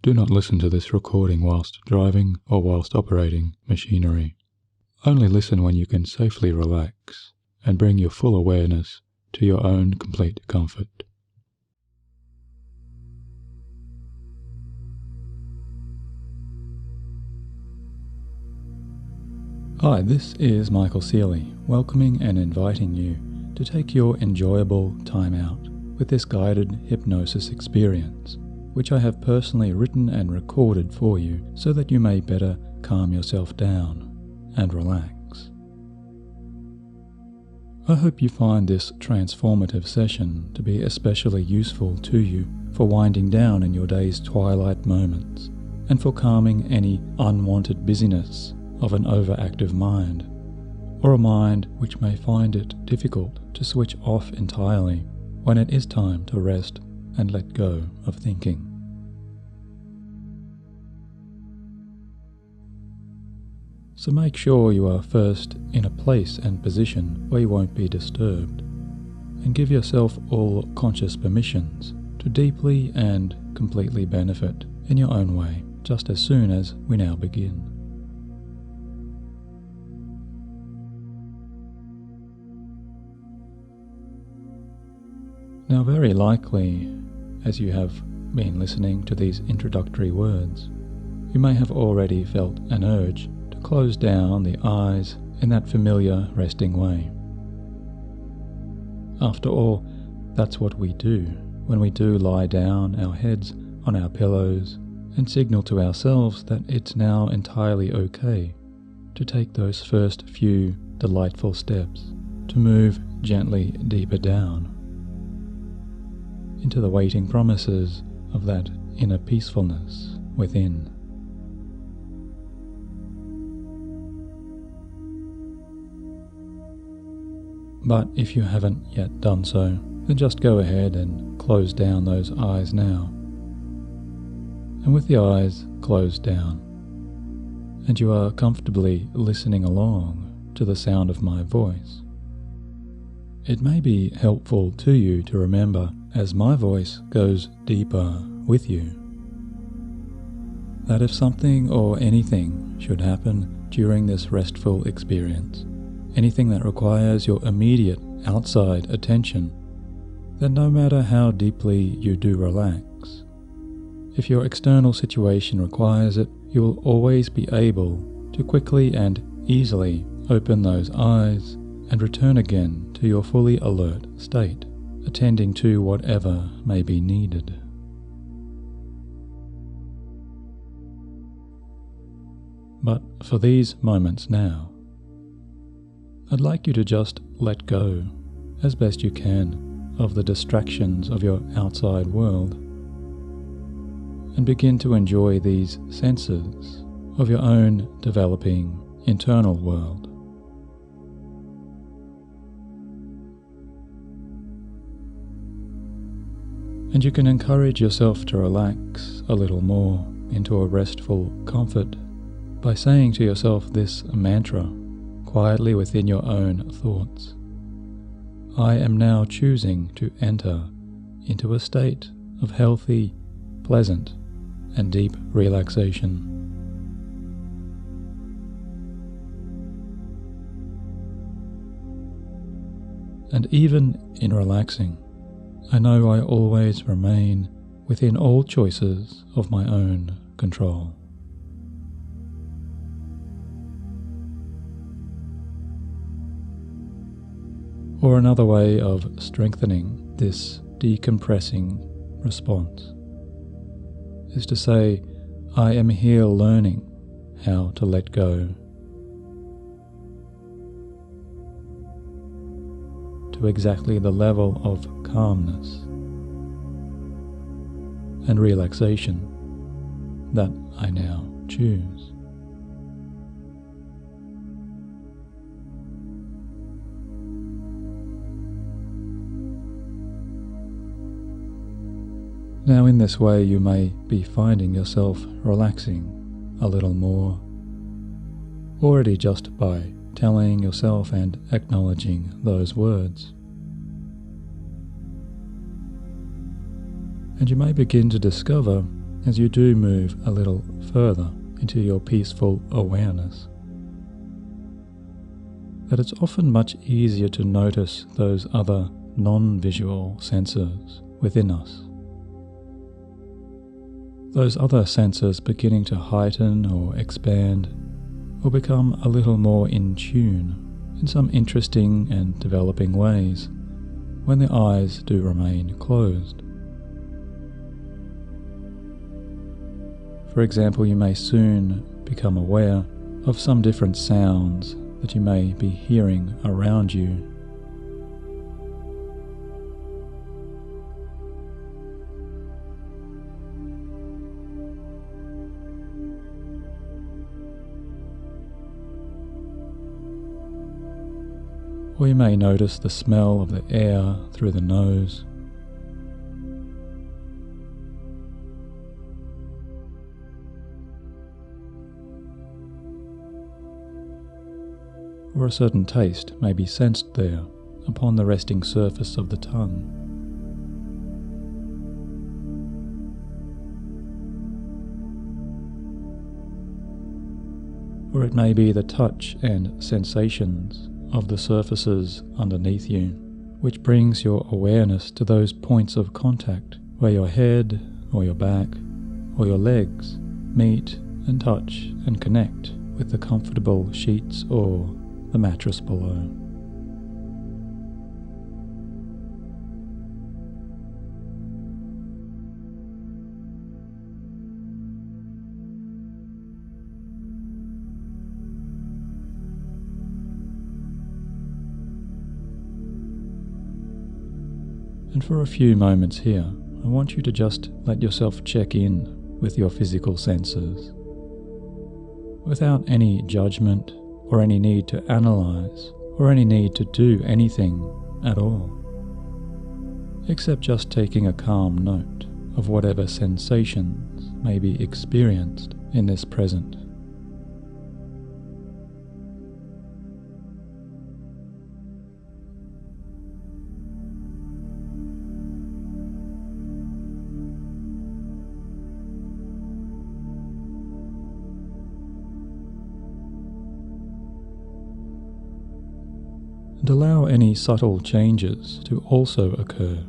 Do not listen to this recording whilst driving or whilst operating machinery. Only listen when you can safely relax and bring your full awareness to your own complete comfort. Hi, this is Michael Seeley, welcoming and inviting you to take your enjoyable time out with this guided hypnosis experience, which I have personally written and recorded for you so that you may better calm yourself down and relax. I hope you find this transformative session to be especially useful to you for winding down in your day's twilight moments and for calming any unwanted busyness of an overactive mind, or a mind which may find it difficult to switch off entirely when it is time to rest and let go of thinking. So make sure you are first in a place and position where you won't be disturbed, and give yourself all conscious permissions to deeply and completely benefit in your own way, just as soon as we now begin. Now, very likely, as you have been listening to these introductory words, you may have already felt an urge to close down the eyes in that familiar resting way. After all, that's what we do when we do lie down our heads on our pillows and signal to ourselves that it's now entirely okay to take those first few delightful steps to move gently deeper down into the waiting promises of that inner peacefulness within. But if you haven't yet done so, then just go ahead and close down those eyes now. And with the eyes closed down, and you are comfortably listening along to the sound of my voice, it may be helpful to you to remember, as my voice goes deeper with you, that if something or anything should happen during this restful experience, anything that requires your immediate outside attention, then no matter how deeply you do relax, if your external situation requires it, you will always be able to quickly and easily open those eyes and return again to your fully alert state, attending to whatever may be needed. But for these moments now, I'd like you to just let go, as best you can, of the distractions of your outside world and begin to enjoy these senses of your own developing internal world. And you can encourage yourself to relax a little more into a restful comfort by saying to yourself this mantra quietly within your own thoughts. I am now choosing to enter into a state of healthy, pleasant, and deep relaxation. And even in relaxing, I know I always remain within all choices of my own control. Or another way of strengthening this decompressing response is to say, I am here learning how to let go, to exactly the level of calmness and relaxation that I now choose. Now, in this way, you may be finding yourself relaxing a little more, already just by telling yourself and acknowledging those words. And you may begin to discover as you do move a little further into your peaceful awareness, that it's often much easier to notice those other non-visual senses within us. Those other senses beginning to heighten or expand or become a little more in tune in some interesting and developing ways when the eyes do remain closed. For example, you may soon become aware of some different sounds that you may be hearing around you. Or you may notice the smell of the air through the nose. Or a certain taste may be sensed there upon the resting surface of the tongue. Or it may be the touch and sensations of the surfaces underneath you, which brings your awareness to those points of contact where your head or your back or your legs meet and touch and connect with the comfortable sheets or the mattress below. And for a few moments here, I want you to just let yourself check in with your physical senses, without any judgment or any need to analyze or any need to do anything at all, except just taking a calm note of whatever sensations may be experienced in this present. And allow any subtle changes to also occur,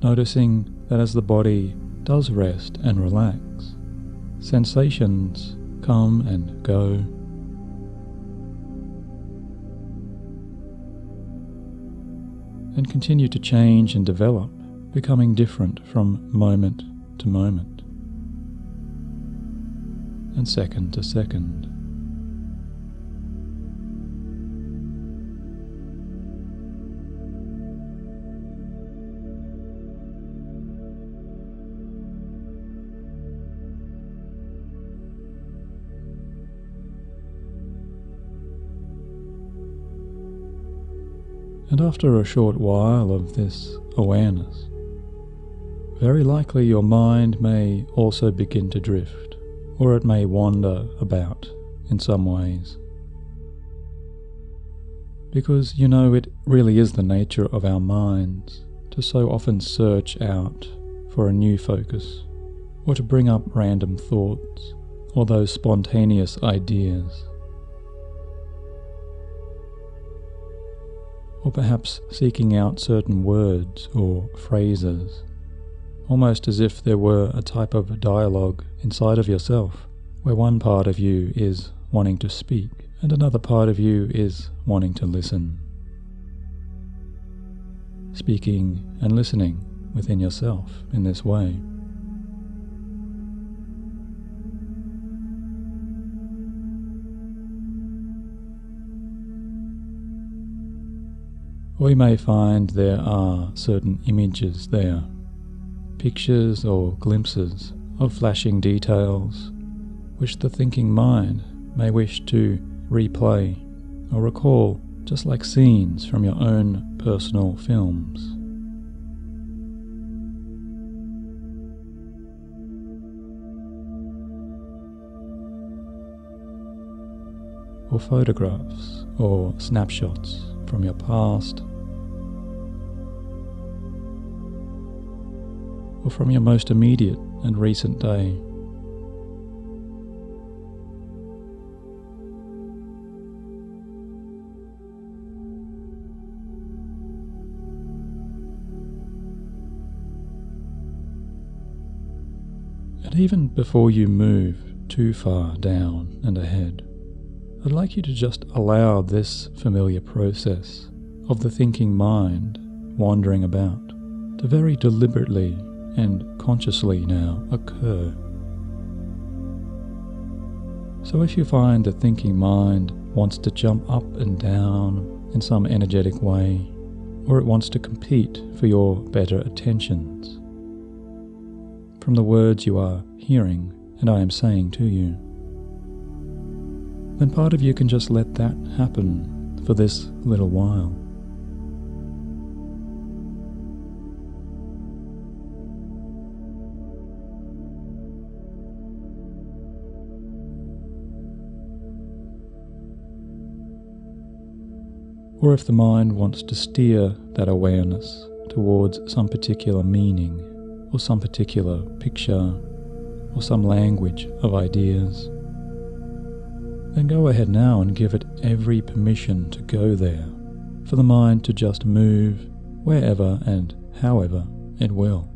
noticing that as the body does rest and relax, sensations come and go, and continue to change and develop, becoming different from moment to moment and second to second. And after a short while of this awareness, very likely your mind may also begin to drift, or it may wander about in some ways. Because it really is the nature of our minds to so often search out for a new focus, or to bring up random thoughts, or those spontaneous ideas. Or perhaps seeking out certain words or phrases, almost as if there were a type of dialogue inside of yourself, where one part of you is wanting to speak and another part of you is wanting to listen. Speaking and listening within yourself in this way. Or you may find there are certain images there, pictures or glimpses of flashing details, which the thinking mind may wish to replay or recall, just like scenes from your own personal films. Or photographs or snapshots from your past, or from your most immediate and recent day. And even before you move too far down and ahead, I'd like you to just allow this familiar process of the thinking mind wandering about to very deliberately and consciously now occur. So if you find the thinking mind wants to jump up and down in some energetic way, or it wants to compete for your better attentions from the words you are hearing and I am saying to you, then part of you can just let that happen for this little while. Or if the mind wants to steer that awareness towards some particular meaning, or some particular picture, or some language of ideas, then go ahead now and give it every permission to go there, for the mind to just move wherever and however it will.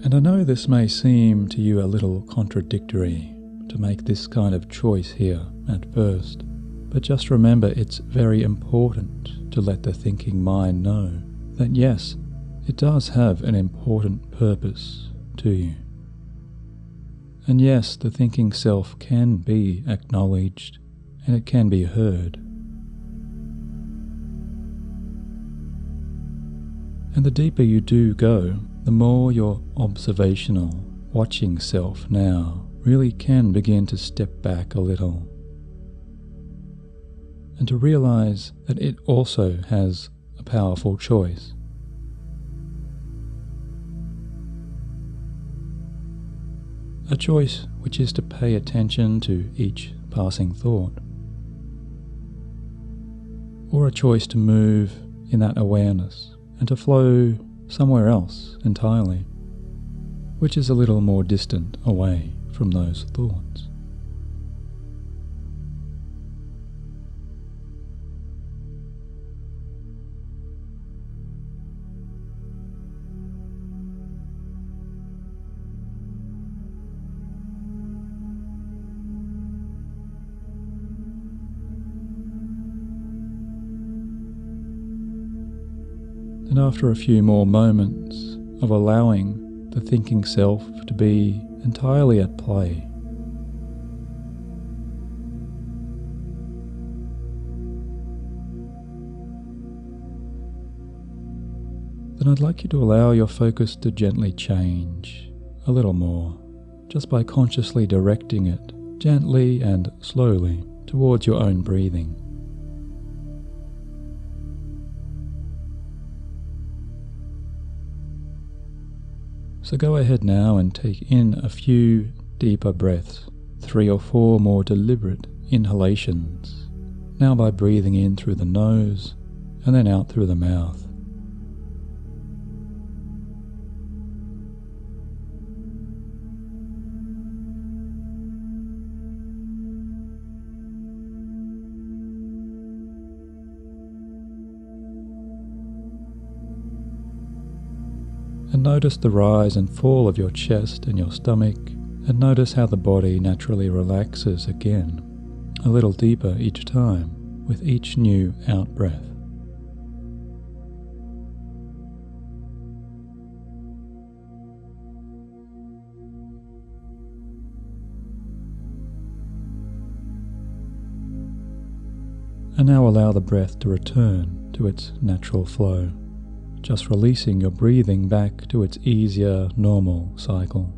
And I know this may seem to you a little contradictory to make this kind of choice here at first, but just remember it's very important to let the thinking mind know that yes, it does have an important purpose to you. And yes, the thinking self can be acknowledged and it can be heard. And the deeper you do go, the more your observational, watching self now really can begin to step back a little and to realize that it also has a powerful choice. A choice which is to pay attention to each passing thought, or a choice to move in that awareness and to flow somewhere else entirely, which is a little more distant away from those thoughts. And after a few more moments of allowing the thinking self to be entirely at play, then I'd like you to allow your focus to gently change a little more, just by consciously directing it gently and slowly towards your own breathing. So go ahead now and take in a few deeper breaths, 3 or 4 more deliberate inhalations, now by breathing in through the nose and then out through the mouth. And notice the rise and fall of your chest and your stomach, and notice how the body naturally relaxes again, a little deeper each time with each new out-breath. And now allow the breath to return to its natural flow, just releasing your breathing back to its easier, normal cycle.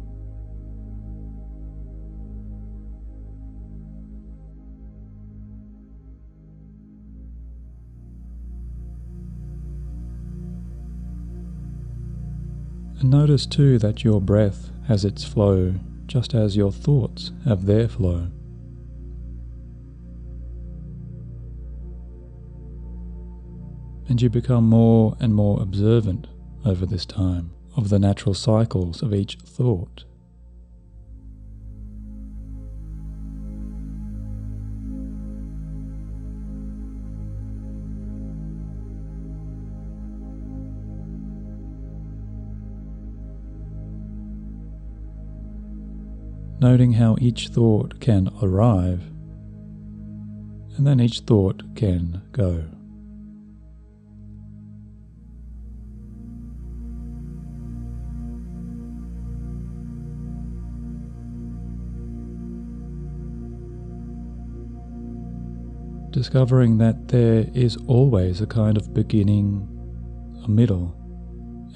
And notice too that your breath has its flow, just as your thoughts have their flow. And you become more and more observant over this time of the natural cycles of each thought. Noting how each thought can arrive, and then each thought can go. Discovering that there is always a kind of beginning, a middle,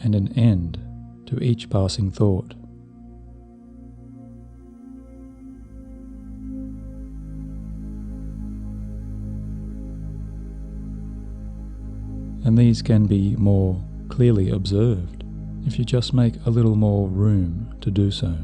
and an end to each passing thought. And these can be more clearly observed if you just make a little more room to do so.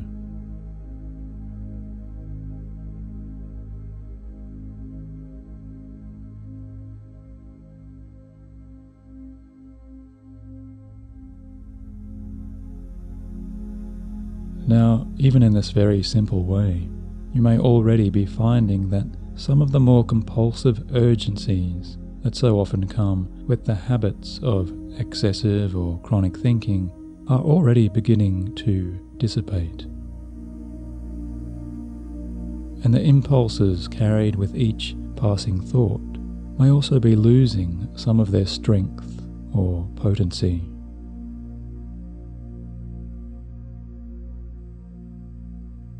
Now, even in this very simple way, you may already be finding that some of the more compulsive urgencies that so often come with the habits of excessive or chronic thinking are already beginning to dissipate. And the impulses carried with each passing thought may also be losing some of their strength or potency.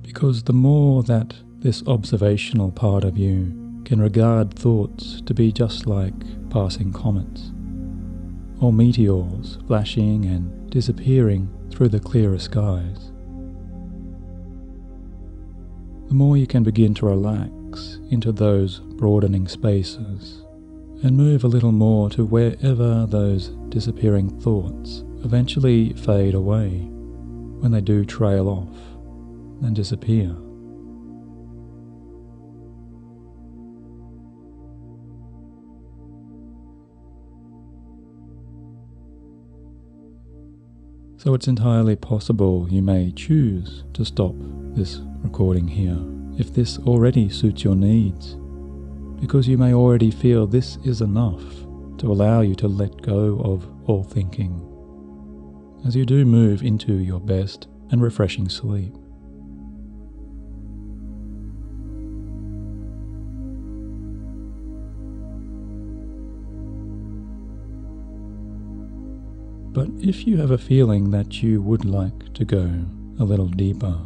Because the more that this observational part of you can regard thoughts to be just like passing comets, or meteors flashing and disappearing through the clearer skies, the more you can begin to relax into those broadening spaces and move a little more to wherever those disappearing thoughts eventually fade away when they do trail off and disappear. So it's entirely possible you may choose to stop this recording here if this already suits your needs, because you may already feel this is enough to allow you to let go of all thinking as you do move into your best and refreshing sleep. But if you have a feeling that you would like to go a little deeper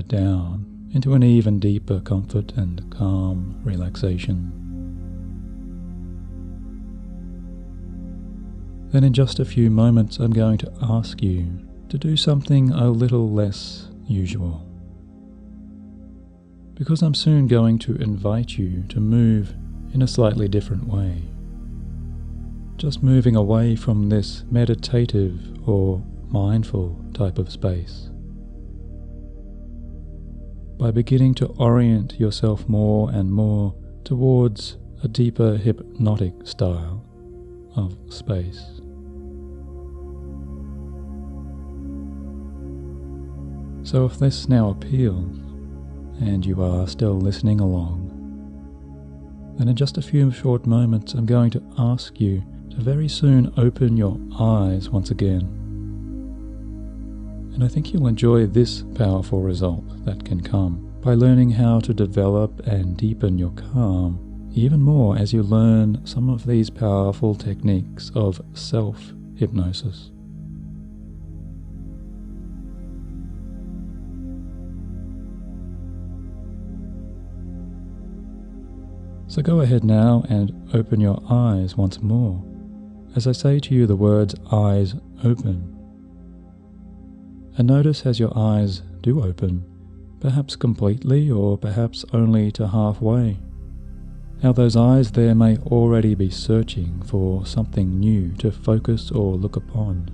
down into an even deeper comfort and calm relaxation, then in just a few moments I'm going to ask you to do something a little less usual. Because I'm soon going to invite you to move in a slightly different way. Just moving away from this meditative or mindful type of space. By beginning to orient yourself more and more towards a deeper hypnotic style of space. So if this now appeals, and you are still listening along, then in just a few short moments I'm going to ask you to very soon open your eyes once again. And I think you'll enjoy this powerful result that can come by learning how to develop and deepen your calm even more as you learn some of these powerful techniques of self-hypnosis. So go ahead now and open your eyes once more as I say to you the words eyes open. And notice as your eyes do open, perhaps completely or perhaps only to halfway, how those eyes there may already be searching for something new to focus or look upon.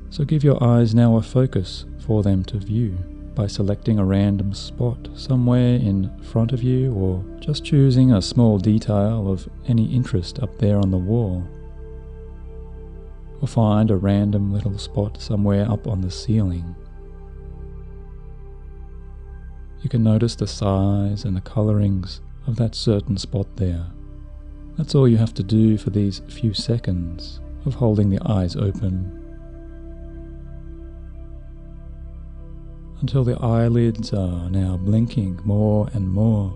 So give your eyes now a focus for them to view by selecting a random spot somewhere in front of you, or just choosing a small detail of any interest up there on the wall. Or find a random little spot somewhere up on the ceiling. You can notice the size and the colorings of that certain spot there. That's all you have to do for these few seconds of holding the eyes open, until the eyelids are now blinking more and more.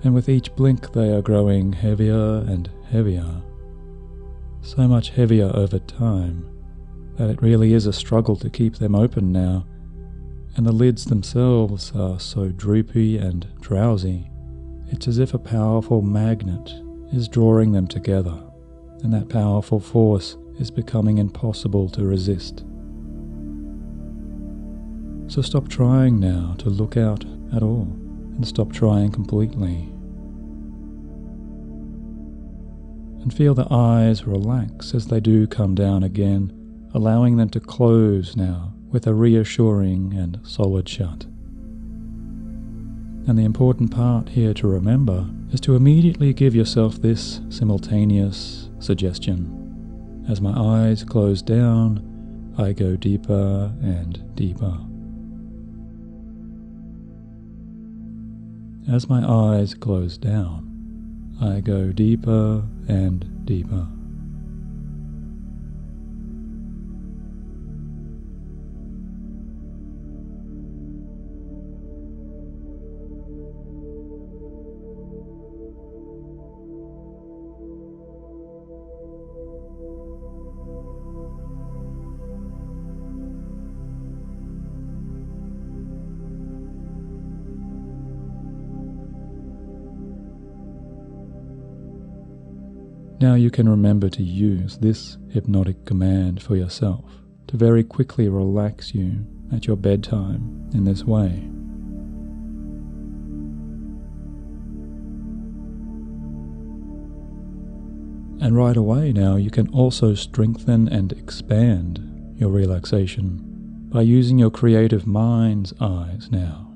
And with each blink they are growing heavier and heavier, so much heavier over time that it really is a struggle to keep them open now, and the lids themselves are so droopy and drowsy. It's as if a powerful magnet is drawing them together, and that powerful force is becoming impossible to resist. So stop trying now to look out at all, and stop trying completely. And feel the eyes relax as they do come down again, allowing them to close now with a reassuring and solid shut. And the important part here to remember is to immediately give yourself this simultaneous suggestion. As my eyes close down, I go deeper and deeper. As my eyes close down, I go deeper and deeper. Now you can remember to use this hypnotic command for yourself to very quickly relax you at your bedtime in this way. And right away now you can also strengthen and expand your relaxation by using your creative mind's eyes now.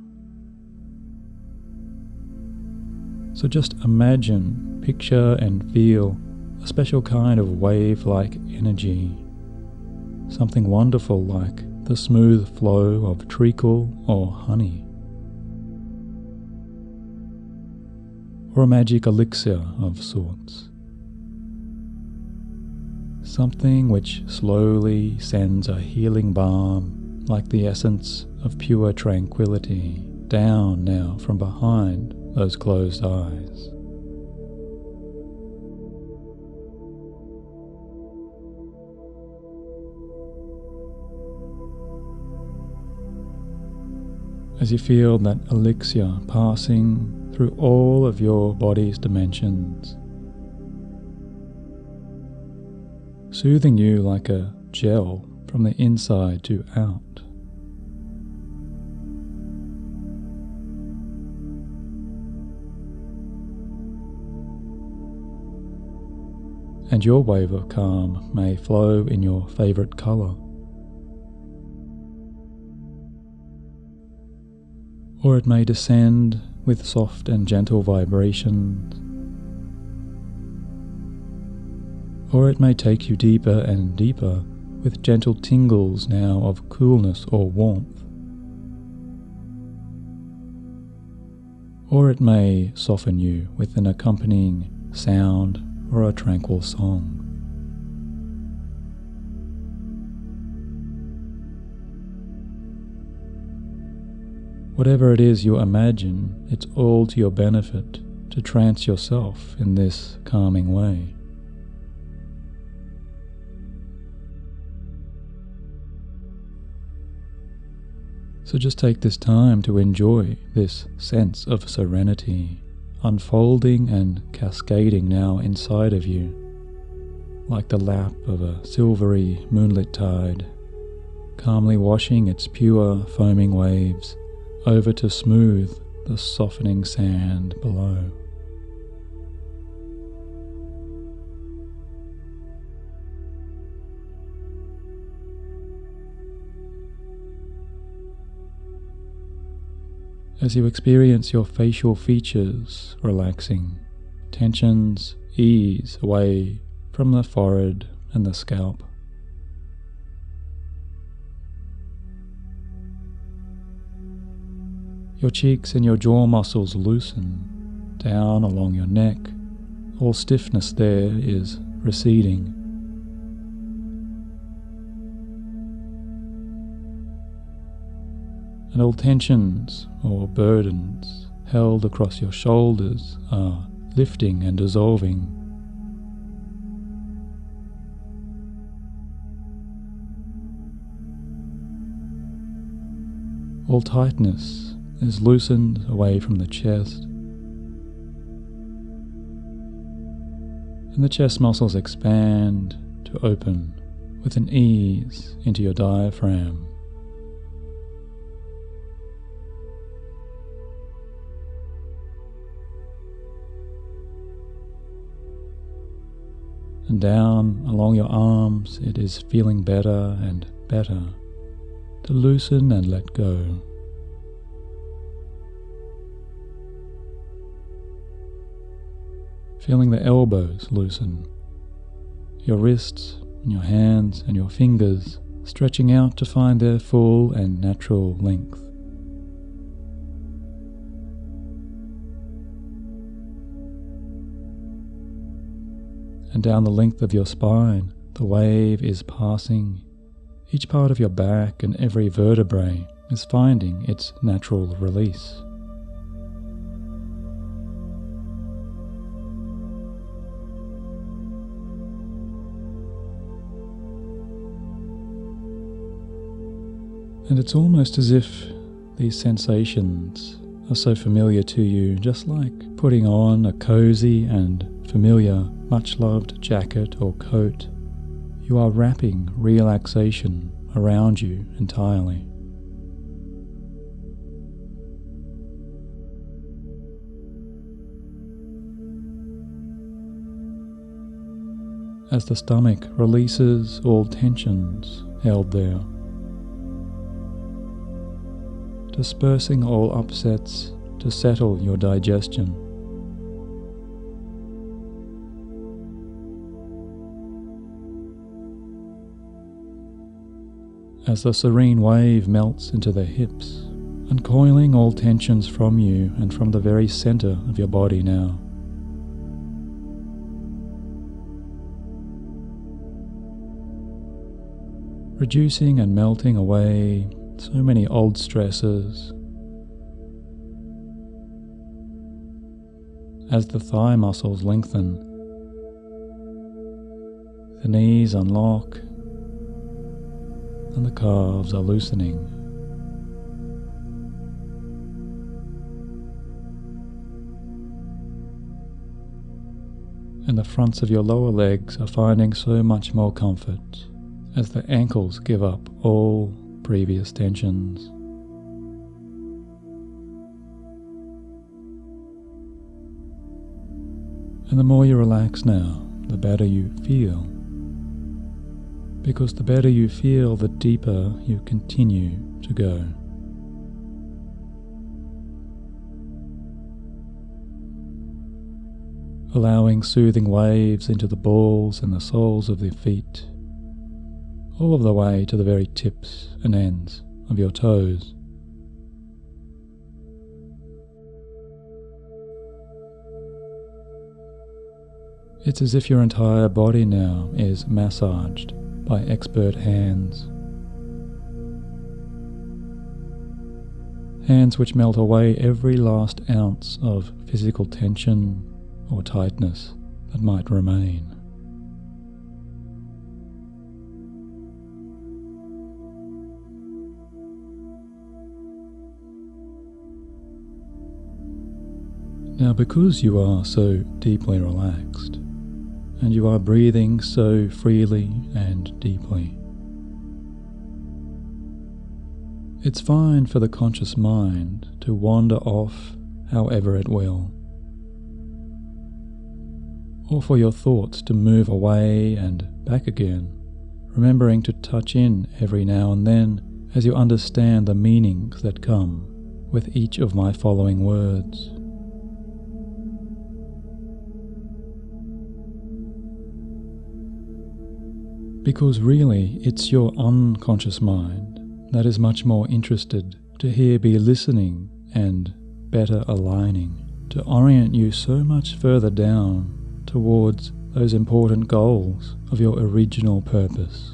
So just imagine, picture and feel a special kind of wave-like energy, something wonderful like the smooth flow of treacle or honey, or a magic elixir of sorts, something which slowly sends a healing balm like the essence of pure tranquility down now from behind those closed eyes. As you feel that elixir passing through all of your body's dimensions, soothing you like a gel from the inside to out. And your wave of calm may flow in your favorite color, or it may descend with soft and gentle vibrations, or it may take you deeper and deeper with gentle tingles now of coolness or warmth, or it may soften you with an accompanying sound or a tranquil song. Whatever it is you imagine, it's all to your benefit to trance yourself in this calming way. So just take this time to enjoy this sense of serenity unfolding and cascading now inside of you, like the lap of a silvery moonlit tide, calmly washing its pure foaming waves over to smooth the softening sand below. As you experience your facial features relaxing, tensions ease away from the forehead and the scalp. Your cheeks and your jaw muscles loosen down along your neck. All stiffness there is receding. And all tensions or burdens held across your shoulders are lifting and dissolving. All tightness is loosened away from the chest, and the chest muscles expand to open with an ease into your diaphragm. And down along your arms, it is feeling better and better to loosen and let go. Feeling the elbows loosen, your wrists and your hands and your fingers stretching out to find their full and natural length. And down the length of your spine, the wave is passing. Each part of your back and every vertebrae is finding its natural release. And it's almost as if these sensations are so familiar to you, just like putting on a cozy and familiar, much-loved jacket or coat. You are wrapping relaxation around you entirely. As the stomach releases all tensions held there, dispersing all upsets to settle your digestion. As the serene wave melts into the hips, uncoiling all tensions from you and from the very center of your body now. Reducing and melting away so many old stresses. As the thigh muscles lengthen, the knees unlock and the calves are loosening. And the fronts of your lower legs are finding so much more comfort as the ankles give up all previous tensions. And the more you relax now, the better you feel. Because the better you feel, the deeper you continue to go. Allowing soothing waves into the balls and the soles of the feet, all of the way to the very tips and ends of your toes. It's as if your entire body now is massaged by expert hands. Hands which melt away every last ounce of physical tension or tightness that might remain. Now, because you are so deeply relaxed, and you are breathing so freely and deeply, it's fine for the conscious mind to wander off however it will, or for your thoughts to move away and back again, remembering to touch in every now and then as you understand the meanings that come with each of my following words. Because really, it's your unconscious mind that is much more interested to here be listening and better aligning, to orient you so much further down towards those important goals of your original purpose.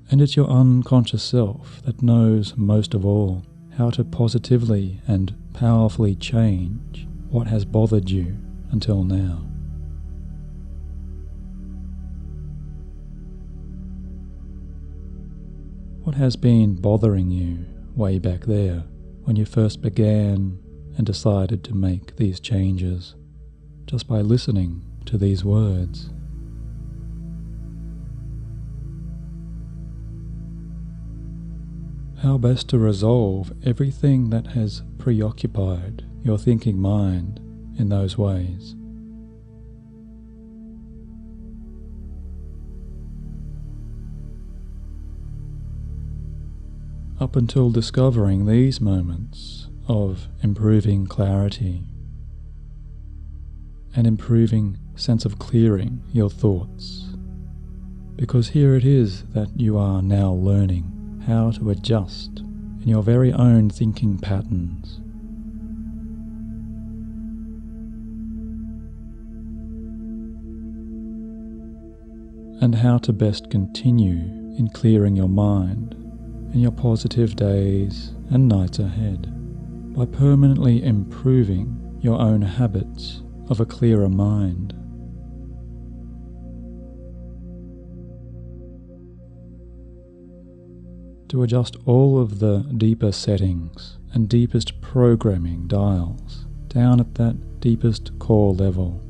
And it's your unconscious self that knows most of all how to positively and powerfully change what has bothered you until now. What has been bothering you way back there when you first began and decided to make these changes just by listening to these words? How best to resolve everything that has preoccupied your thinking mind in those ways? Up until discovering these moments of improving clarity and improving sense of clearing your thoughts, because here it is that you are now learning how to adjust in your very own thinking patterns. And how to best continue in clearing your mind in your positive days and nights ahead by permanently improving your own habits of a clearer mind. To adjust all of the deeper settings and deepest programming dials down at that deepest core level.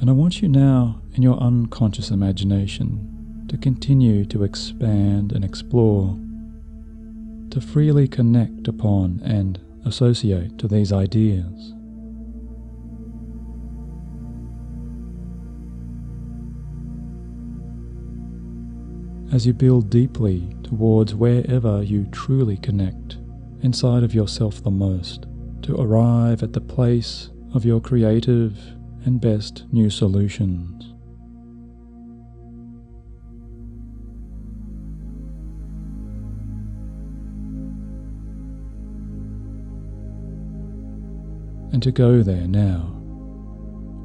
And I want you now, in your unconscious imagination, to continue to expand and explore, to freely connect upon and associate to these ideas. As you build deeply towards wherever you truly connect inside of yourself the most, to arrive at the place of your creative and best new solutions. And to go there now,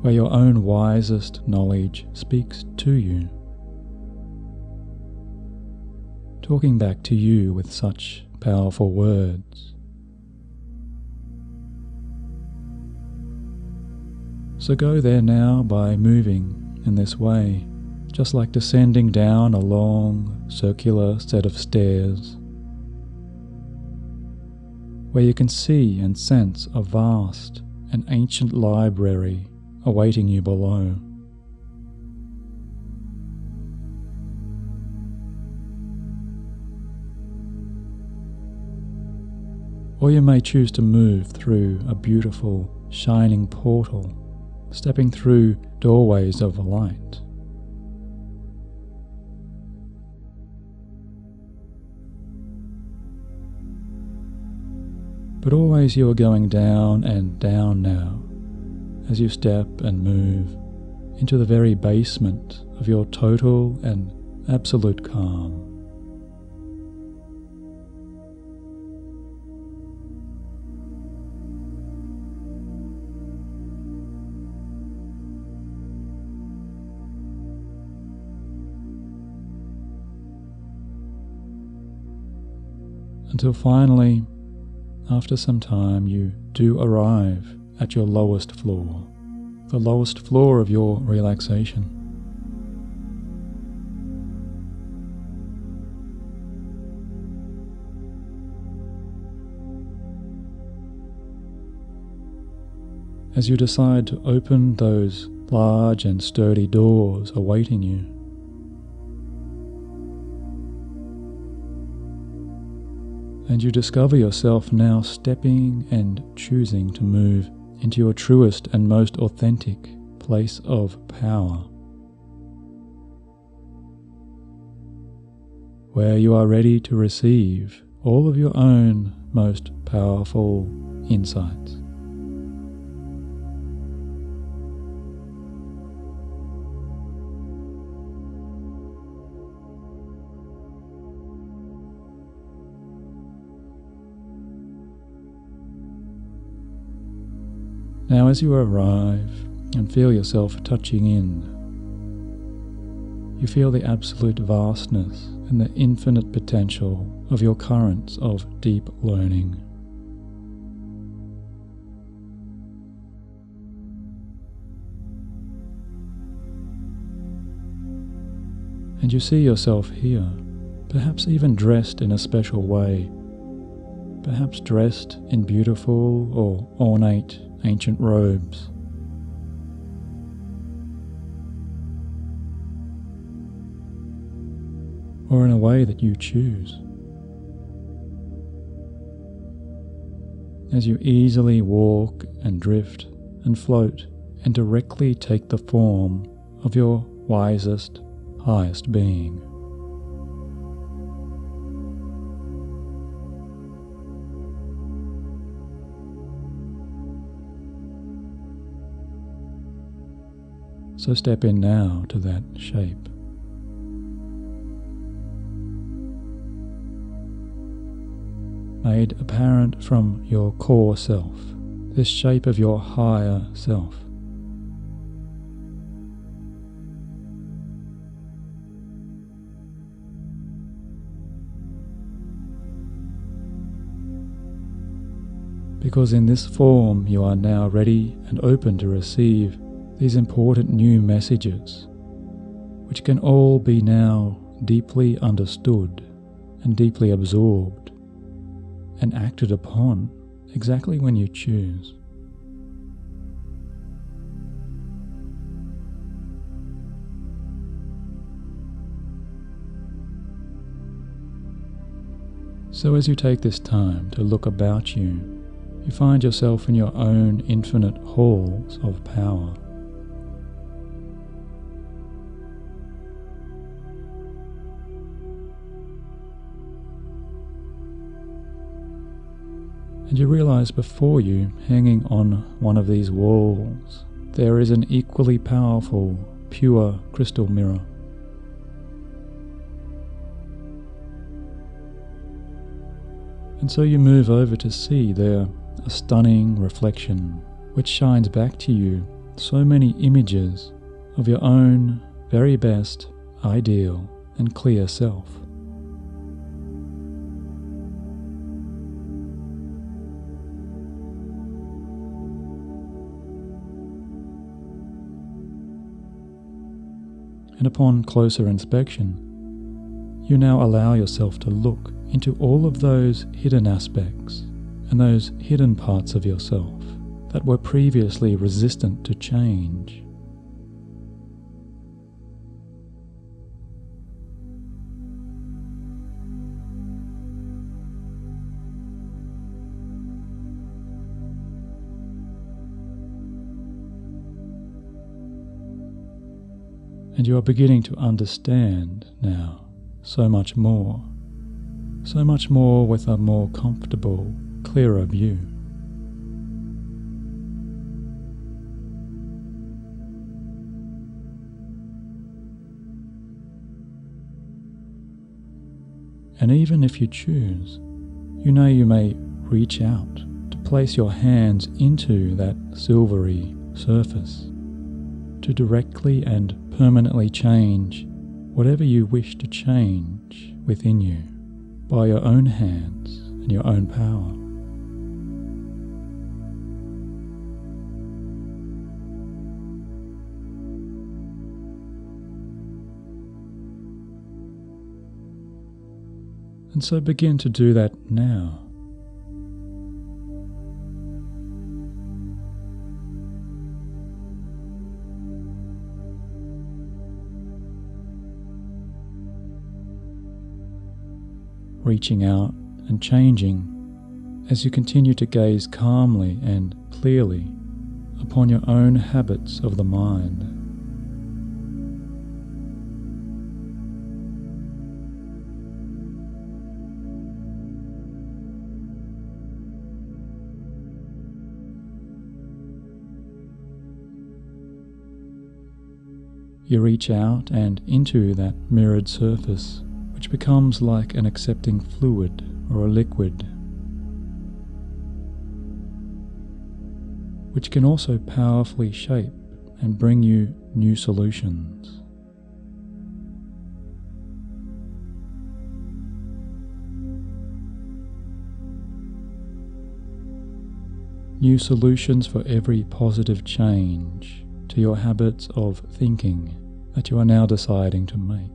where your own wisest knowledge speaks to you, talking back to you with such powerful words. So go there now by moving in this way, just like descending down a long, circular set of stairs, where you can see and sense a vast and ancient library awaiting you below. Or you may choose to move through a beautiful, shining portal, stepping through doorways of light. But always you are going down and down now, as you step and move into the very basement of your total and absolute calm. Until finally, after some time you do arrive at your lowest floor, the lowest floor of your relaxation. As you decide to open those large and sturdy doors awaiting you, and you discover yourself now stepping and choosing to move into your truest and most authentic place of power, where you are ready to receive all of your own most powerful insights. Now as you arrive and feel yourself touching in, you feel the absolute vastness and the infinite potential of your currents of deep learning. And you see yourself here, perhaps even dressed in a special way, perhaps dressed in beautiful or ornate ancient robes. Or in a way that you choose. As you easily walk and drift and float and directly take the form of your wisest, highest being. So step in now to that shape. Made apparent from your core self, this shape of your higher self. Because in this form you are now ready and open to receive these important new messages, which can all be now deeply understood and deeply absorbed and acted upon exactly when you choose. So as you take this time to look about you, you find yourself in your own infinite halls of power. And you realize before you, hanging on one of these walls, there is an equally powerful, pure crystal mirror. And so you move over to see there a stunning reflection, which shines back to you so many images of your own very best, ideal, and clear self. And upon closer inspection, you now allow yourself to look into all of those hidden aspects and those hidden parts of yourself that were previously resistant to change. And you are beginning to understand now so much more with a more comfortable, clearer view. And even if you choose, you know you may reach out to place your hands into that silvery surface to directly and permanently change whatever you wish to change within you by your own hands and your own power. And so begin to do that now. Reaching out and changing as you continue to gaze calmly and clearly upon your own habits of the mind. You reach out and into that mirrored surface, which becomes like an accepting fluid or a liquid, which can also powerfully shape and bring you new solutions. New solutions for every positive change to your habits of thinking that you are now deciding to make.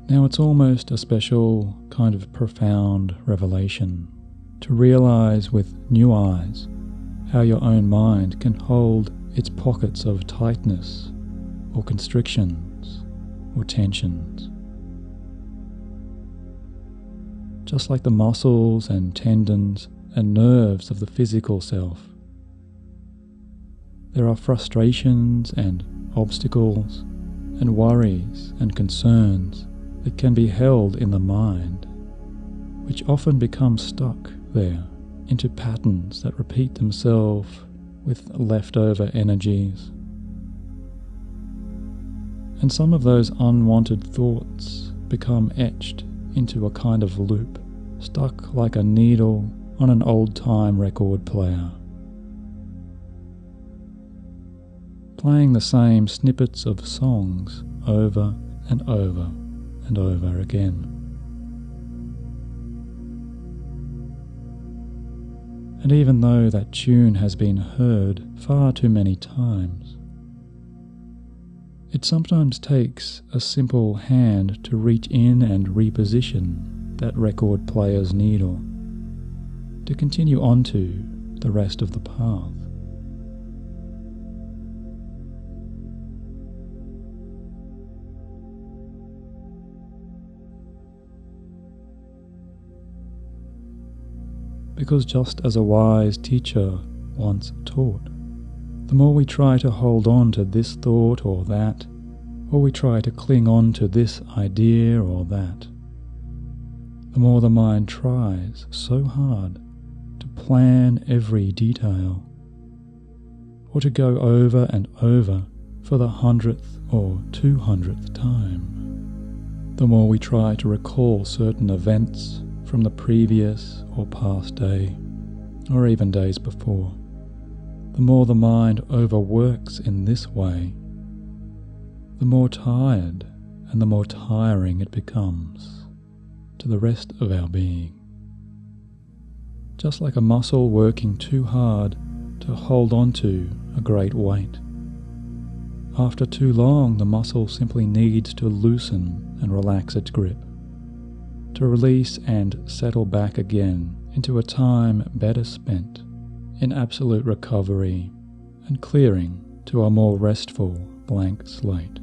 Now it's almost a special kind of profound revelation to realize with new eyes how your own mind can hold its pockets of tightness or constrictions or tensions. Just like the muscles and tendons and nerves of the physical self, there are frustrations and obstacles and worries and concerns that can be held in the mind, which often become stuck there into patterns that repeat themselves with leftover energies. And some of those unwanted thoughts become etched into a kind of loop, stuck like a needle on an old-time record player, playing the same snippets of songs over and over and over again. And even though that tune has been heard far too many times, it sometimes takes a simple hand to reach in and reposition that record player's needle to continue onto the rest of the path. Because just as a wise teacher once taught, the more we try to hold on to this thought or that, or we try to cling on to this idea or that, the more the mind tries so hard to plan every detail, or to go over and over for the 100th or 200th time, the more we try to recall certain events from the previous or past day, or even days before, the more the mind overworks in this way, the more tired and the more tiring it becomes to the rest of our being. Just like a muscle working too hard to hold on to a great weight. After too long, the muscle simply needs to loosen and relax its grip, to release and settle back again into a time better spent in absolute recovery and clearing to a more restful blank slate.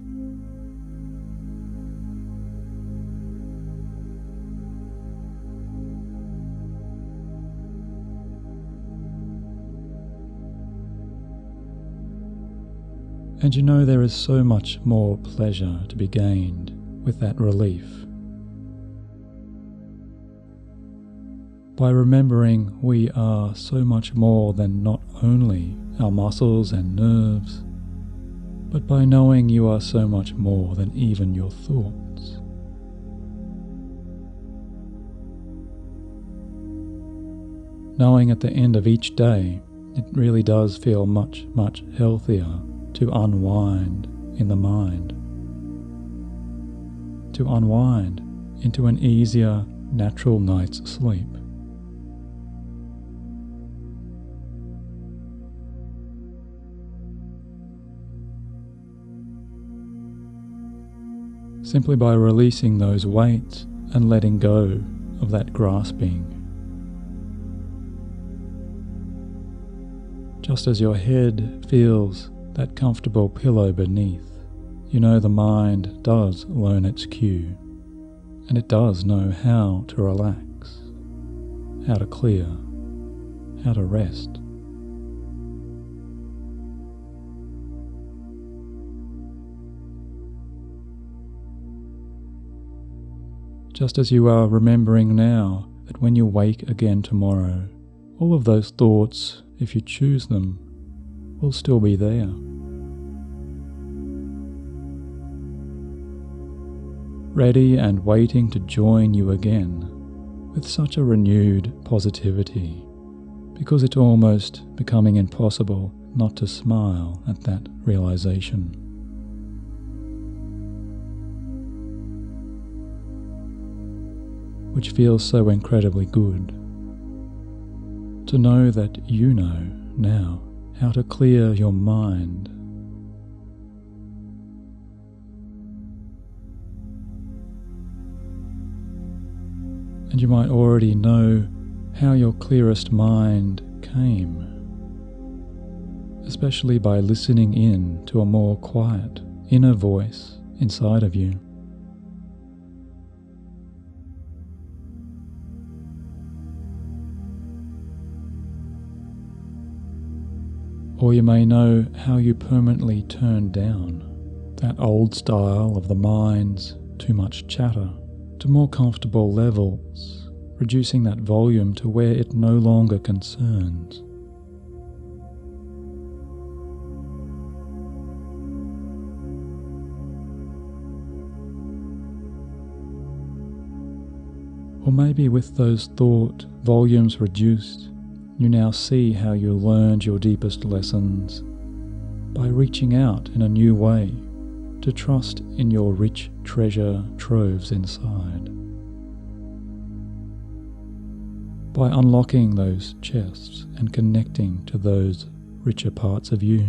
And you know there is so much more pleasure to be gained with that relief. By remembering we are so much more than not only our muscles and nerves, but by knowing you are so much more than even your thoughts. Knowing at the end of each day, it really does feel much, much healthier to unwind in the mind, to unwind into an easier, natural night's sleep. Simply by releasing those weights and letting go of that grasping. Just as your head feels that comfortable pillow beneath, you know the mind does learn its cue, and it does know how to relax, how to clear, how to rest. Just as you are remembering now that when you wake again tomorrow, all of those thoughts, if you choose them, will still be there. Ready and waiting to join you again with such a renewed positivity, because it's almost becoming impossible not to smile at that realization. Which feels so incredibly good. To know that you know now how to clear your mind. And you might already know how your clearest mind came, especially by listening in to a more quiet inner voice inside of you. Or you may know how you permanently turned down that old style of the mind's too much chatter to more comfortable levels, reducing that volume to where it no longer concerns. Or maybe with those thought volumes reduced, you now see how you learned your deepest lessons by reaching out in a new way to trust in your rich treasure troves inside. By unlocking those chests and connecting to those richer parts of you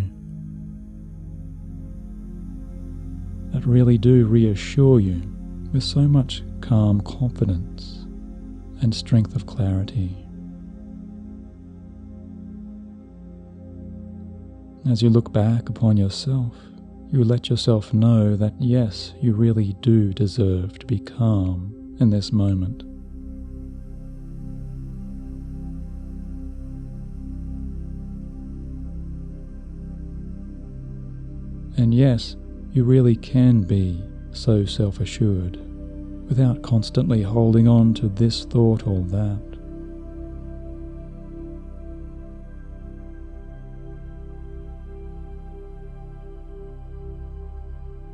that really do reassure you with so much calm confidence and strength of clarity. As you look back upon yourself, you let yourself know that yes, you really do deserve to be calm in this moment. And yes, you really can be so self-assured without constantly holding on to this thought or that.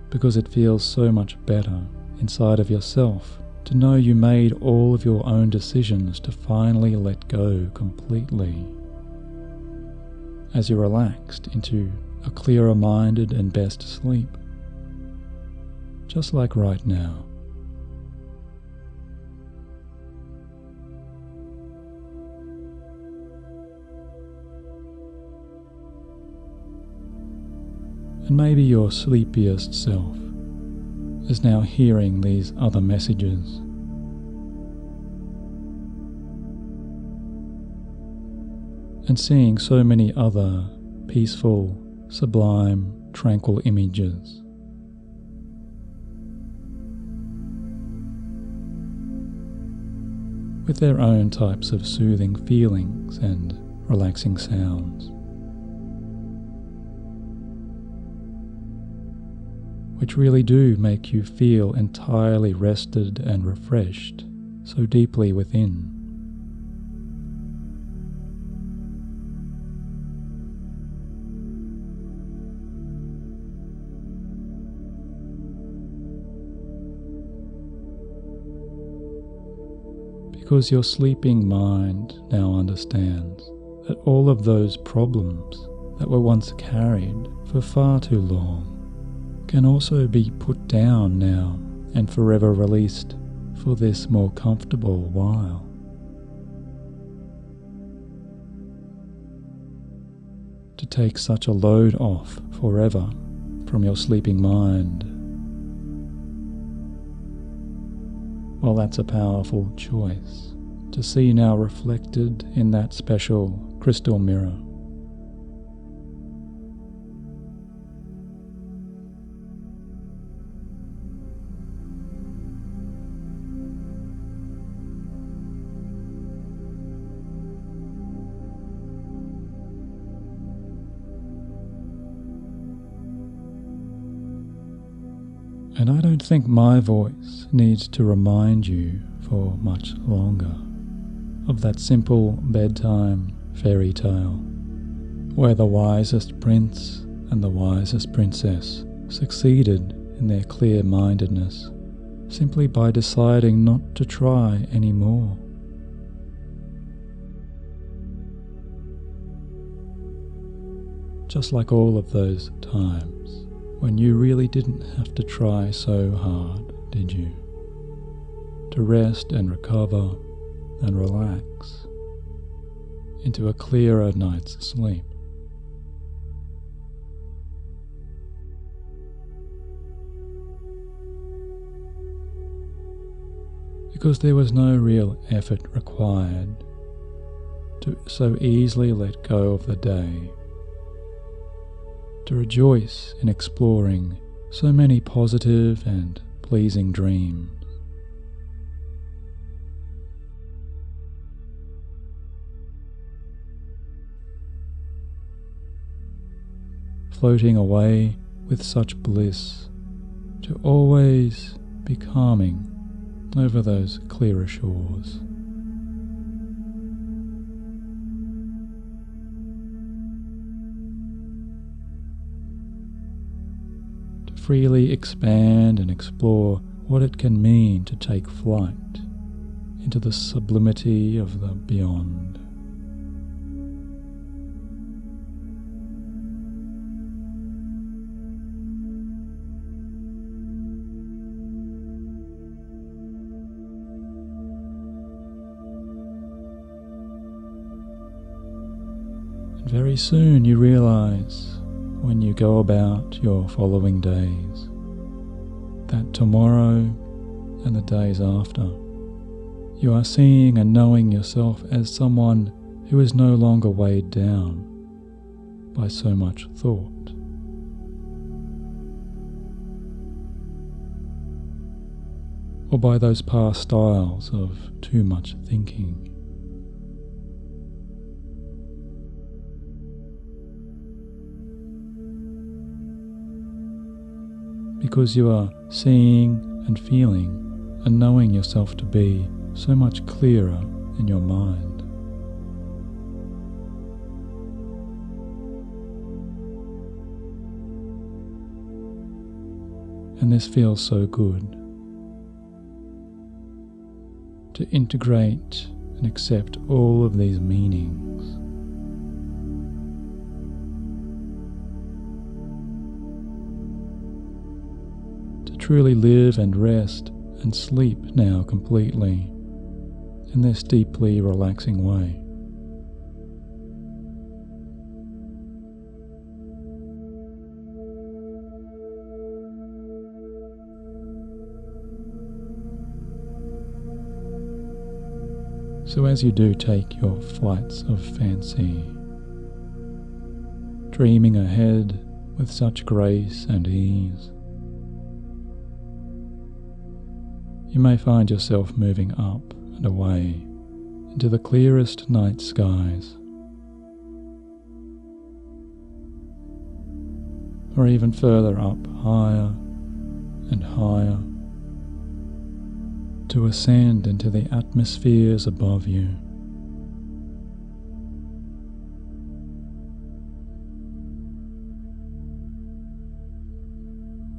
Because it feels so much better inside of yourself to know you made all of your own decisions to finally let go completely. As you relaxed into a clearer-minded and best sleep, just like right now. And maybe your sleepiest self is now hearing these other messages. And seeing so many other peaceful, sublime, tranquil images. With their own types of soothing feelings and relaxing sounds, which really do make you feel entirely rested and refreshed so deeply within. Because your sleeping mind now understands that all of those problems that were once carried for far too long can also be put down now and forever released for this more comfortable while. To take such a load off forever from your sleeping mind, well, that's a powerful choice to see now reflected in that special crystal mirror. And I don't think my voice needs to remind you for much longer of that simple bedtime fairy tale, where the wisest prince and the wisest princess succeeded in their clear-mindedness simply by deciding not to try anymore. Just like all of those times when you really didn't have to try so hard, did you? To rest and recover and relax into a clearer night's sleep. Because there was no real effort required to so easily let go of the day, to rejoice in exploring so many positive and pleasing dreams. Floating away with such bliss to always be calming over those clearer shores. Freely expand and explore what it can mean to take flight into the sublimity of the beyond. And very soon you realize, when you go about your following days, that tomorrow and the days after, you are seeing and knowing yourself as someone who is no longer weighed down by so much thought. Or by those past styles of too much thinking. Because you are seeing and feeling and knowing yourself to be so much clearer in your mind. And this feels so good, to integrate and accept all of these meanings. Truly live and rest and sleep now completely in this deeply relaxing way. So as you do take your flights of fancy, dreaming ahead with such grace and ease, you may find yourself moving up and away into the clearest night skies, or even further up, higher and higher, to ascend into the atmospheres above you.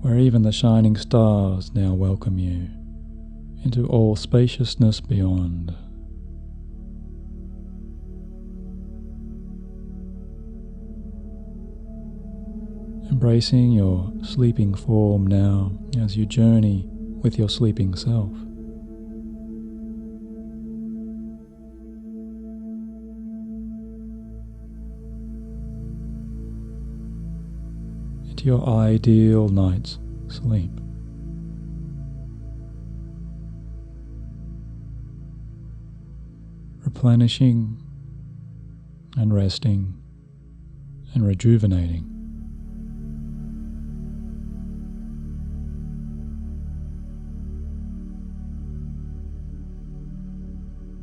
Where even the shining stars now welcome you into all spaciousness beyond. Embracing your sleeping form now as you journey with your sleeping self. Into your ideal night's sleep. Replenishing and resting and rejuvenating.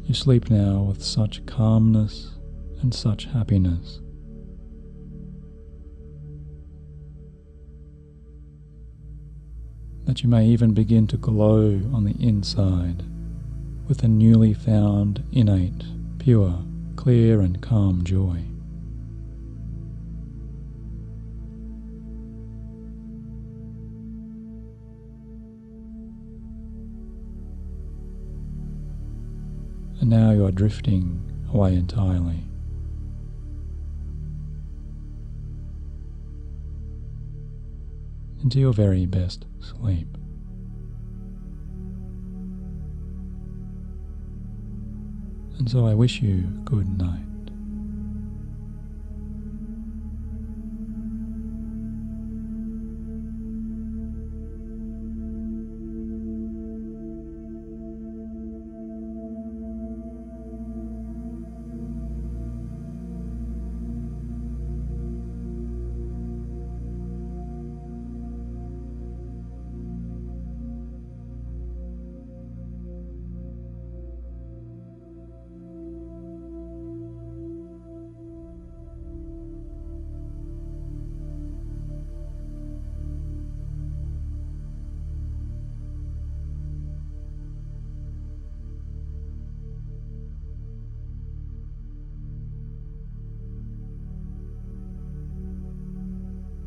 You sleep now with such calmness and such happiness. That you may even begin to glow on the inside with a newly found, innate, pure, clear and calm joy. And now you are drifting away entirely. Into your very best sleep. And so I wish you good night.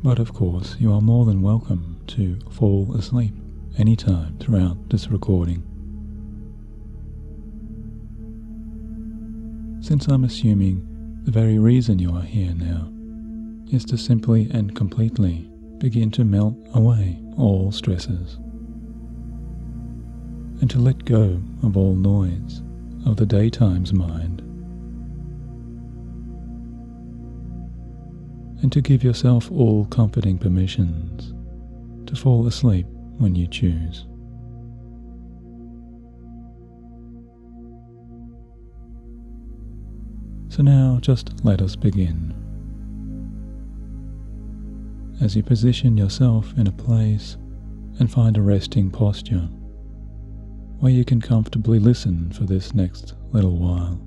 But of course, you are more than welcome to fall asleep anytime throughout this recording. Since I'm assuming the very reason you are here now is to simply and completely begin to melt away all stresses and to let go of all noise of the daytime's mind, and to give yourself all comforting permissions to fall asleep when you choose. So now just let us begin. As you position yourself in a place and find a resting posture where you can comfortably listen for this next little while.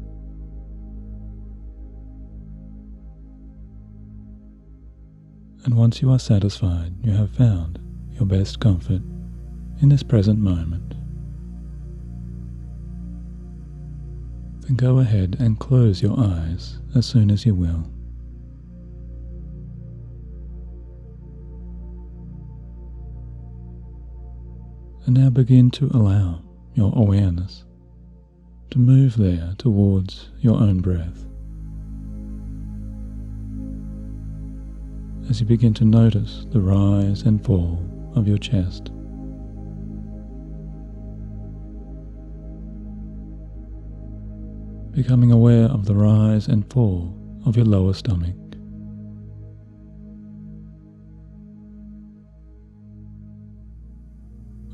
And once you are satisfied you have found your best comfort in this present moment, then go ahead and close your eyes as soon as you will. And now begin to allow your awareness to move there towards your own breath. As you begin to notice the rise and fall of your chest, becoming aware of the rise and fall of your lower stomach,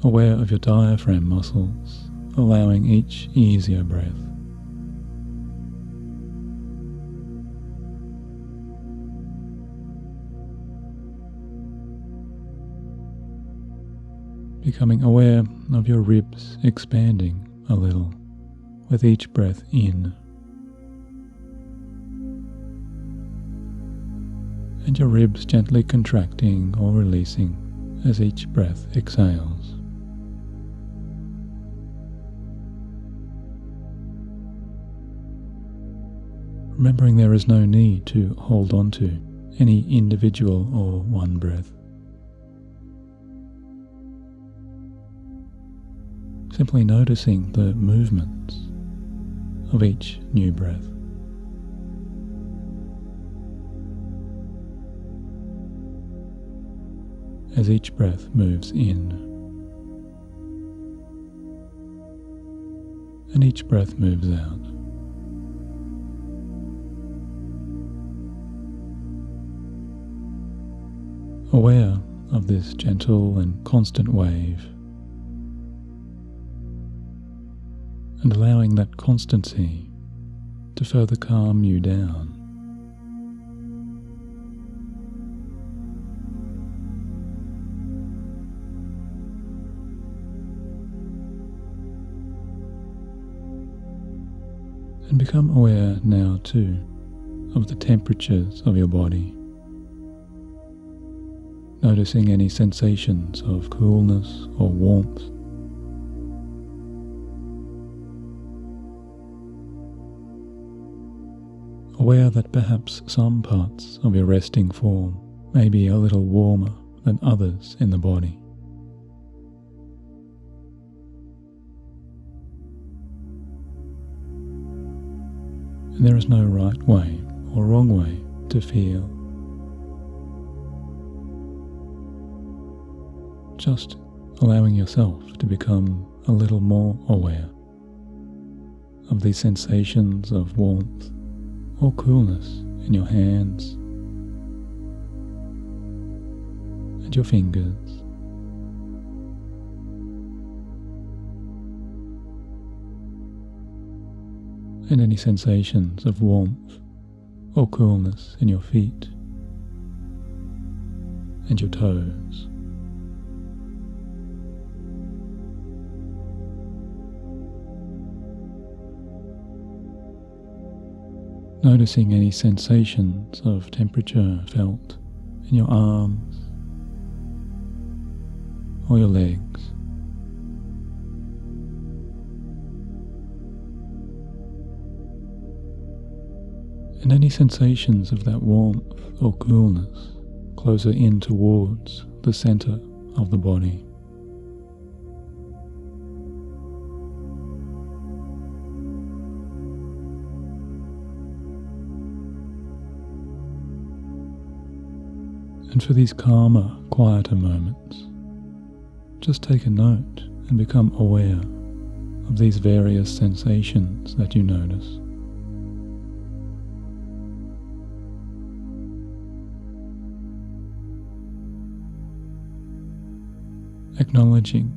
aware of your diaphragm muscles, allowing each easier breath. Becoming aware of your ribs expanding a little with each breath in, and your ribs gently contracting or releasing as each breath exhales. Remembering there is no need to hold on to any individual or one breath. Simply noticing the movements of each new breath. As each breath moves in and each breath moves out. Aware of this gentle and constant wave, and allowing that constancy to further calm you down. And become aware now too of the temperatures of your body. Noticing any sensations of coolness or warmth. Aware that perhaps some parts of your resting form may be a little warmer than others in the body. And there is no right way or wrong way to feel. Just allowing yourself to become a little more aware of these sensations of warmth or coolness in your hands and your fingers. And any sensations of warmth or coolness in your feet and your toes. Noticing any sensations of temperature felt in your arms or your legs. And any sensations of that warmth or coolness closer in towards the center of the body. And for these calmer, quieter moments, just take a note and become aware of these various sensations that you notice. Acknowledging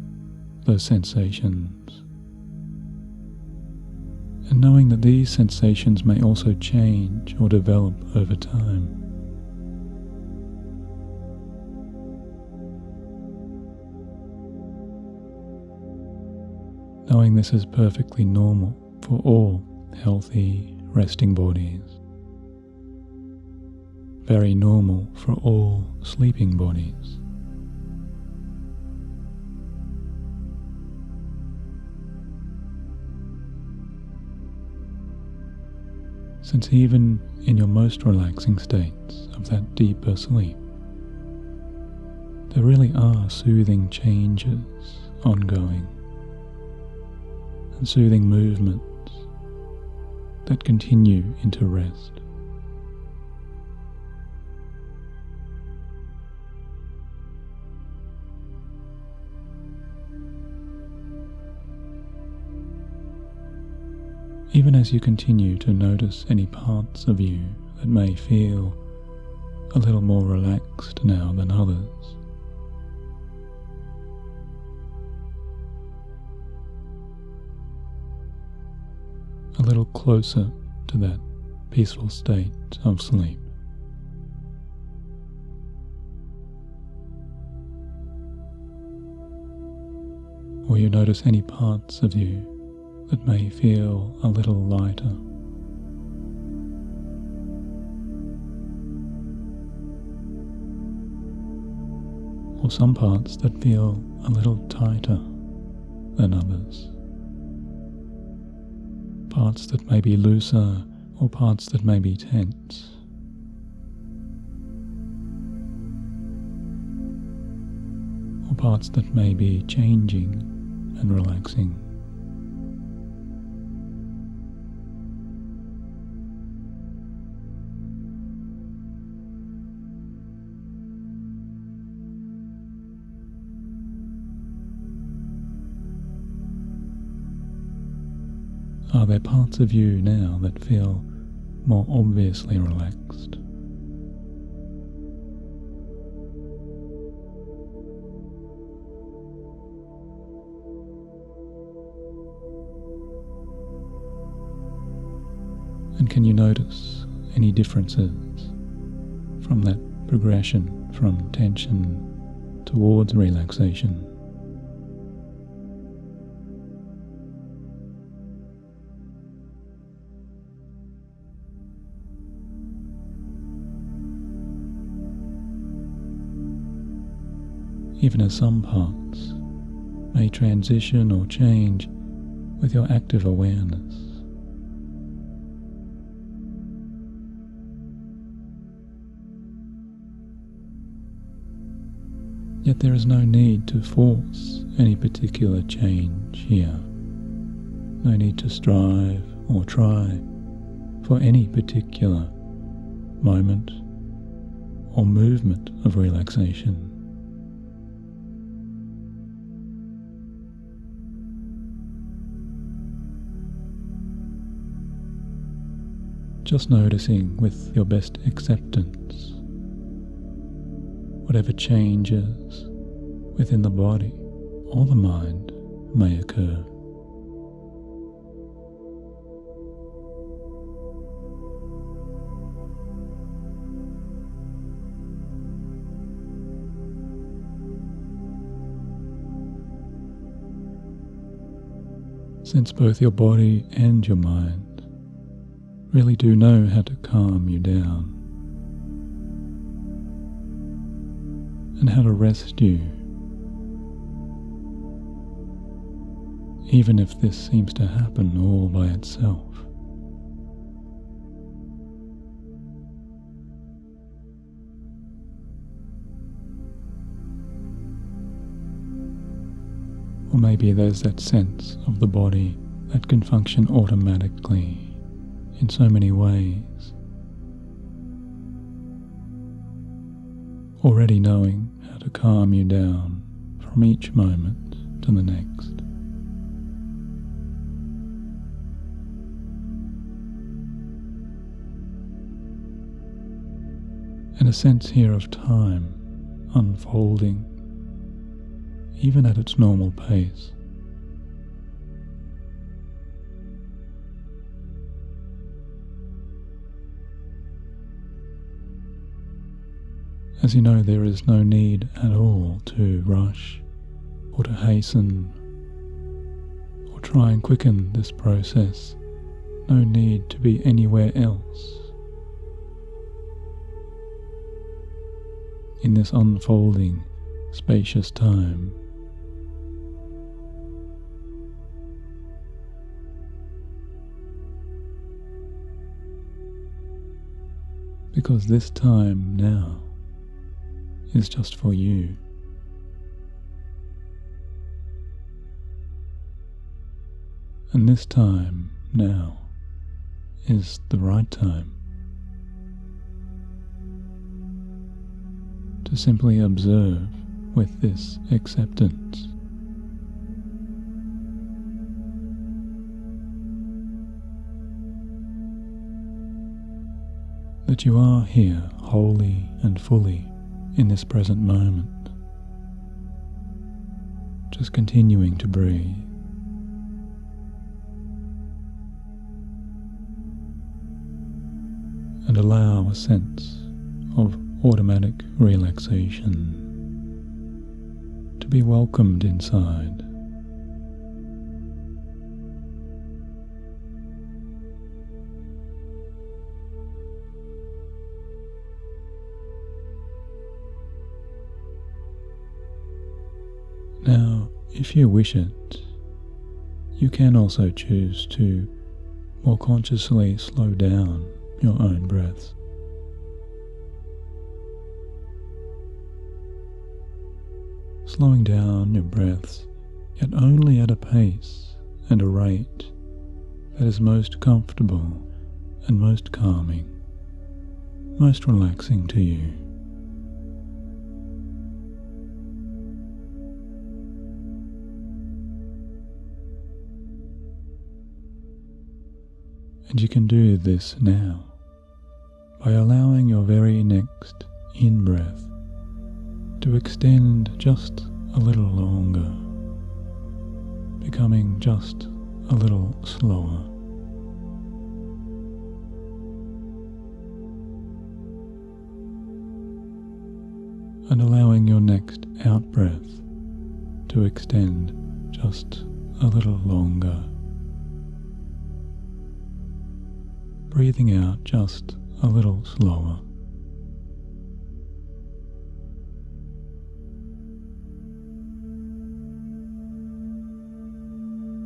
those sensations and knowing that these sensations may also change or develop over time. Knowing this is perfectly normal for all healthy, resting bodies. Very normal for all sleeping bodies. Since even in your most relaxing states of that deeper sleep, there really are soothing changes ongoing. And soothing movements that continue into rest. Even as you continue to notice any parts of you that may feel a little more relaxed now than others. A little closer to that peaceful state of sleep. Or you notice any parts of you that may feel a little lighter. Or some parts that feel a little tighter than others. Parts that may be looser or parts that may be tense. Or parts that may be changing and relaxing. Are there parts of you now that feel more obviously relaxed? And can you notice any differences from that progression from tension towards relaxation? Even as some parts may transition or change with your active awareness. Yet there is no need to force any particular change here. No need to strive or try for any particular moment or movement of relaxation. Just noticing with your best acceptance whatever changes within the body or the mind may occur. Since both your body and your mind really do know how to calm you down and how to rest you, even if this seems to happen all by itself. Or maybe there's that sense of the body that can function automatically in so many ways, already knowing how to calm you down from each moment to the next. And a sense here of time unfolding, even at its normal pace. As you know, there is no need at all to rush or to hasten or try and quicken this process. No need to be anywhere else in this unfolding, spacious time. Because this time now is just for you. And this time now is the right time to simply observe with this acceptance. That you are here wholly and fully in this present moment, just continuing to breathe. And allow a sense of automatic relaxation to be welcomed inside. Now, if you wish it, you can also choose to more consciously slow down your own breaths. Slowing down your breaths, yet only at a pace and a rate that is most comfortable and most calming, most relaxing to you. And you can do this now by allowing your very next in-breath to extend just a little longer, becoming just a little slower. And allowing your next out-breath to extend just a little longer. Breathing out just a little slower.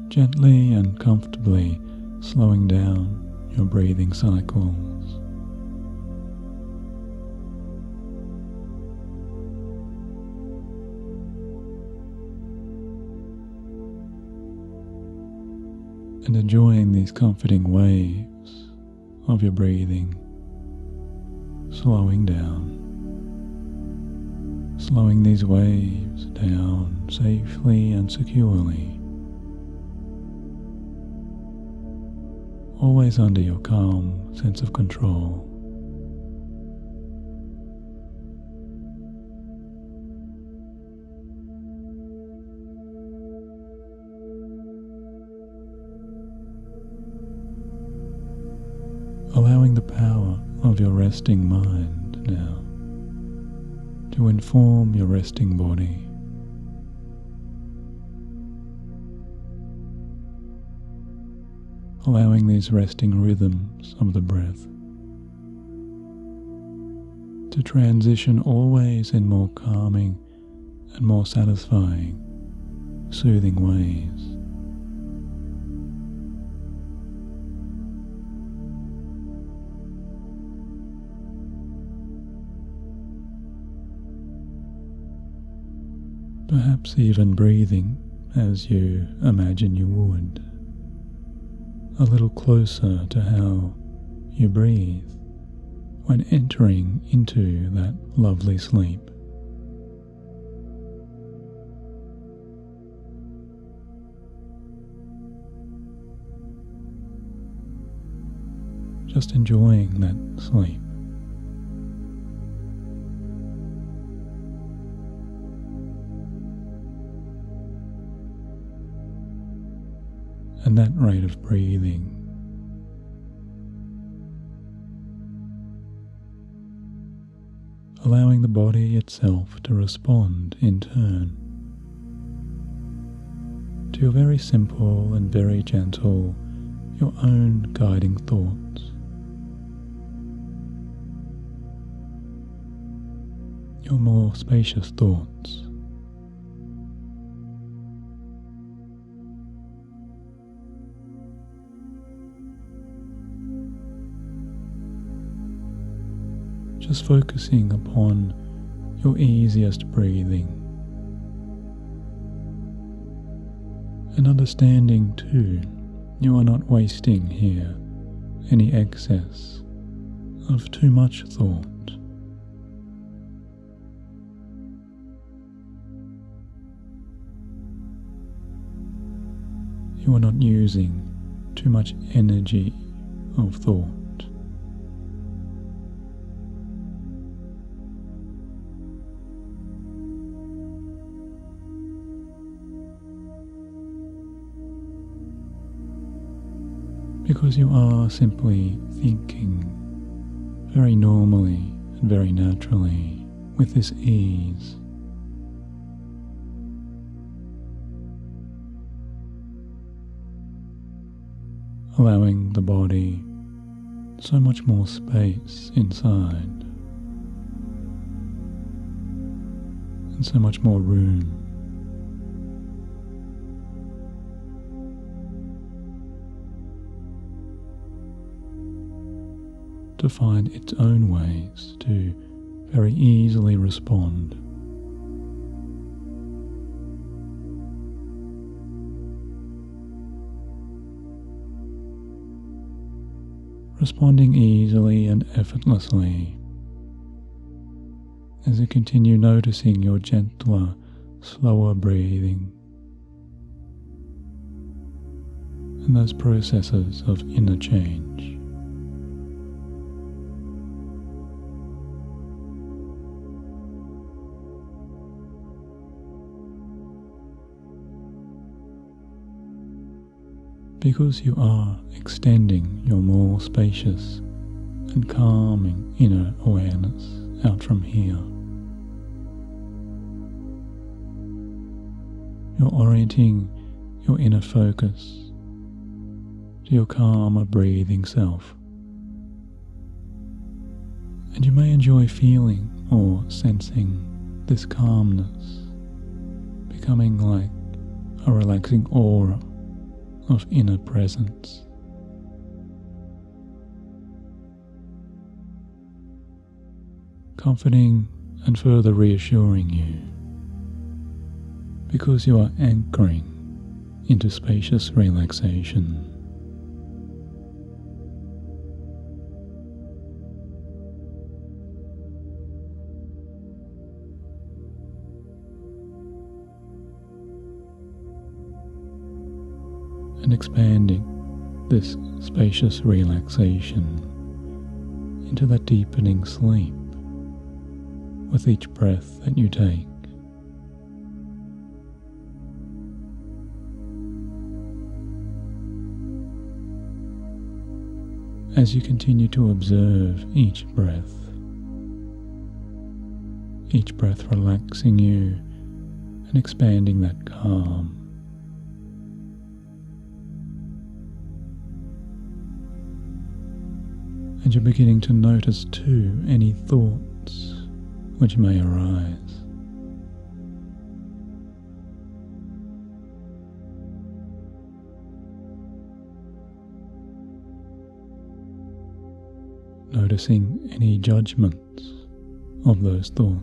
Gently and comfortably slowing down your breathing cycles. And enjoying these comforting waves of your breathing, slowing down, slowing these waves down safely and securely, always under your calm sense of control. Allowing the power of your resting mind now to inform your resting body. Allowing these resting rhythms of the breath to transition always in more calming and more satisfying, soothing ways. Perhaps even breathing as you imagine you would, a little closer to how you breathe when entering into that lovely sleep. Just enjoying that sleep. And that rate of breathing. Allowing the body itself to respond in turn to your very simple and very gentle, your own guiding thoughts. Your more spacious thoughts. Just focusing upon your easiest breathing and understanding too you are not wasting here any excess of too much thought. You are not using too much energy of thought. Because you are simply thinking very normally and very naturally with this ease. Allowing the body so much more space inside and so much more room. To find its own ways to very easily respond. Responding easily and effortlessly as you continue noticing your gentler, slower breathing and those processes of inner change. Because you are extending your more spacious and calming inner awareness out from here. You're orienting your inner focus to your calmer breathing self. And you may enjoy feeling or sensing this calmness becoming like a relaxing aura of inner presence. Comforting and further reassuring you, because you are anchoring into spacious relaxation. And expanding this spacious relaxation into that deepening sleep with each breath that you take. As you continue to observe each breath relaxing you and expanding that calm. And you're beginning to notice too any thoughts which may arise. Noticing any judgments of those thoughts.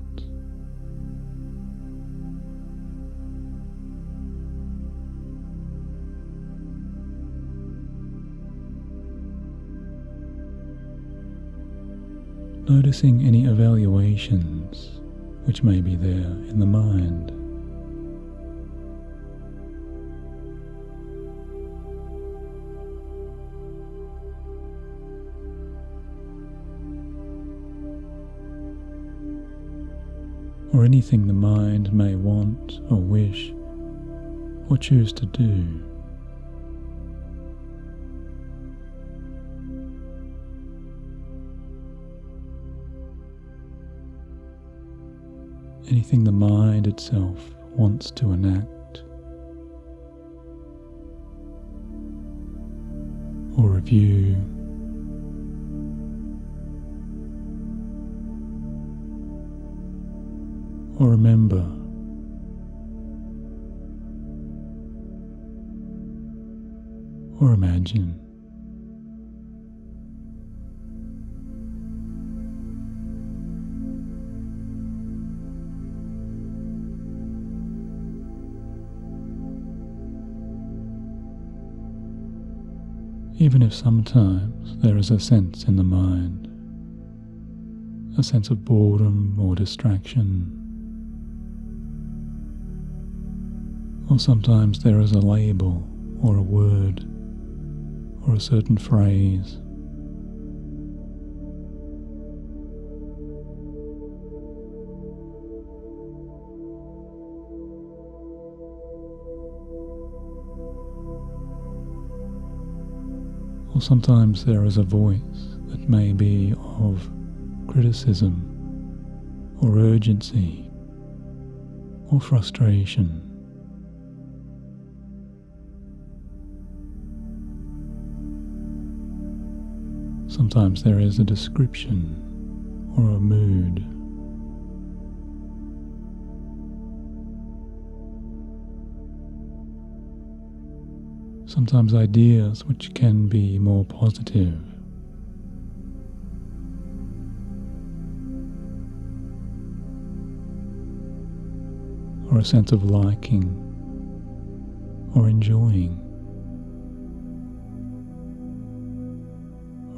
Noticing any evaluations which may be there in the mind. Or anything the mind may want or wish or choose to do. Anything the mind itself wants to enact or review. Or remember. Or imagine. Even if sometimes there is a sense in the mind, a sense of boredom or distraction, or sometimes there is a label or a word or a certain phrase. Or sometimes there is a voice that may be of criticism or urgency or frustration. Sometimes there is a description or a mood. Sometimes ideas which can be more positive. Or a sense of liking or enjoying.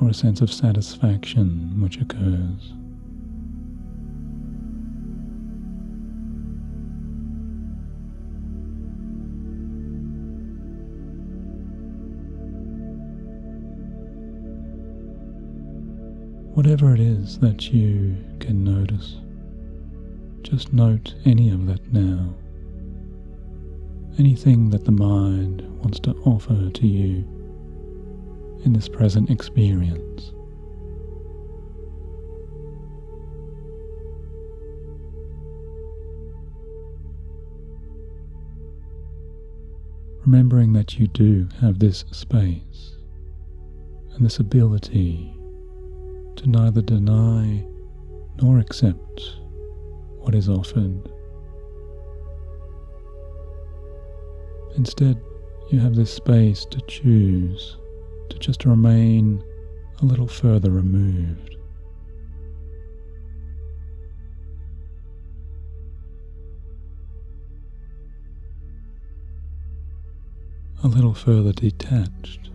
Or a sense of satisfaction which occurs. Whatever it is that you can notice, just note any of that now. Anything that the mind wants to offer to you in this present experience. Remembering that you do have this space and this ability to neither deny nor accept what is offered. Instead, you have this space to choose to just remain a little further removed. A little further detached.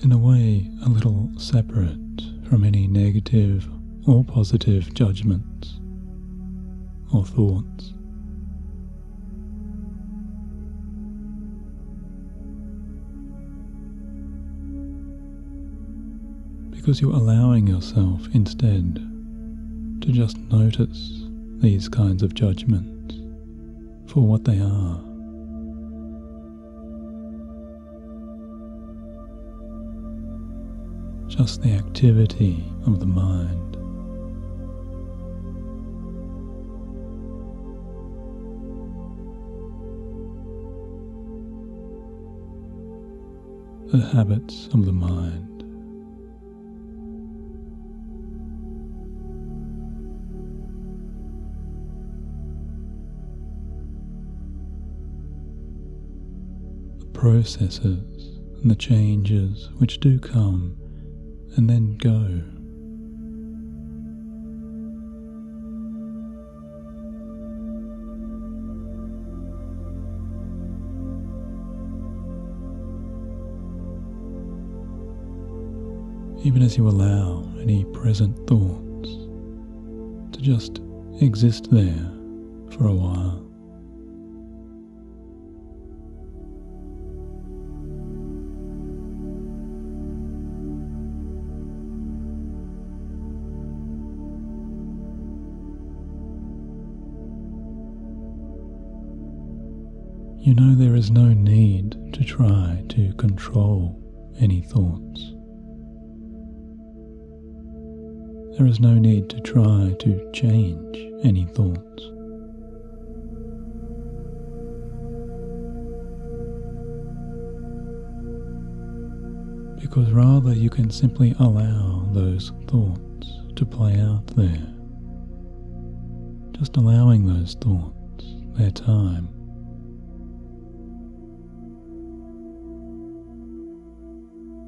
In a way, a little separate from any negative or positive judgments or thoughts. Because you're allowing yourself instead to just notice these kinds of judgments for what they are. Just the activity of the mind. The habits of the mind. The processes and the changes which do come and then go. Even as you allow any present thoughts to just exist there for a while. You know there is no need to try to control any thoughts. There is no need to try to change any thoughts. Because rather you can simply allow those thoughts to play out there. Just allowing those thoughts their time.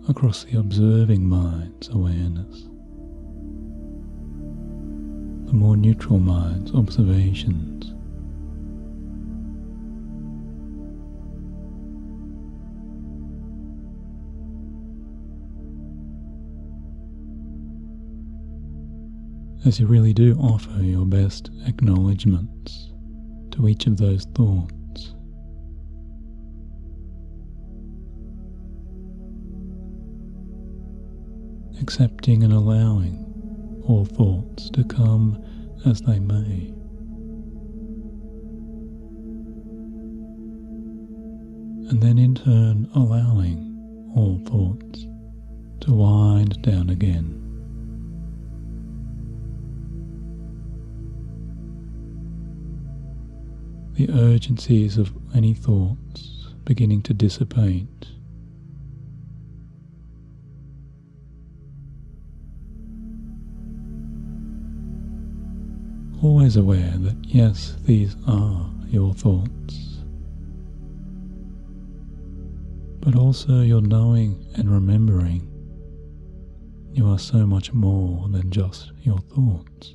Across the observing mind's awareness, the more neutral mind's observations. As you really do offer your best acknowledgements to each of those thoughts. Accepting and allowing all thoughts to come as they may. And then in turn allowing all thoughts to wind down again. The urgencies of any thoughts beginning to dissipate. Always aware that yes, these are your thoughts, but also you're knowing and remembering you are so much more than just your thoughts.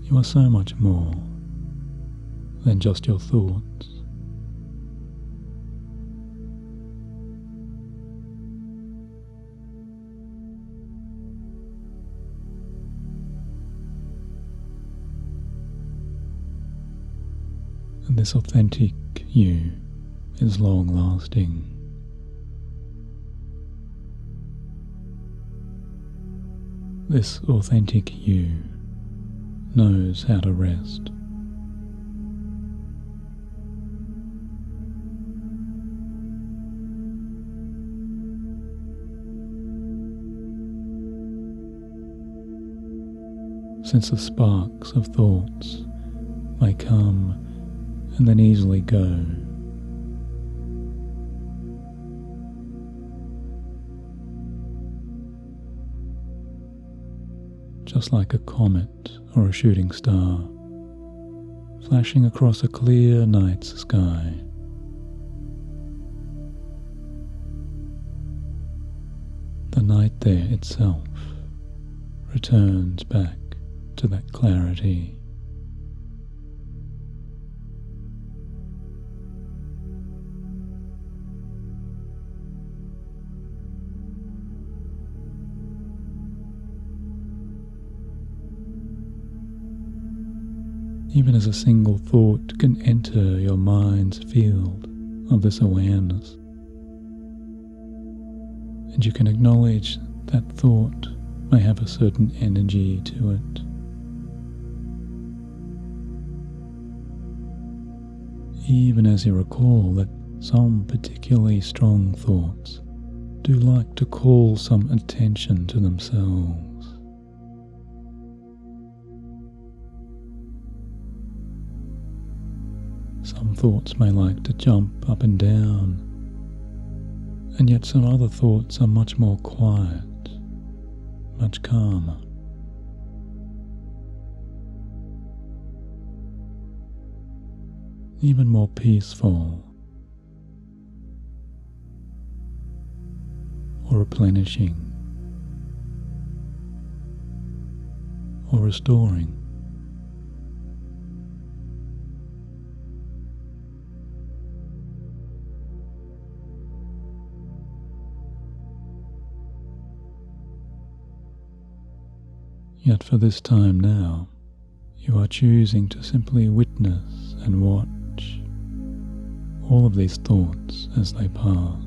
You are so much more than just your thoughts. And this authentic you is long-lasting. This authentic you knows how to rest. Since the sparks of thoughts may come and then easily go, just like a comet or a shooting star flashing across a clear night sky. The night there itself returns back to that clarity. Even as a single thought can enter your mind's field of this awareness, and you can acknowledge that thought may have a certain energy to it. Even as you recall that some particularly strong thoughts do like to call some attention to themselves. Some thoughts may like to jump up and down, and yet some other thoughts are much more quiet, much calmer. Even more peaceful or replenishing or restoring. Yet for this time now, you are choosing to simply witness and watch all of these thoughts as they pass.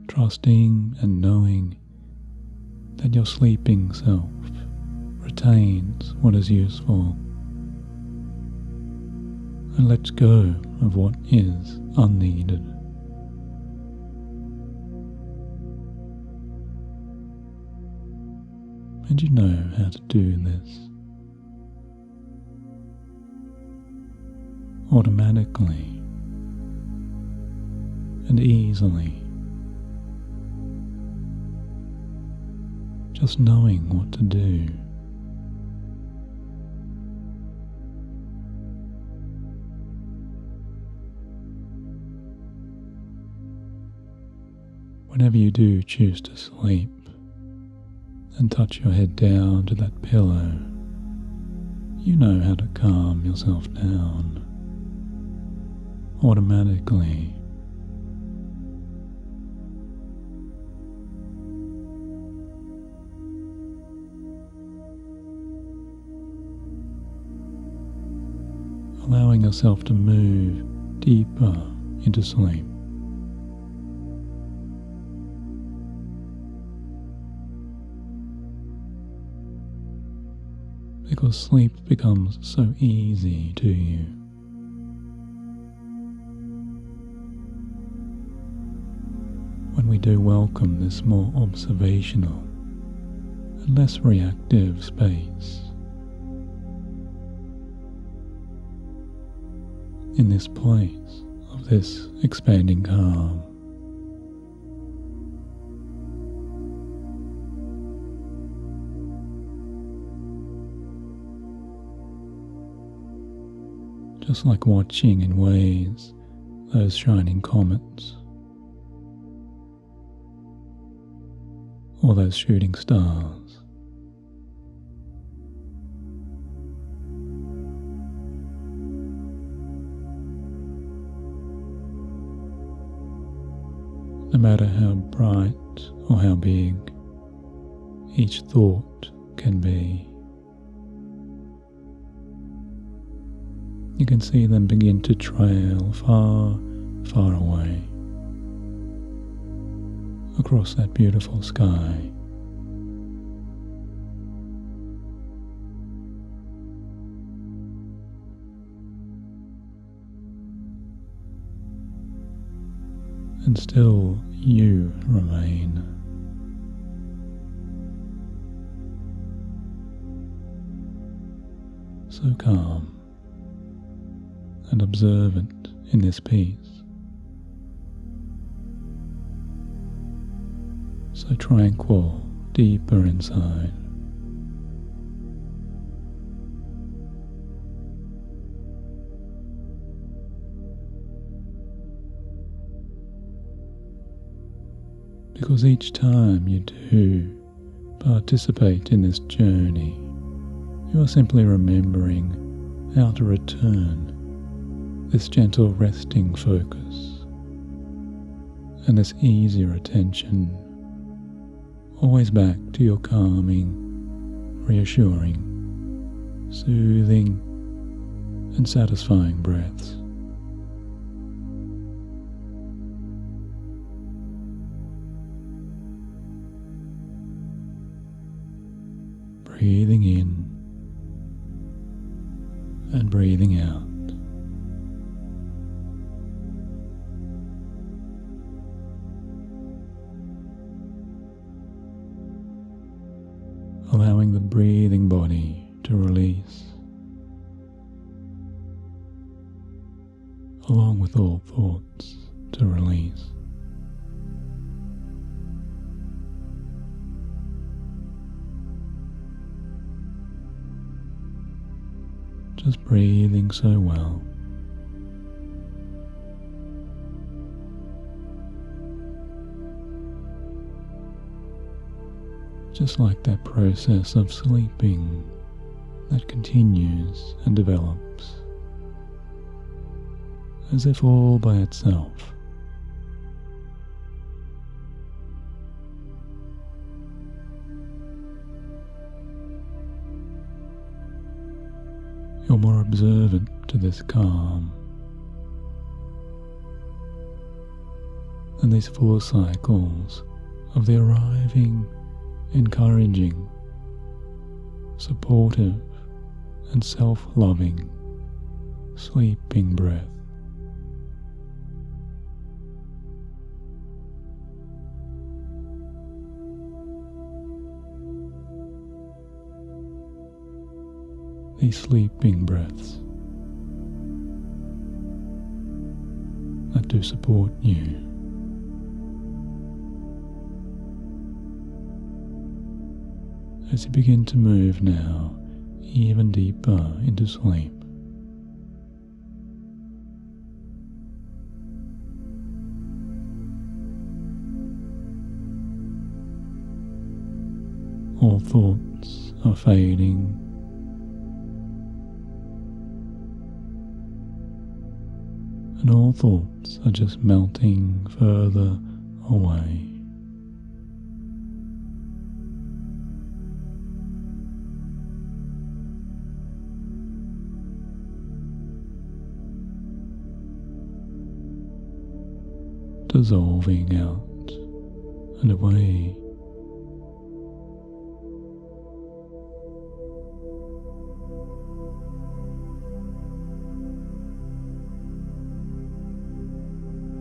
Trusting and knowing that your sleeping self retains what is useful and lets go of what is unneeded. And you know how to do this automatically and easily, just knowing what to do. Whenever you do choose to sleep and touch your head down to that pillow, you know how to calm yourself down automatically. Allowing yourself to move deeper into sleep. Because sleep becomes so easy to you. When we do welcome this more observational and less reactive space, in this place of this expanding calm, just like watching in waves those shining comets or those shooting stars. no matter how bright or how big each thought can be. You can see them begin to trail far, far away across that beautiful sky. And still you remain. So calm and observant in this peace. So tranquil deeper inside. Because each time you do participate in this journey, you are simply remembering how to return this gentle resting focus and this easier attention always back to your calming, reassuring, soothing and satisfying breaths. Breathing in and breathing out. Allowing the breathing body to release, along with all thoughts to release. Just breathing so well. Just like that process of sleeping that continues and develops, as if all by itself. You're more observant to this calm and these 4 cycles of the arriving, encouraging, supportive and self-loving sleeping breath. These sleeping breaths that do support you. As you begin to move now even deeper into sleep. All thoughts are fading. And all thoughts are just melting further away. Dissolving out and away.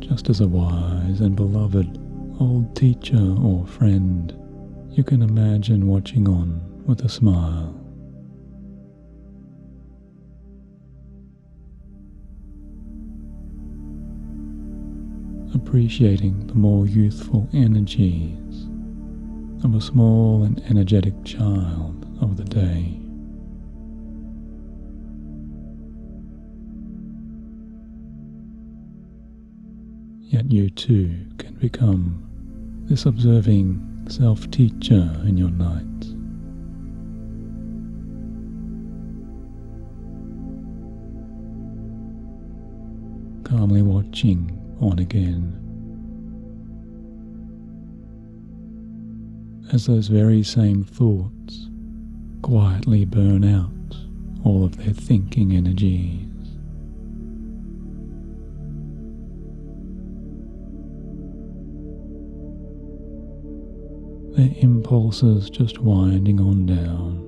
Just as a wise and beloved old teacher or friend you can imagine watching on with a smile. Appreciating the more youthful energies of a small and energetic child of the day. Yet you too can become this observing self-teacher in your nights. Calmly watching on again as those very same thoughts quietly burn out all of their thinking energies. Their impulses just winding on down.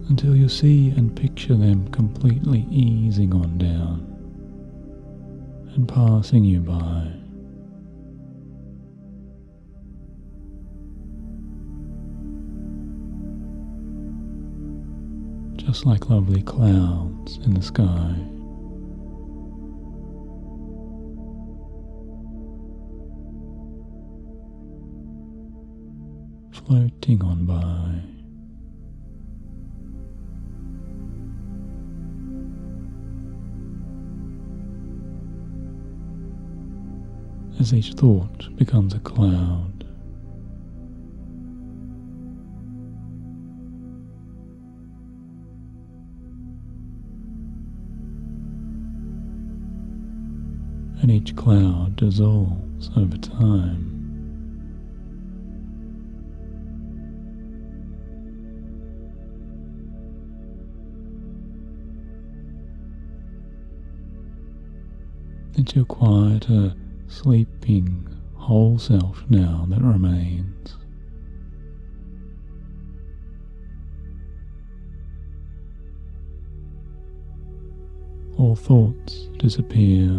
Until you see and picture them completely easing on down and passing you by. Just like lovely clouds in the sky. Floating on by. As each thought becomes a cloud. And each cloud dissolves over time. Into your quieter, sleeping whole self now that remains. All thoughts disappear.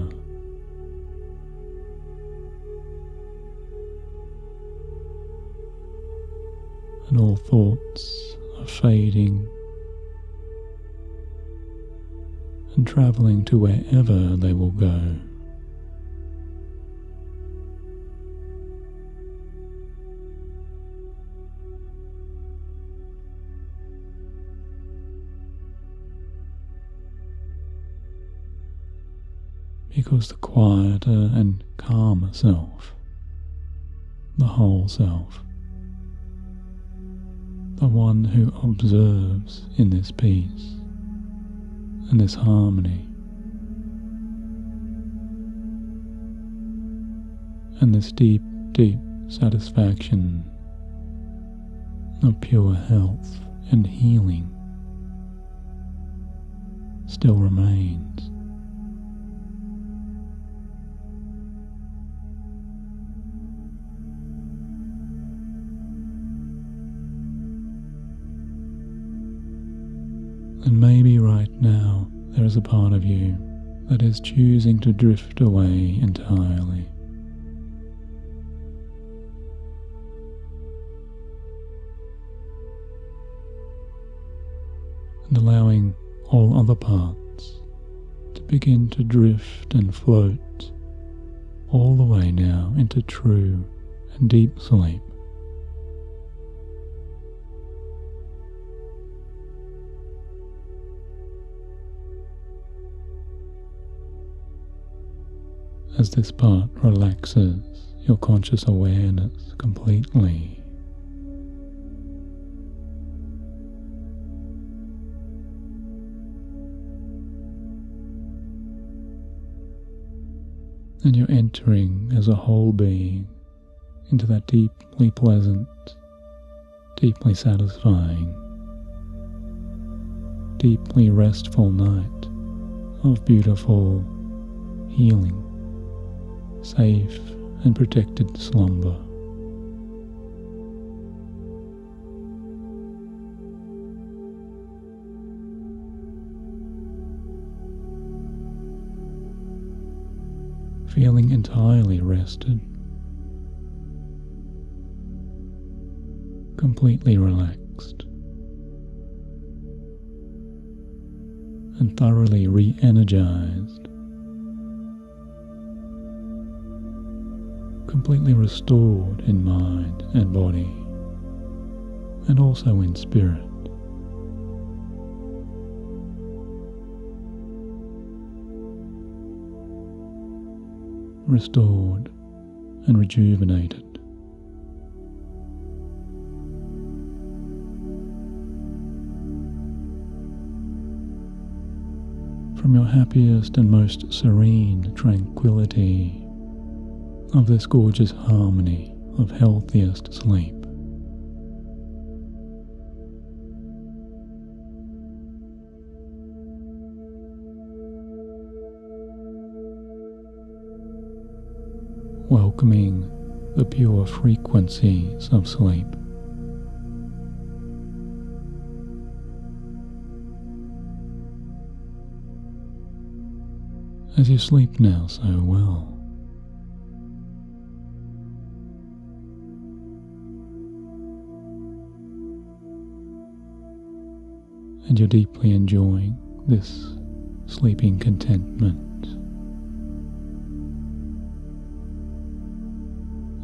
And all thoughts are fading and travelling to wherever they will go. Because the quieter and calmer self, the whole self, the one who observes in this peace and this harmony and this deep, deep satisfaction of pure health and healing still remains. And maybe right now there is a part of you that is choosing to drift away entirely. And allowing all other parts to begin to drift and float all the way now into true and deep sleep. As this part relaxes your conscious awareness completely. And you're entering as a whole being into that deeply pleasant, deeply satisfying, deeply restful night of beautiful healing, safe and protected slumber. Feeling entirely rested, completely relaxed, and thoroughly re-energized, completely restored in mind and body, and also in spirit. Restored and rejuvenated. from your happiest and most serene tranquility of this gorgeous harmony of healthiest sleep. Welcoming the pure frequencies of sleep. As you sleep now so well, and you're deeply enjoying this sleeping contentment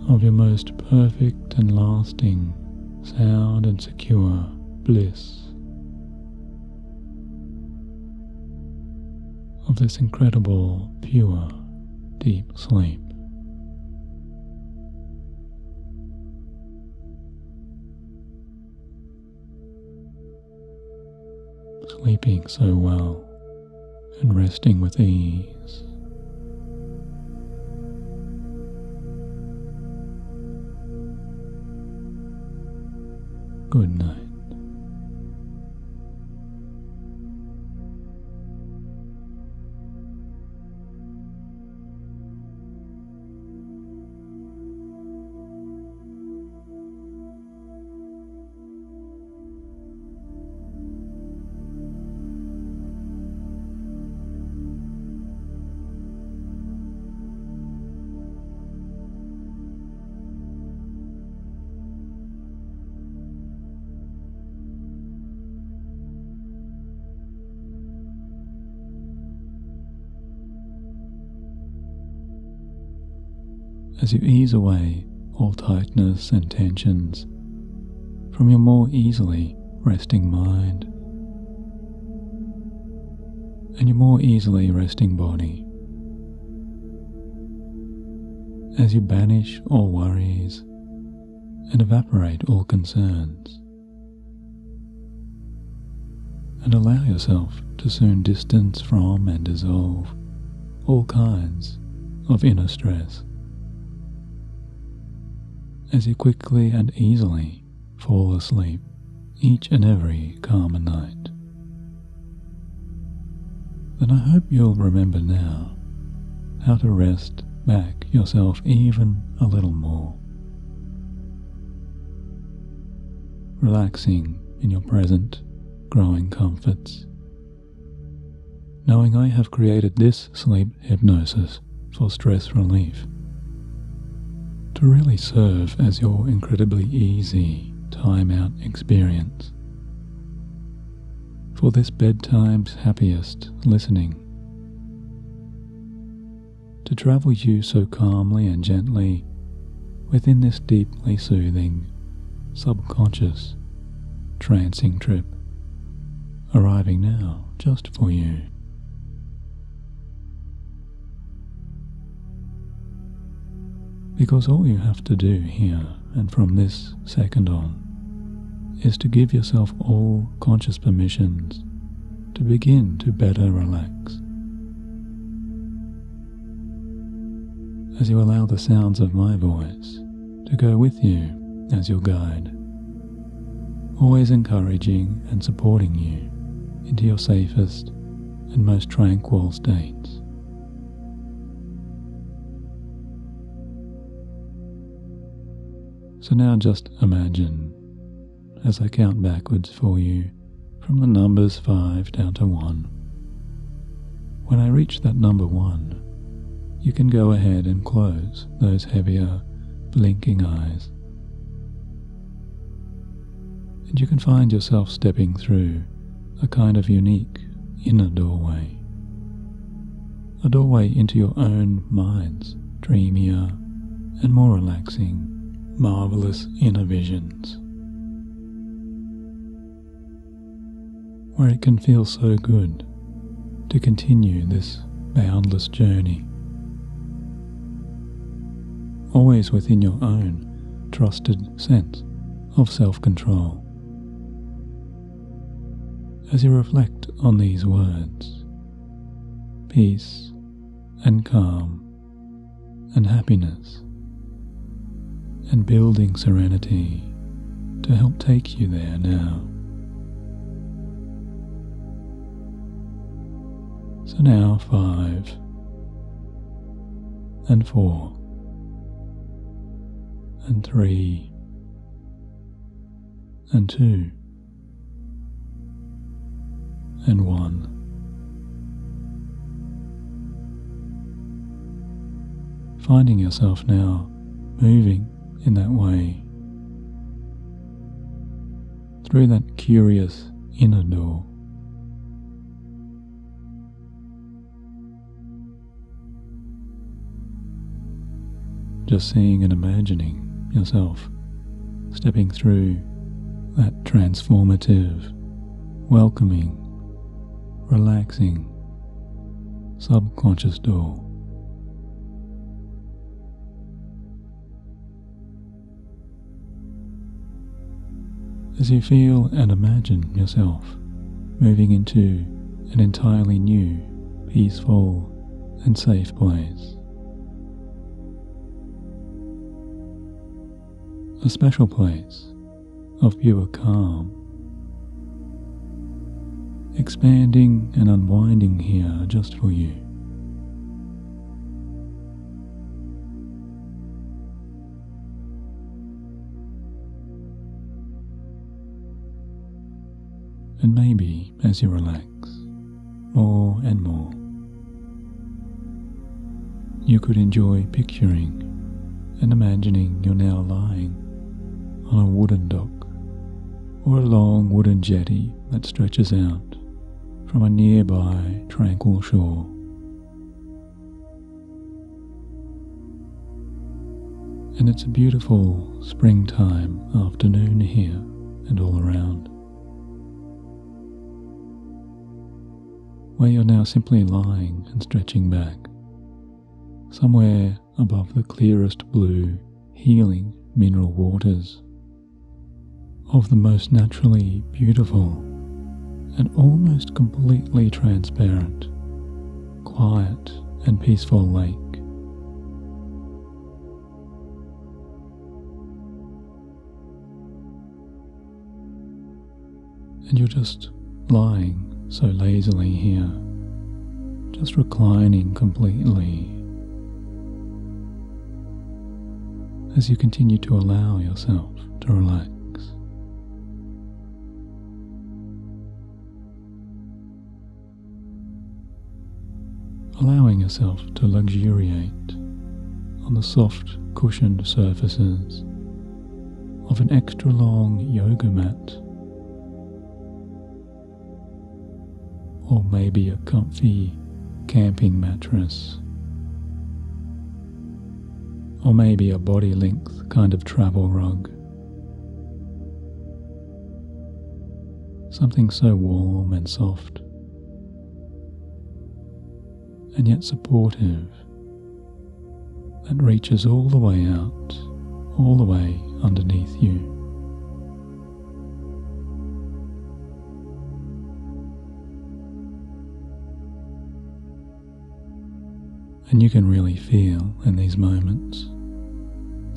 of your most perfect and lasting sound and secure bliss, of this incredible, pure, deep sleep. Sleeping so well and resting with ease. Good night. As you ease away all tightness and tensions from your more easily resting mind and your more easily resting body, as you banish all worries and evaporate all concerns, and allow yourself to soon distance from and dissolve all kinds of inner stress, as you quickly and easily fall asleep each and every calmer night, then I hope you'll remember now how to rest back yourself even a little more, relaxing in your present growing comforts, knowing I have created this sleep hypnosis for stress relief, to really serve as your incredibly easy time-out experience for this bedtime's happiest listening, to travel you so calmly and gently within this deeply soothing, subconscious, trancing trip, arriving now just for you. Because all you have to do here and from this second on is to give yourself all conscious permissions to begin to better relax. As you allow the sounds of my voice to go with you as your guide, always encouraging and supporting you into your safest and most tranquil states. So now just imagine, as I count backwards for you from the numbers 5 down to 1. When I reach that number 1, you can go ahead and close those heavier, blinking eyes. And you can find yourself stepping through a kind of unique inner doorway. A doorway into your own mind's dreamier and more relaxing, marvelous inner visions, where it can feel so good to continue this boundless journey, always within your own trusted sense of self-control. As you reflect on these words, peace and calm and happiness, and building serenity to help take you there now. So now 5 and 4 and 3 and 2 and 1. Finding yourself now moving in that way, through that curious inner door. Just seeing and imagining yourself stepping through that transformative, welcoming, relaxing, subconscious door. As you feel and imagine yourself moving into an entirely new, peaceful and safe place. A special place of pure calm, expanding and unwinding here just for you. And maybe as you relax more and more, you could enjoy picturing and imagining you're now lying on a wooden dock or a long wooden jetty that stretches out from a nearby tranquil shore. And it's a beautiful springtime afternoon here and all around, where you're now simply lying and stretching back, somewhere above the clearest blue, healing mineral waters of the most naturally beautiful and almost completely transparent, quiet and peaceful lake. And you're just lying so lazily here, just reclining completely as you continue to allow yourself to relax. Allowing yourself to luxuriate on the soft cushioned surfaces of an extra long yoga mat, or maybe a comfy camping mattress, or maybe a body length kind of travel rug. Something so warm and soft, and yet supportive, that reaches all the way out, all the way underneath you. And you can really feel in these moments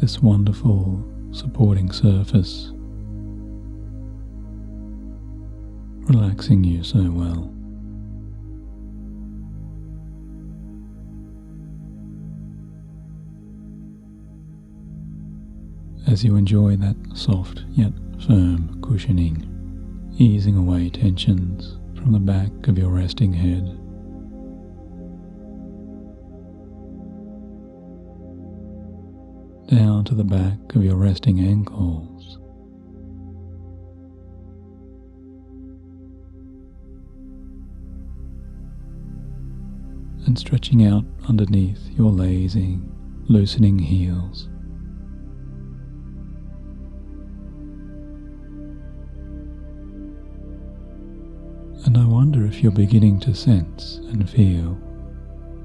this wonderful supporting surface relaxing you so well. As you enjoy that soft yet firm cushioning, easing away tensions from the back of your resting head, down to the back of your resting ankles, and stretching out underneath your lazy, loosening heels. And I wonder if you're beginning to sense and feel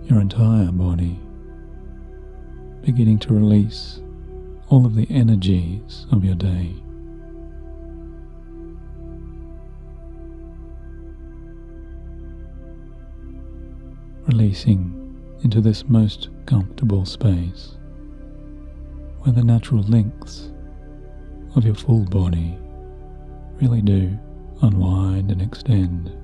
your entire body beginning to release all of the energies of your day. releasing into this most comfortable space where the natural lengths of your full body really do unwind and extend.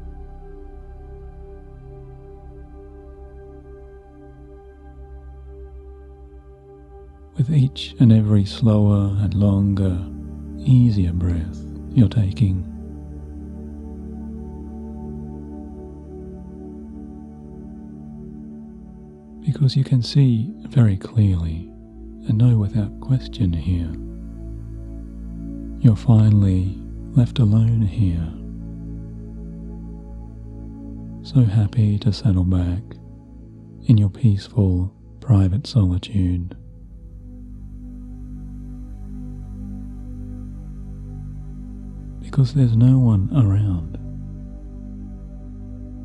With each and every slower and longer, easier breath you're taking, because you can see very clearly and know without question here, you're finally left alone here, so happy to settle back in your peaceful, private solitude. Because there's no one around,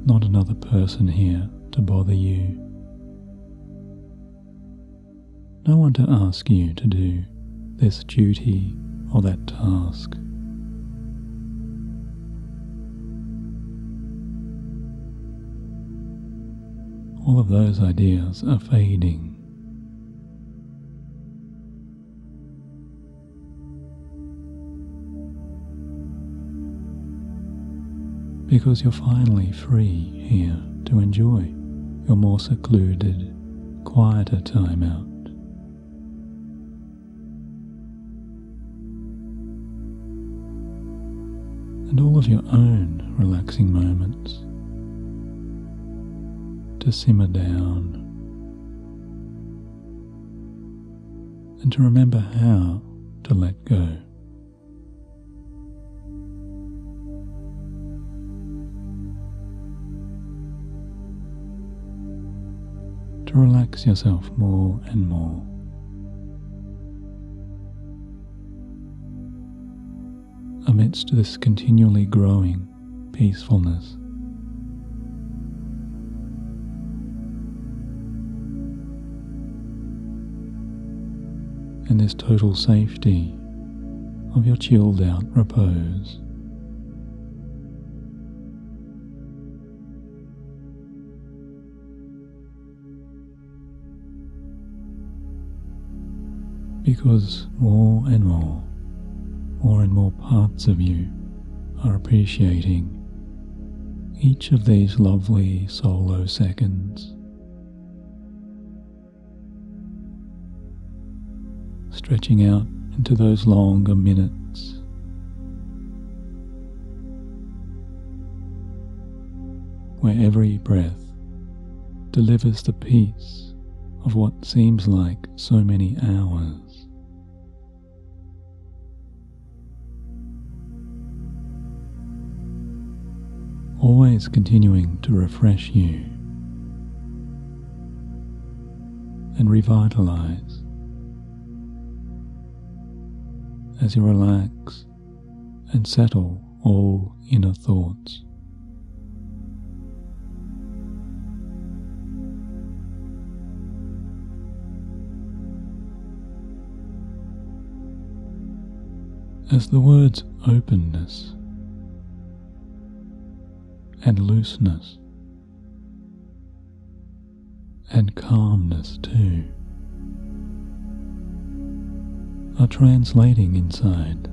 not another person here to bother you, no one to ask you to do this duty or that task. All of those ideas are fading. Because you're finally free here to enjoy your more secluded, quieter time out. And all of your own relaxing moments to simmer down and to remember how to let go. To relax yourself more and more. Amidst this continually growing peacefulness. And this total safety of your chilled out repose. Because more and more parts of you are appreciating each of these lovely solo seconds, stretching out into those longer minutes, where every breath delivers the peace of what seems like so many hours. Always continuing to refresh you and revitalize as you relax and settle all inner thoughts. As the words openness and looseness and calmness too are translating inside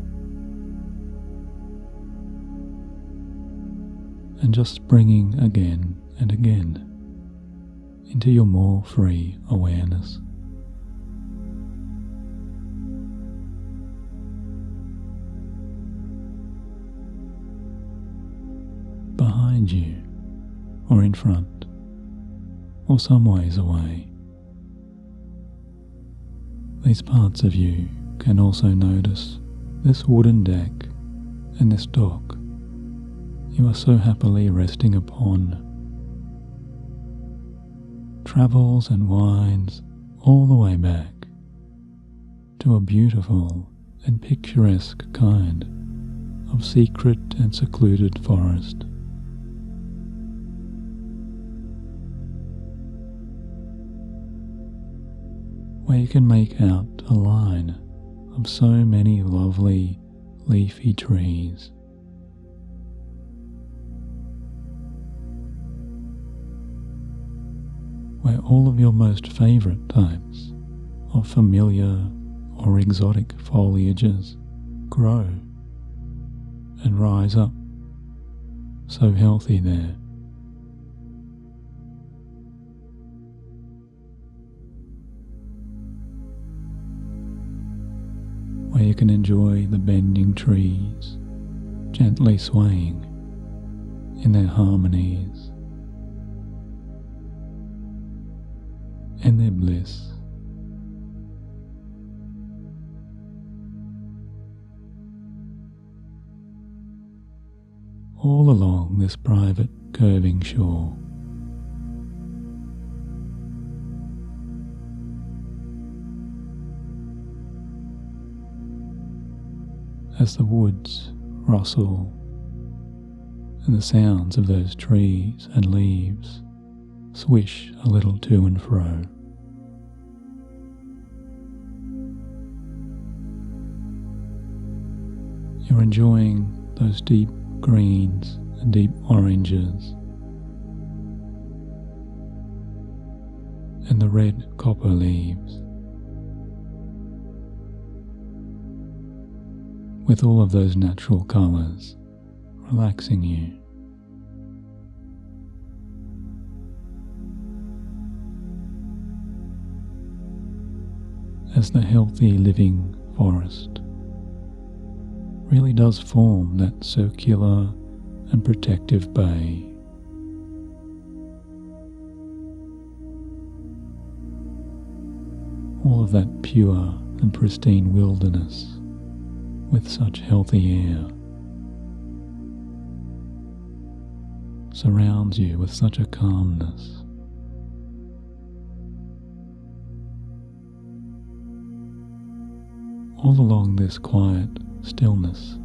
and just bringing again and again into your more free awareness. Behind you, or in front, or some ways away. These parts of you can also notice this wooden deck and this dock you are so happily resting upon. Travels and winds all the way back to a beautiful and picturesque kind of secret and secluded forest. Where you can make out a line of so many lovely leafy trees. where all of your most favourite types of familiar or exotic foliages grow and rise up, so healthy there. Where you can enjoy the bending trees gently swaying in their harmonies and their bliss. All along this private curving shore, as the woods rustle and the sounds of those trees and leaves swish a little to and fro. You're enjoying those deep greens and deep oranges and the red copper leaves, with all of those natural colours relaxing you. As the healthy living forest really does form that circular and protective bay. All of that pure and pristine wilderness with such healthy air surrounds you with such a calmness. All along this quiet stillness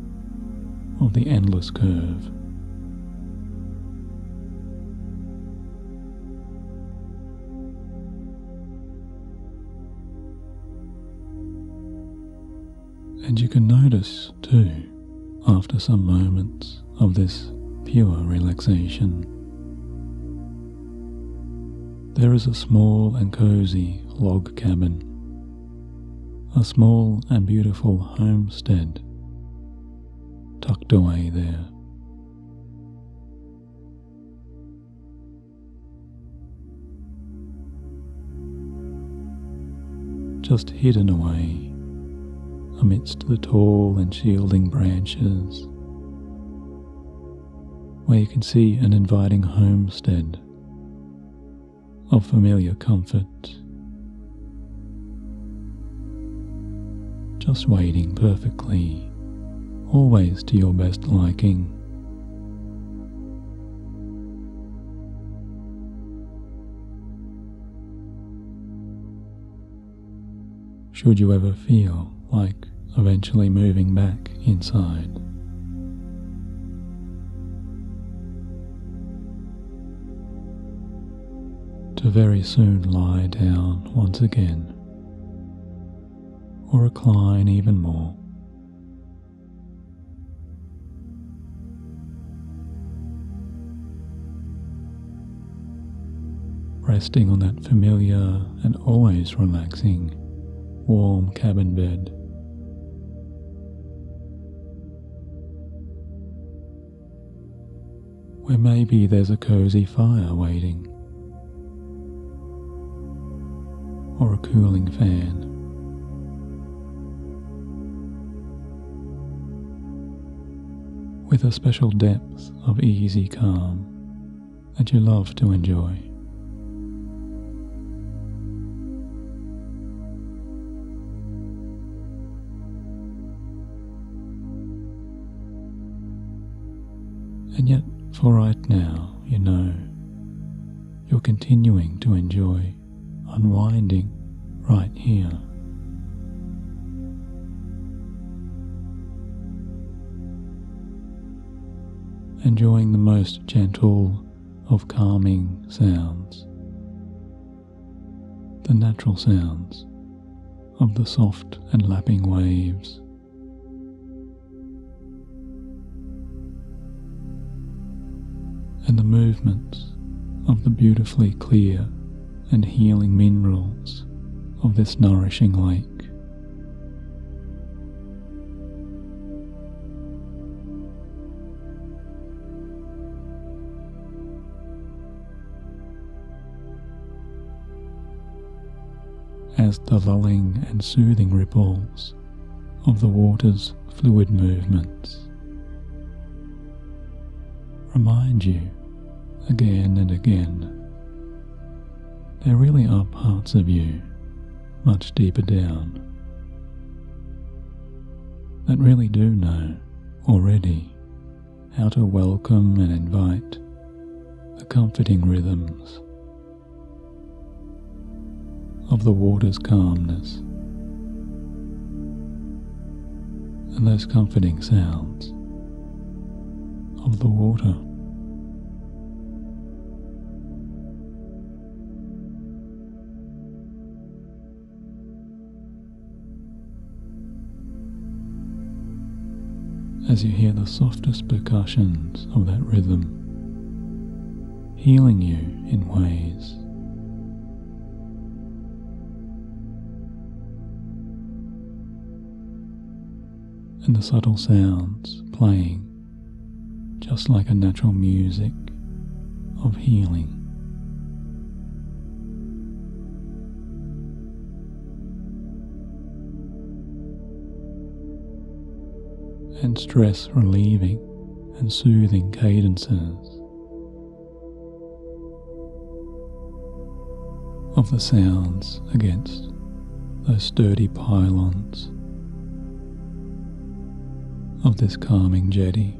of the endless curve, and you can notice too, after some moments of this pure relaxation, there is a small and cozy log cabin, a small and beautiful homestead tucked away there. Just hidden away amidst the tall and shielding branches, where you can see an inviting homestead of familiar comfort, just waiting perfectly, always to your best liking. Should you ever feel like eventually moving back inside, to very soon lie down once again, or recline even more. Resting on that familiar and always relaxing warm cabin bed. Where maybe there's a cozy fire waiting, or a cooling fan. With a special depth of easy calm that you love to enjoy. And yet, for right now, you know, you're continuing to enjoy unwinding right here. Enjoying the most gentle of calming sounds, the natural sounds of the soft and lapping waves, and the movements of the beautifully clear and healing minerals of this nourishing lake. As the lulling and soothing ripples of the water's fluid movements remind you again and again there really are parts of you much deeper down that really do know already how to welcome and invite the comforting rhythms of the water's calmness and those comforting sounds of the water. As you hear the softest percussions of that rhythm healing you in ways and the subtle sounds playing just like a natural music of healing. And stress relieving and soothing cadences of the sounds against those sturdy pylons of this calming jetty.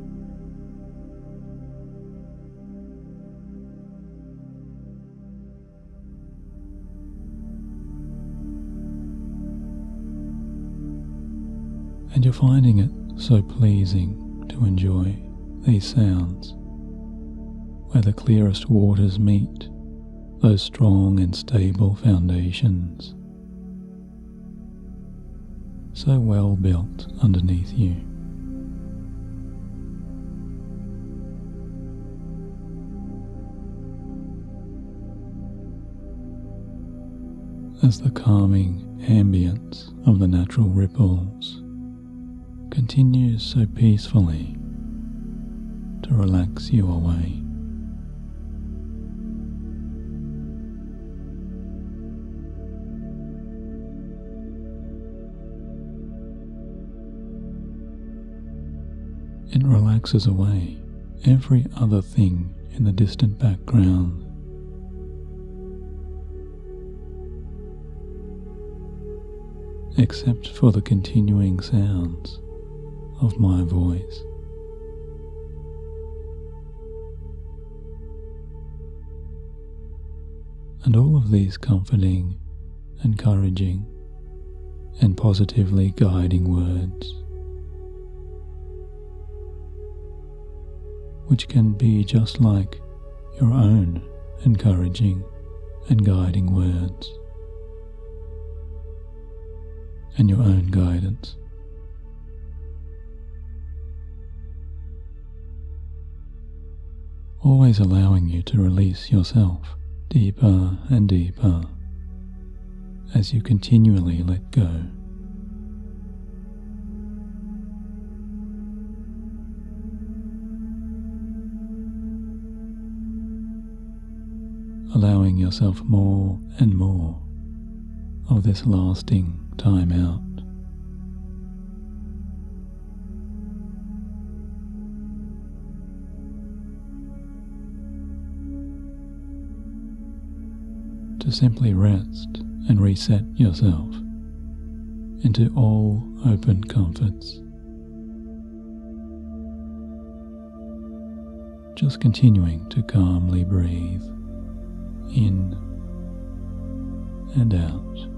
And you're finding it so pleasing to enjoy these sounds where the clearest waters meet those strong and stable foundations so well built underneath you. As the calming ambience of the natural ripples continues so peacefully to relax you away. It relaxes away every other thing in the distant background. Except for the continuing sounds of my voice. And all of these comforting, encouraging, and positively guiding words, which can be just like your own encouraging and guiding words, and your own guidance. Always allowing you to release yourself deeper and deeper as you continually let go. Allowing yourself more and more of this lasting time out. To simply rest and reset yourself into all open comforts. Just continuing to calmly breathe in and out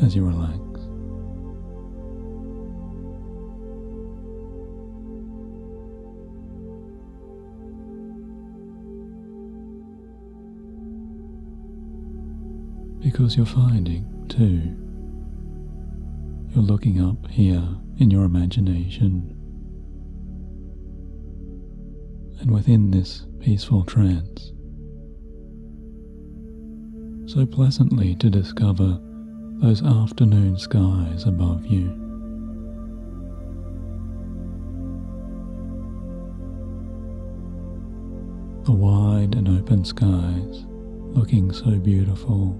as you relax. Because you're finding, too, you're looking up here in your imagination, and within this peaceful trance, so pleasantly to discover those afternoon skies above you. The wide and open skies looking so beautiful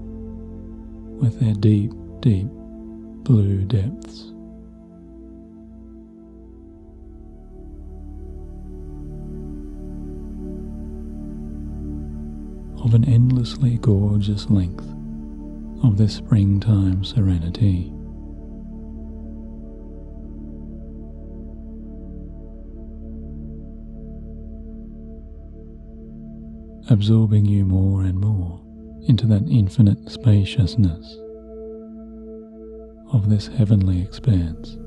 with their deep, deep blue depths. Of an endlessly gorgeous length of this springtime serenity. Absorbing you more and more into that infinite spaciousness of this heavenly expanse.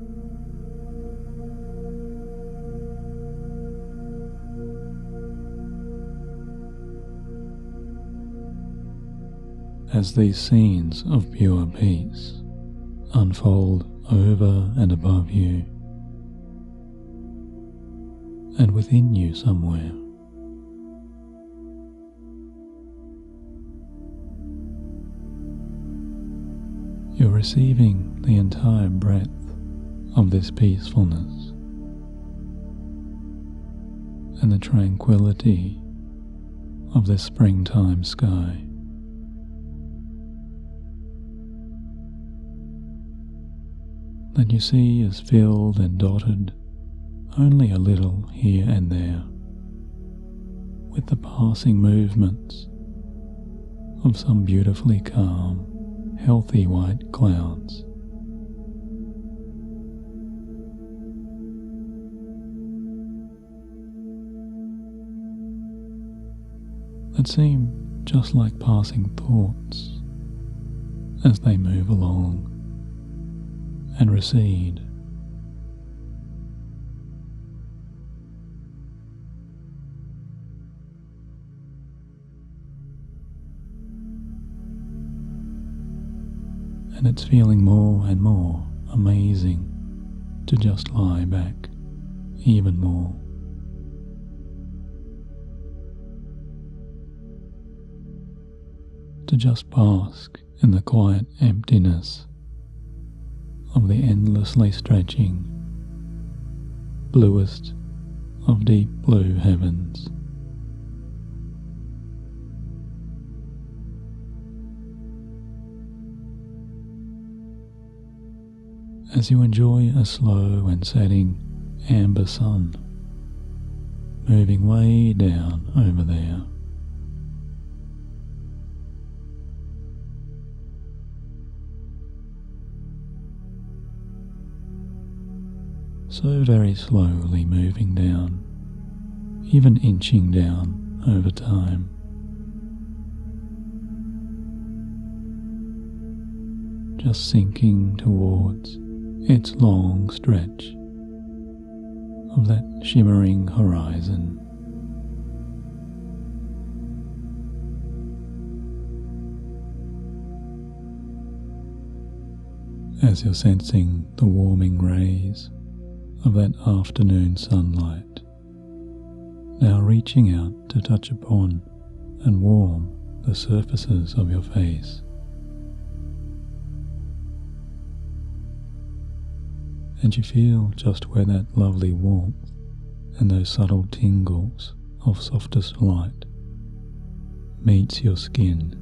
As these scenes of pure peace unfold over and above you and within you somewhere, you're receiving the entire breadth of this peacefulness and the tranquility of this springtime sky. That you see is filled and dotted only a little here and there with the passing movements of some beautifully calm, healthy white clouds. That seem just like passing thoughts as they move along and recede. And it's feeling more and more amazing to just lie back even more. To just bask in the quiet emptiness of the endlessly stretching, bluest of deep blue heavens. As you enjoy a slow and setting amber sun moving way down over there. So very slowly moving down, even inching down over time. Just sinking towards its long stretch of that shimmering horizon. As you're sensing the warming rays of that afternoon sunlight, now reaching out to touch upon and warm the surfaces of your face. And you feel just where that lovely warmth and those subtle tingles of softest light meets your skin.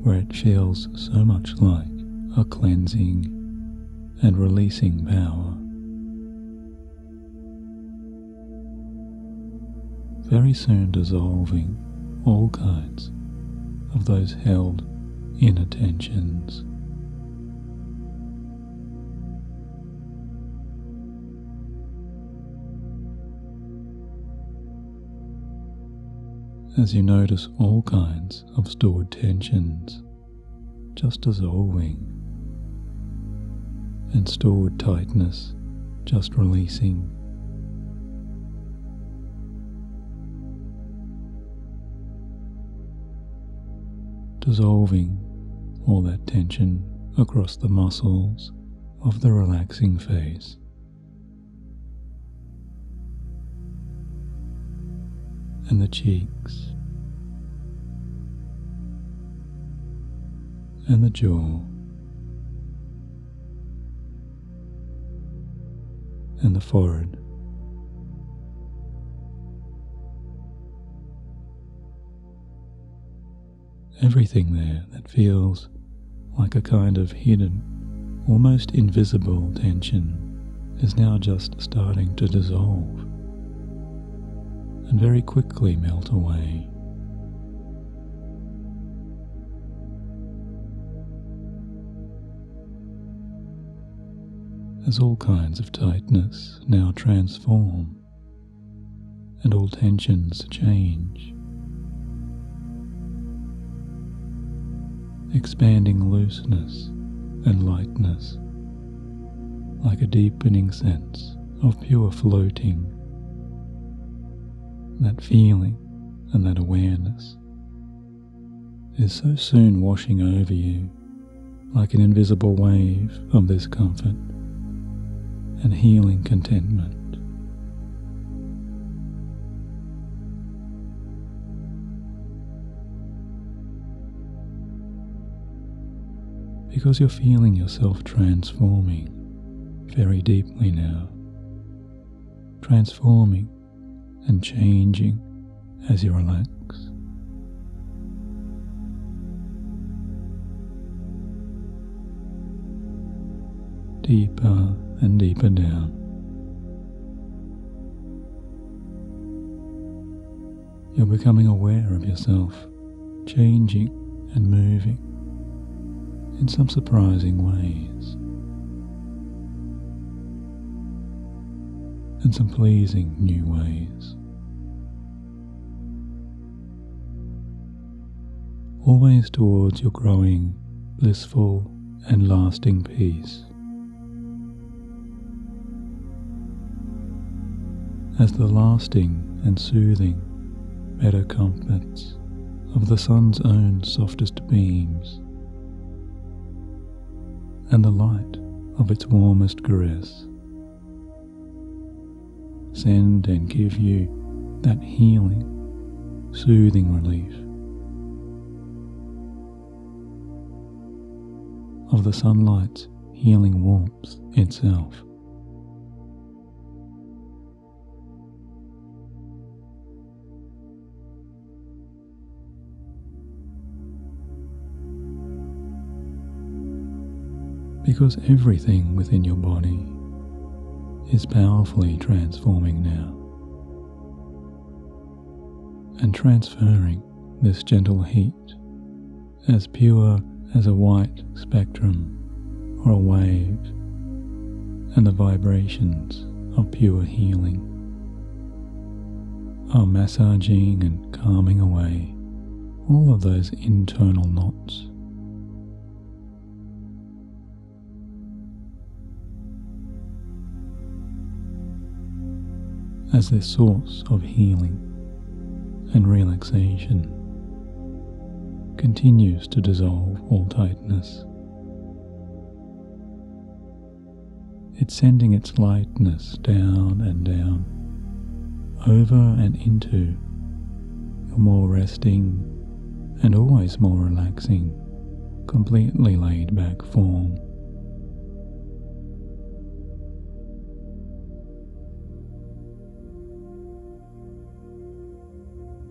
Where it feels so much like a cleansing and releasing power. Very soon dissolving all kinds of those held inner tensions. As you notice all kinds of stored tensions just dissolving and stored tightness just releasing. Dissolving all that tension across the muscles of the relaxing face. and the cheeks and the jaw and the forehead. Everything there that feels like a kind of hidden, almost invisible tension is now just starting to dissolve and very quickly melt away. As all kinds of tightness now transform and all tensions change, expanding looseness and lightness like a deepening sense of pure floating. That feeling and that awareness is so soon washing over you like an invisible wave of this comfort and healing contentment. Because you're feeling yourself transforming very deeply now, transforming and changing as you relax. Deeper and deeper down. You're becoming aware of yourself changing and moving in some surprising ways, and some pleasing new ways. Always towards your growing, blissful and lasting peace. As the lasting and soothing better comforts of the sun's own softest beams and the light of its warmest caress send and give you that healing, soothing relief of the sunlight's healing warmth itself. Because everything within your body is powerfully transforming now and transferring this gentle heat as pure as a white spectrum or a wave, and the vibrations of pure healing are massaging and calming away all of those internal knots. As this source of healing and relaxation continues to dissolve all tightness, it's sending its lightness down and down, over and into your more resting and always more relaxing, completely laid back form.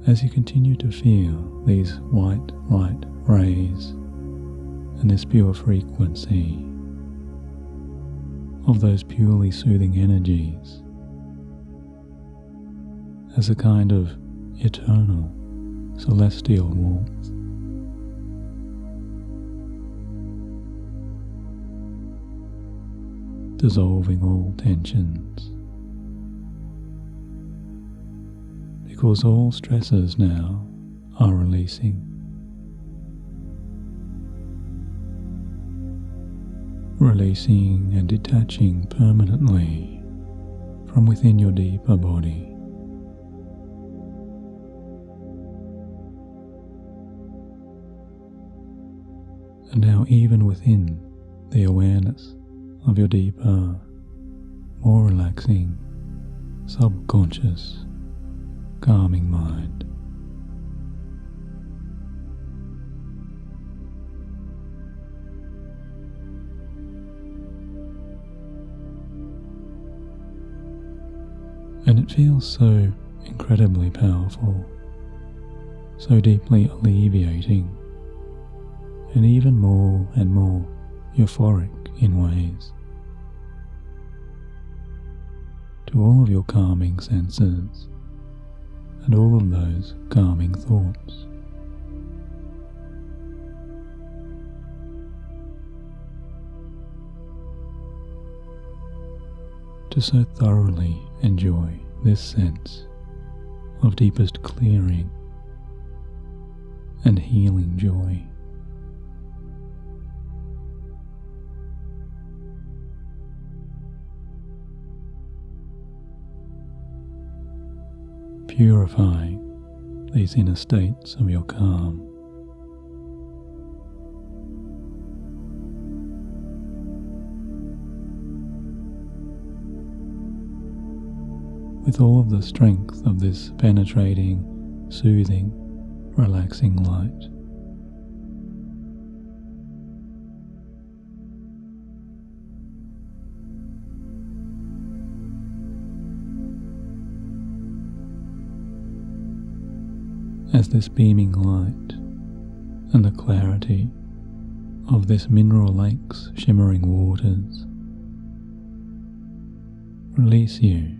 As you continue to feel these white light rays and this pure frequency of those purely soothing energies as a kind of eternal celestial warmth, dissolving all tensions, because all stresses now are releasing. Releasing and detaching permanently from within your deeper body. And now even within the awareness of your deeper, more relaxing subconscious calming mind. And it feels so incredibly powerful, so deeply alleviating, and even more and more euphoric in ways. To all of your calming senses and all of those calming thoughts. To so thoroughly enjoy this sense of deepest clearing and healing joy. Purifying these inner states of your calm. With all of the strength of this penetrating, soothing, relaxing light. As this beaming light and the clarity of this mineral lake's shimmering waters release you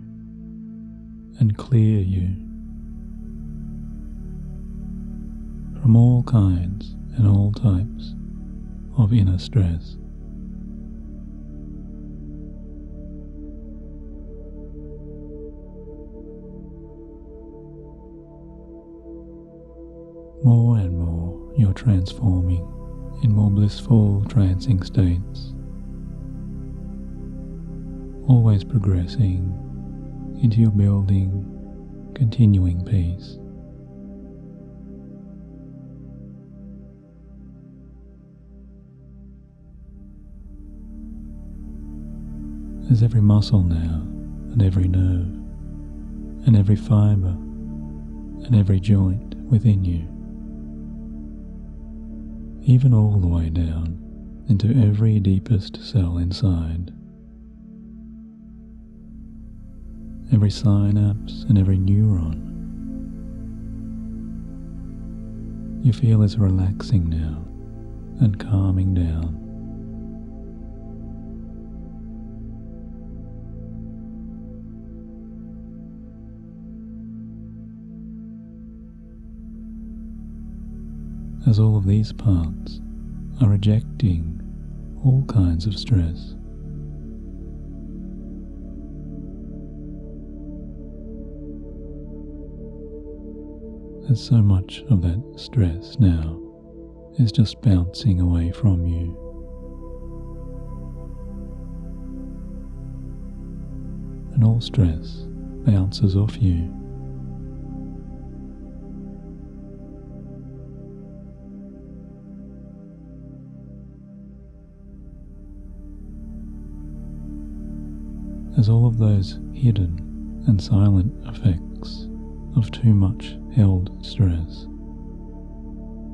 and clear you from all kinds and all types of inner stress. More and more you're transforming in more blissful trancing states, always progressing into your building, continuing peace. As every muscle now, and every nerve, and every fibre, and every joint within you, even all the way down into every deepest cell inside, every synapse and every neuron, you feel is relaxing now and calming down. As all of these parts are rejecting all kinds of stress. As so much of that stress now is just bouncing away from you. And all stress bounces off you. As all of those hidden and silent effects of too much held stress,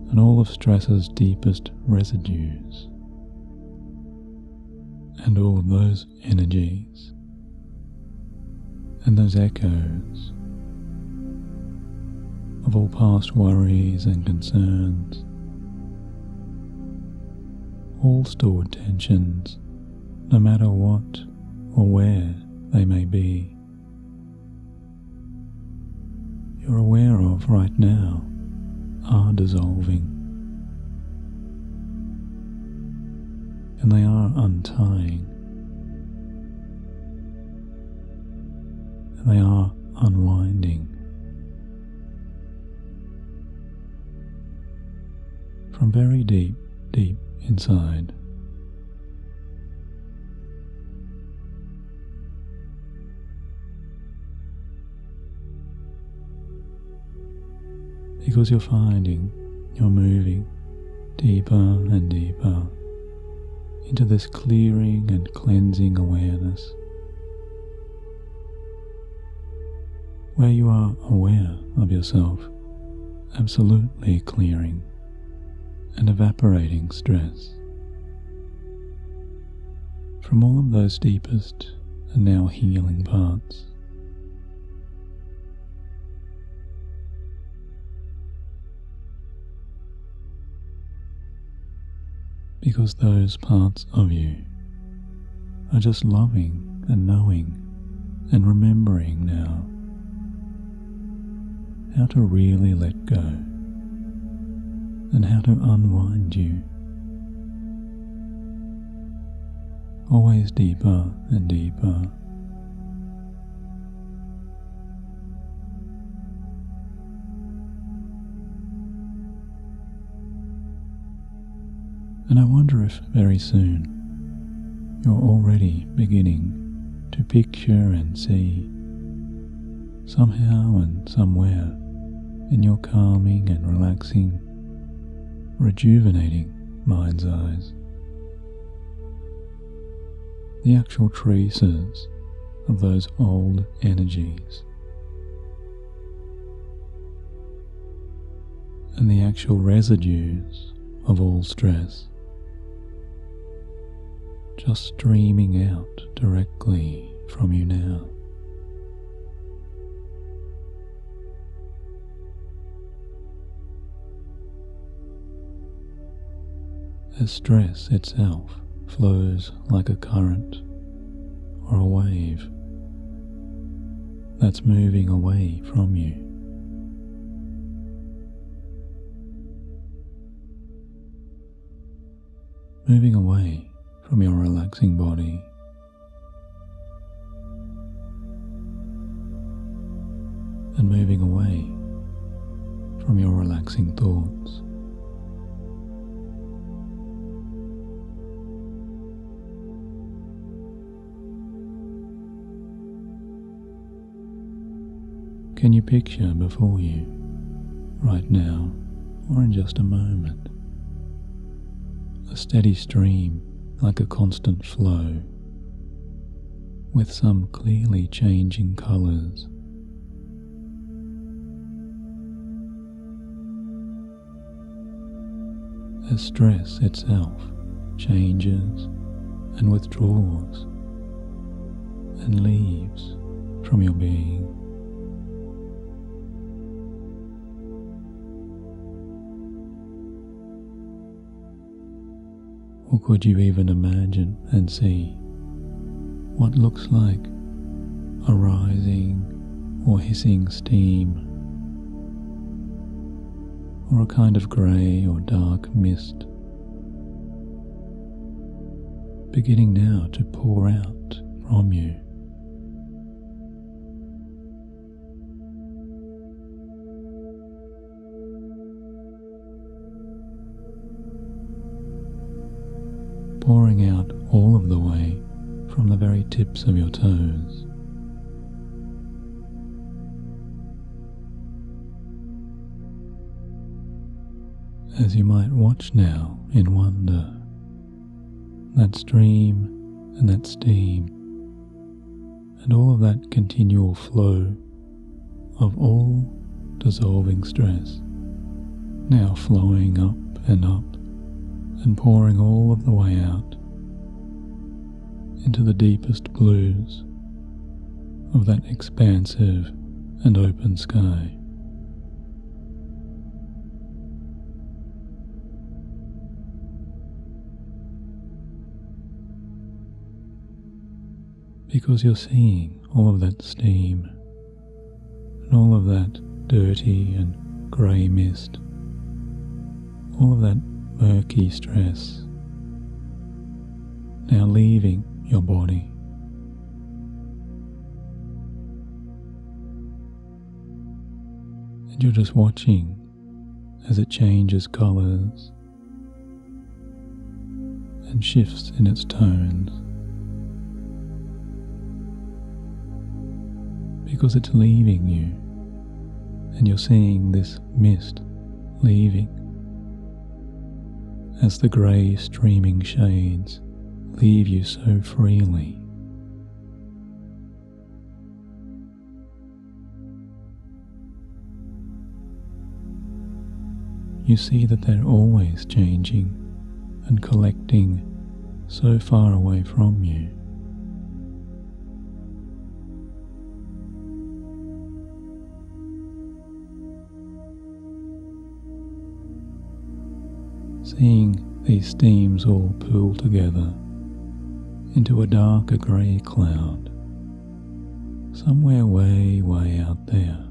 and all of stress's deepest residues, and all of those energies, and those echoes of all past worries and concerns, all stored tensions, no matter what or where they may be, you're aware of right now are dissolving, and they are untying, and they are unwinding from very deep, deep inside. Because you're finding you're moving deeper and deeper into this clearing and cleansing awareness, where you are aware of yourself absolutely clearing and evaporating stress from all of those deepest and now healing parts. Because those parts of you are just loving and knowing and remembering now how to really let go and how to unwind you, always deeper and deeper. And I wonder if very soon you're already beginning to picture and see, somehow and somewhere in your calming and relaxing, rejuvenating mind's eyes, the actual traces of those old energies and the actual residues of all stress just streaming out directly from you now. As stress itself flows like a current or a wave that's moving away from you. Moving away from your relaxing body, and moving away from your relaxing thoughts. Can you picture before you, right now, or in just a moment, a steady stream like a constant flow, with some clearly changing colours? As stress itself changes and withdraws and leaves from your being. Or could you even imagine and see what looks like a rising or hissing steam, or a kind of grey or dark mist beginning now to pour out from you? Pouring out all of the way from the very tips of your toes. As you might watch now in wonder, that stream and that steam and all of that continual flow of all dissolving stress now flowing up and pouring all of the way out into the deepest blues of that expansive and open sky. Because you're seeing all of that steam and all of that dirty and grey mist, all of that murky stress now leaving your body. And you're just watching as it changes colours and shifts in its tones, because it's leaving you and you're seeing this mist leaving as the grey streaming shades leave you so freely. you see that they're always changing and collecting so far away from you. Seeing these steams all pool together into a darker grey cloud, somewhere way, way out there.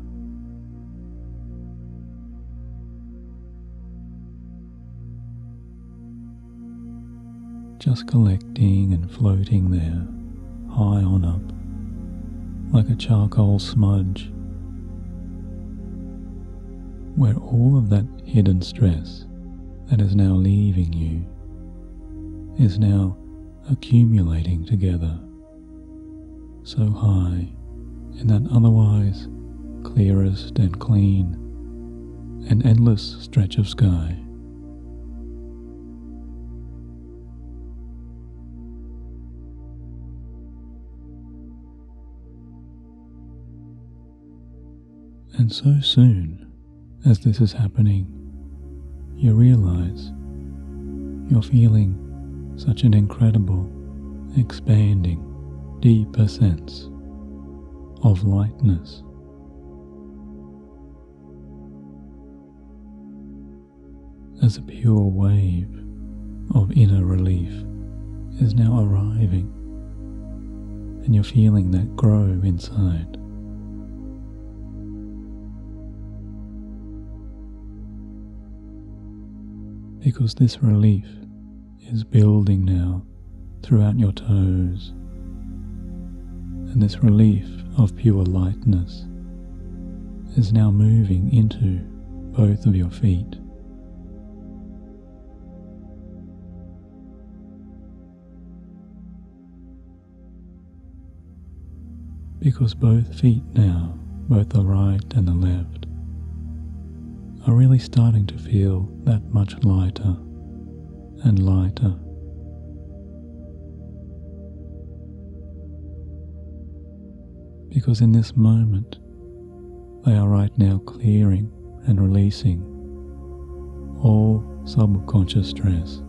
Just collecting and floating there, high on up, like a charcoal smudge, where all of that hidden stress that is now leaving you is now accumulating together, so high in that otherwise clearest and clean and endless stretch of sky. And so soon as this is happening, you realize you're feeling such an incredible, expanding, deeper sense of lightness. As a pure wave of inner relief is now arriving, and you're feeling that grow inside. Because this relief is building now throughout your toes, and this relief of pure lightness is now moving into both of your feet. Because both feet now, both the right and the left, are really starting to feel that much lighter and lighter. Because in this moment, they are right now clearing and releasing all subconscious stress.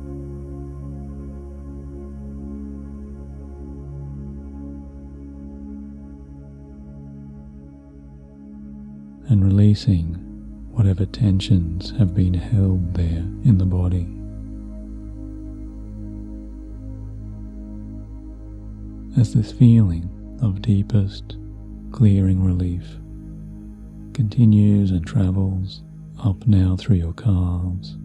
And releasing whatever tensions have been held there in the body. As this feeling of deepest clearing relief continues and travels up now through your calves,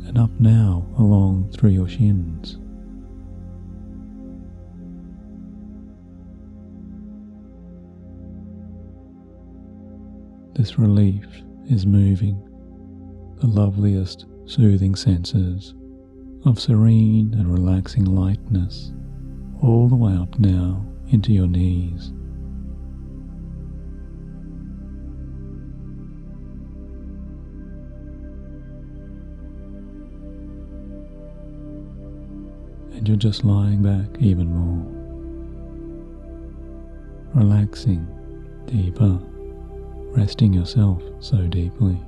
and up now along through your shins, this relief is moving the loveliest soothing senses of serene and relaxing lightness all the way up now into your knees. And you're just lying back even more, relaxing deeper, resting yourself so deeply.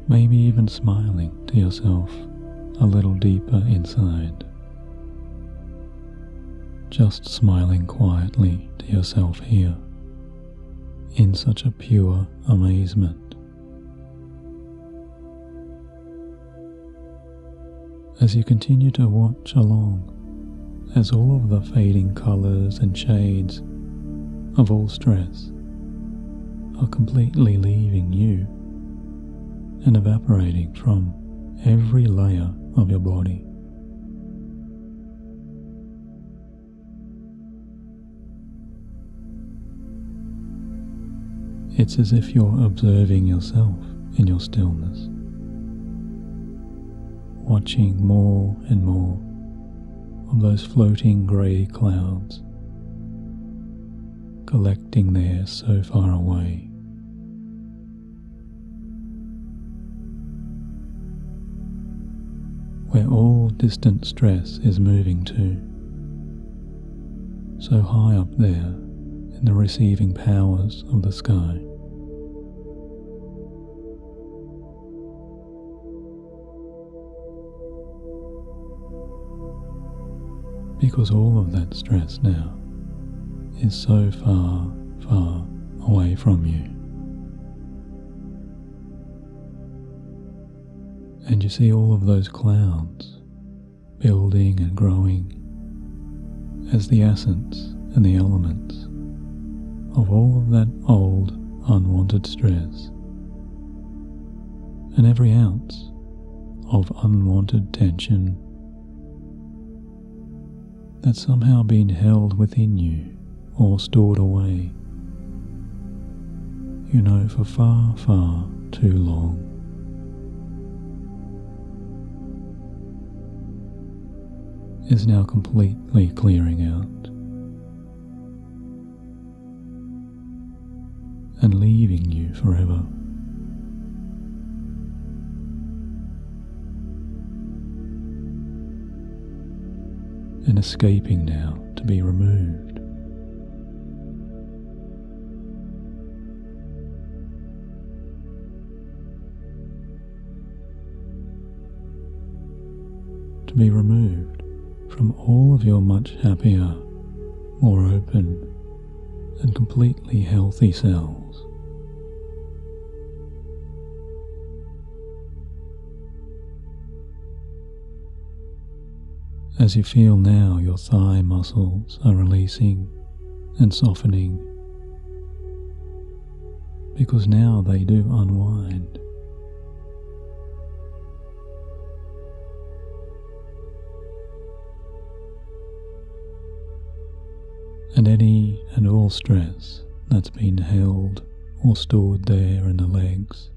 Maybe even smiling to yourself a little deeper inside. Just smiling quietly to yourself here, in such a pure amazement. As you continue to watch along, as all of the fading colours and shades of all stress are completely leaving you and evaporating from every layer of your body. It's as if you're observing yourself in your stillness, watching more and more of those floating grey clouds collecting there so far away. where all distant stress is moving to, so high up there in the receiving powers of the sky. Because all of that stress now is so far, far away from you. And you see all of those clouds building and growing as the essence and the elements of all of that old, unwanted stress, and every ounce of unwanted tension that's somehow been held within you or stored away, you know, for far, far too long. Is now completely clearing out and leaving you forever. And escaping now to be removed. To be removed from all of your much happier, more open, and completely healthy selves. As you feel now your thigh muscles are releasing and softening, because now they do unwind. And any and all stress that's been held or stored there in the legs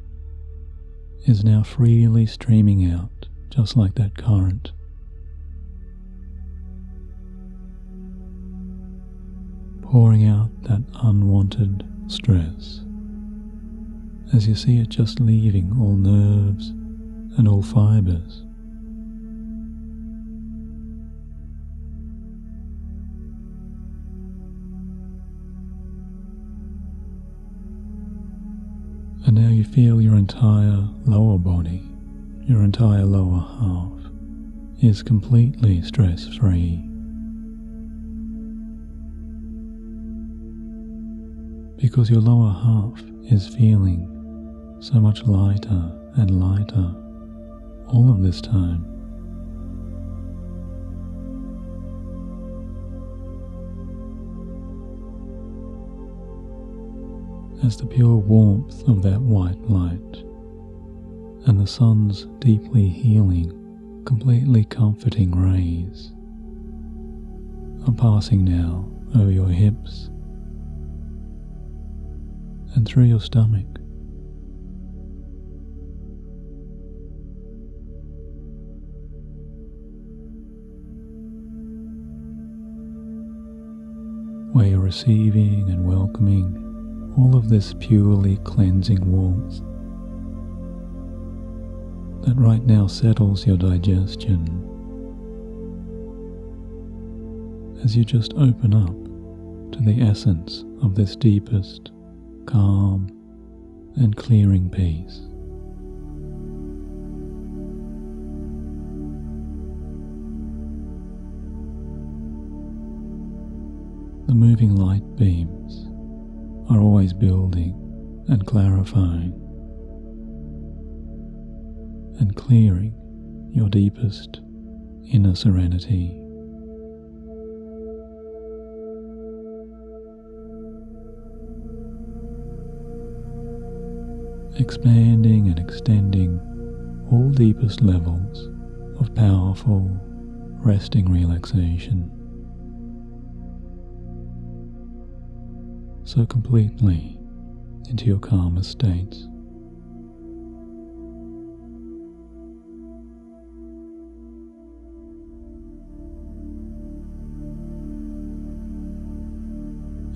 is now freely streaming out, just like that current. Pouring out that unwanted stress as you see it just leaving all nerves and all fibers. And now you feel your entire lower body, your entire lower half, is completely stress-free. Because your lower half is feeling so much lighter and lighter all of this time. As the pure warmth of that white light and the sun's deeply healing, completely comforting rays are passing now over your hips and through your stomach. Where you're receiving and welcoming all of this purely cleansing warmth that right now settles your digestion as you just open up to the essence of this deepest, calm and clearing peace. The moving light beams are always building and clarifying and clearing your deepest inner serenity. Expanding and extending all deepest levels of powerful, resting relaxation. So completely into your calmest states.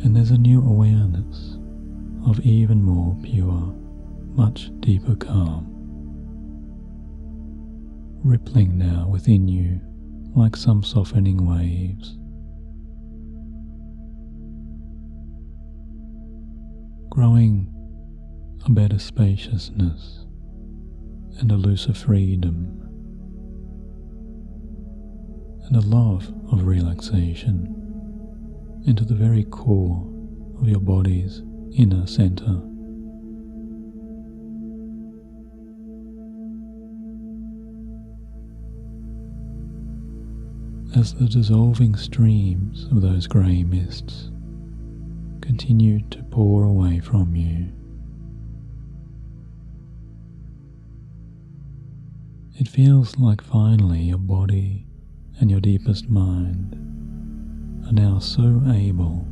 And there's a new awareness of even more pure, much deeper calm, rippling now within you like some softening waves. Growing a better spaciousness and a looser freedom and a love of relaxation into the very core of your body's inner center. As the dissolving streams of those grey mists continue to pour away from you, it feels like finally your body and your deepest mind are now so able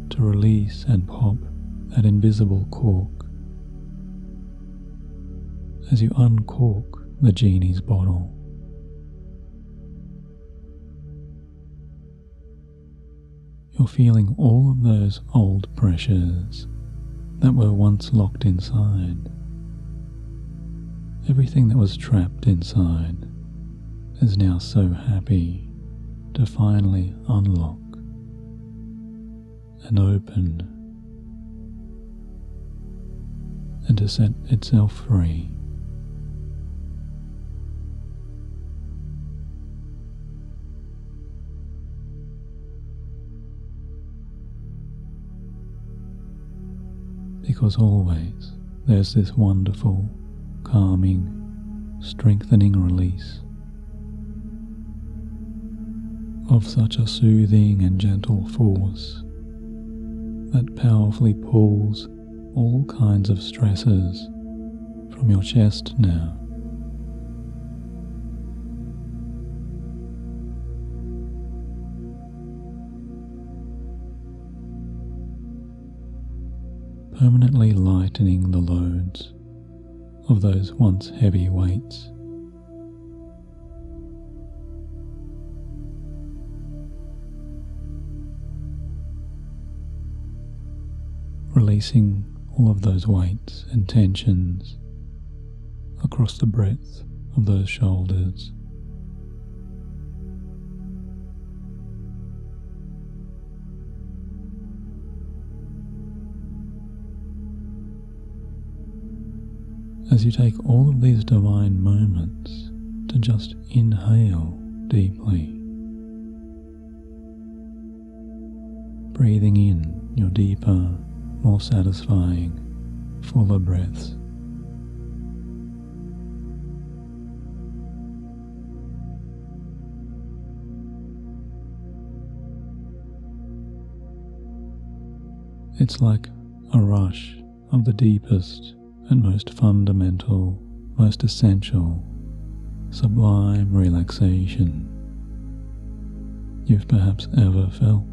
to release and pop that invisible cork as you uncork the genie's bottle. You're feeling all of those old pressures that were once locked inside. Everything that was trapped inside is now so happy to finally unlock and open and to set itself free. Because always there's this wonderful, calming, strengthening release of such a soothing and gentle force that powerfully pulls all kinds of stresses from your chest now. Permanently lightening the loads of those once heavy weights. Releasing all of those weights and tensions across the breadth of those shoulders. As you take all of these divine moments to just inhale deeply, breathing in your deeper, more satisfying, fuller breaths. It's like a rush of the deepest and most fundamental, most essential, sublime relaxation you've perhaps ever felt.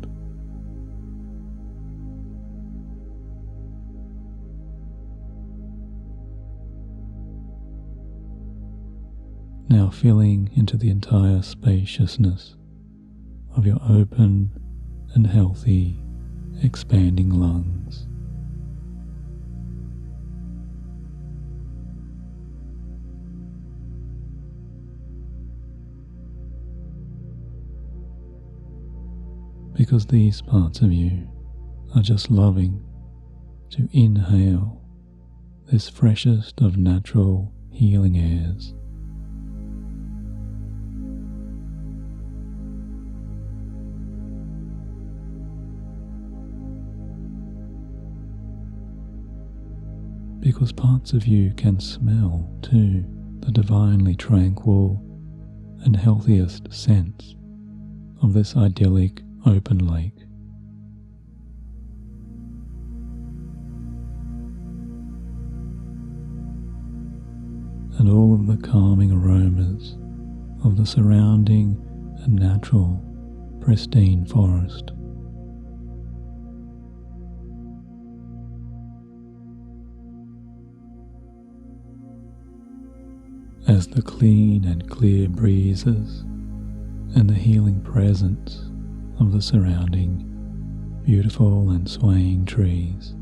Now filling into the entire spaciousness of your open and healthy, expanding lungs. Because these parts of you are just loving to inhale this freshest of natural healing airs. Because parts of you can smell too the divinely tranquil and healthiest sense of this idyllic open lake. And all of the calming aromas of the surrounding and natural, pristine forest. As the clean and clear breezes and the healing presence of the surrounding beautiful and swaying trees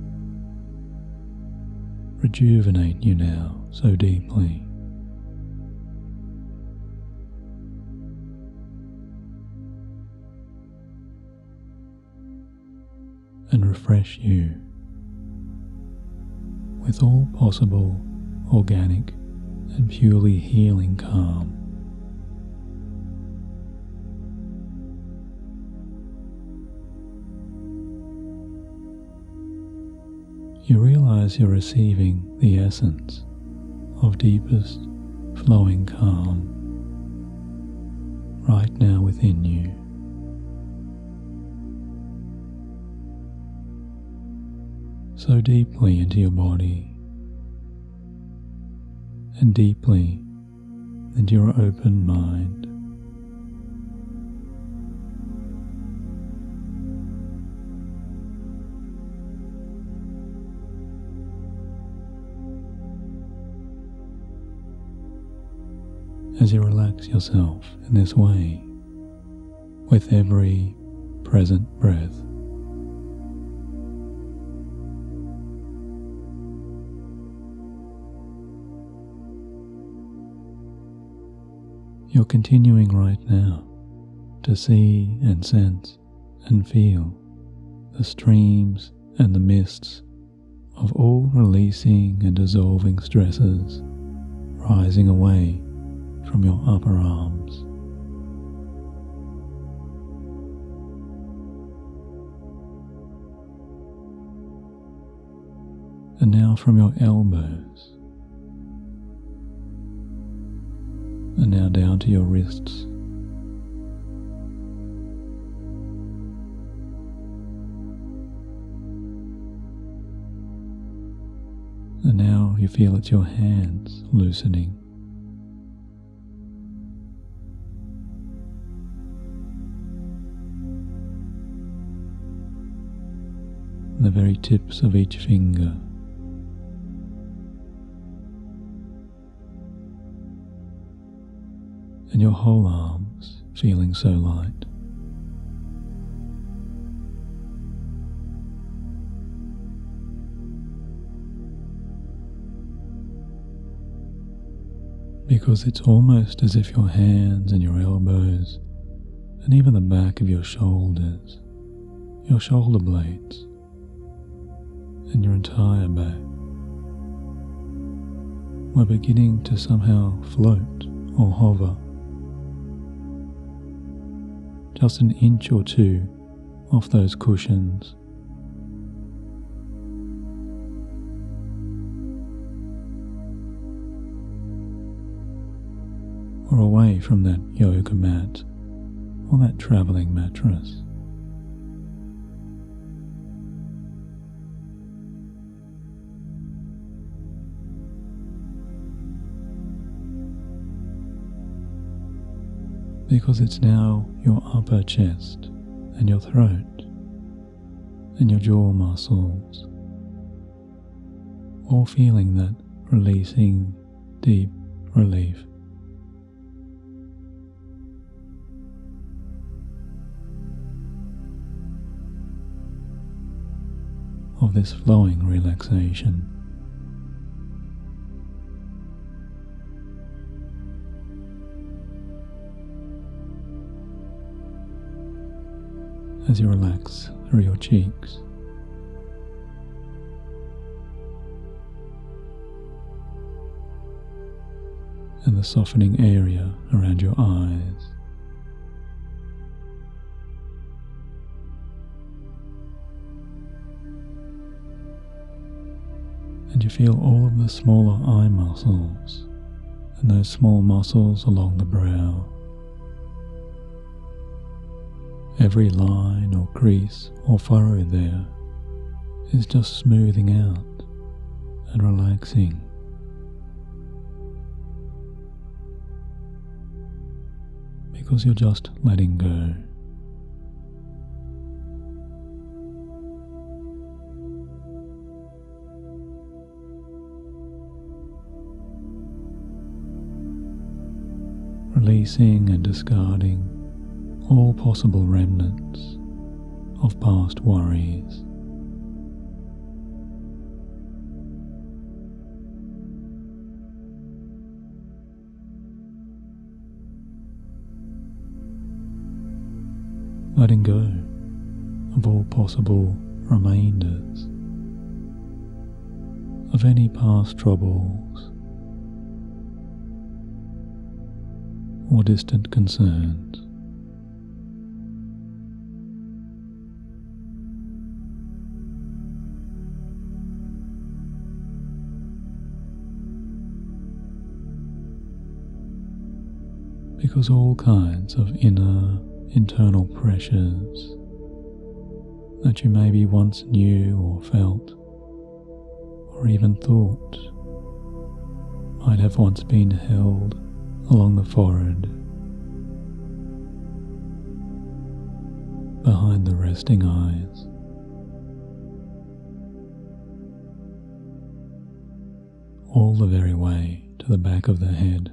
rejuvenate you now so deeply. and refresh you with all possible organic and purely healing calm. You realize you're receiving the essence of deepest flowing calm right now within you. So deeply into your body and deeply into your open mind. As you relax yourself in this way, with every present breath, you're continuing right now to see and sense and feel the streams and the mists of all releasing and dissolving stresses rising away from your upper arms. And now from your elbows, and now down to your wrists. And now you feel it's your hands loosening. The very tips of each finger. And your whole arms feeling so light. Because it's almost as if your hands and your elbows and even the back of your shoulders, your shoulder blades, and your entire back were beginning to somehow float or hover just an inch or two off those cushions. Or away from that yoga mat or that travelling mattress. Because it's now your upper chest and your throat and your jaw muscles, all feeling that releasing deep relief. Of this flowing relaxation. As you relax through your cheeks, and the softening area around your eyes, and you feel all of the smaller eye muscles and those small muscles along the brow. Every line or crease or furrow there is just smoothing out and relaxing. Because you're just letting go. Releasing and discarding all possible remnants of past worries. Letting go of all possible remainders of any past troubles or distant concerns. Because all kinds of internal pressures that you maybe once knew or felt or even thought might have once been held along the forehead, behind the resting eyes, all the very way to the back of the head.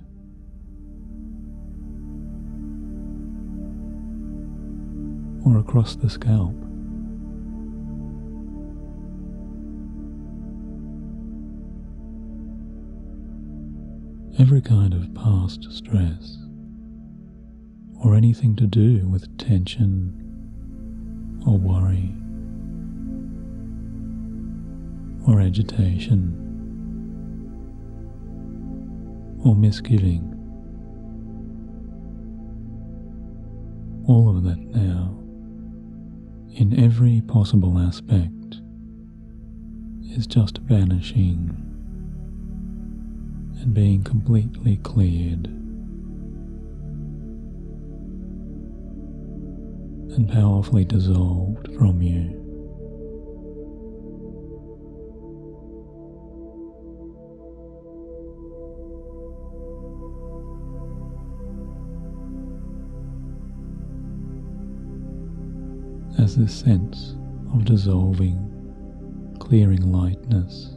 Or across the scalp. Every kind of past stress, or anything to do with tension or worry or agitation or misgiving, all of that now, in every possible aspect, is just vanishing and being completely cleared and powerfully dissolved from you. As this sense of dissolving, clearing lightness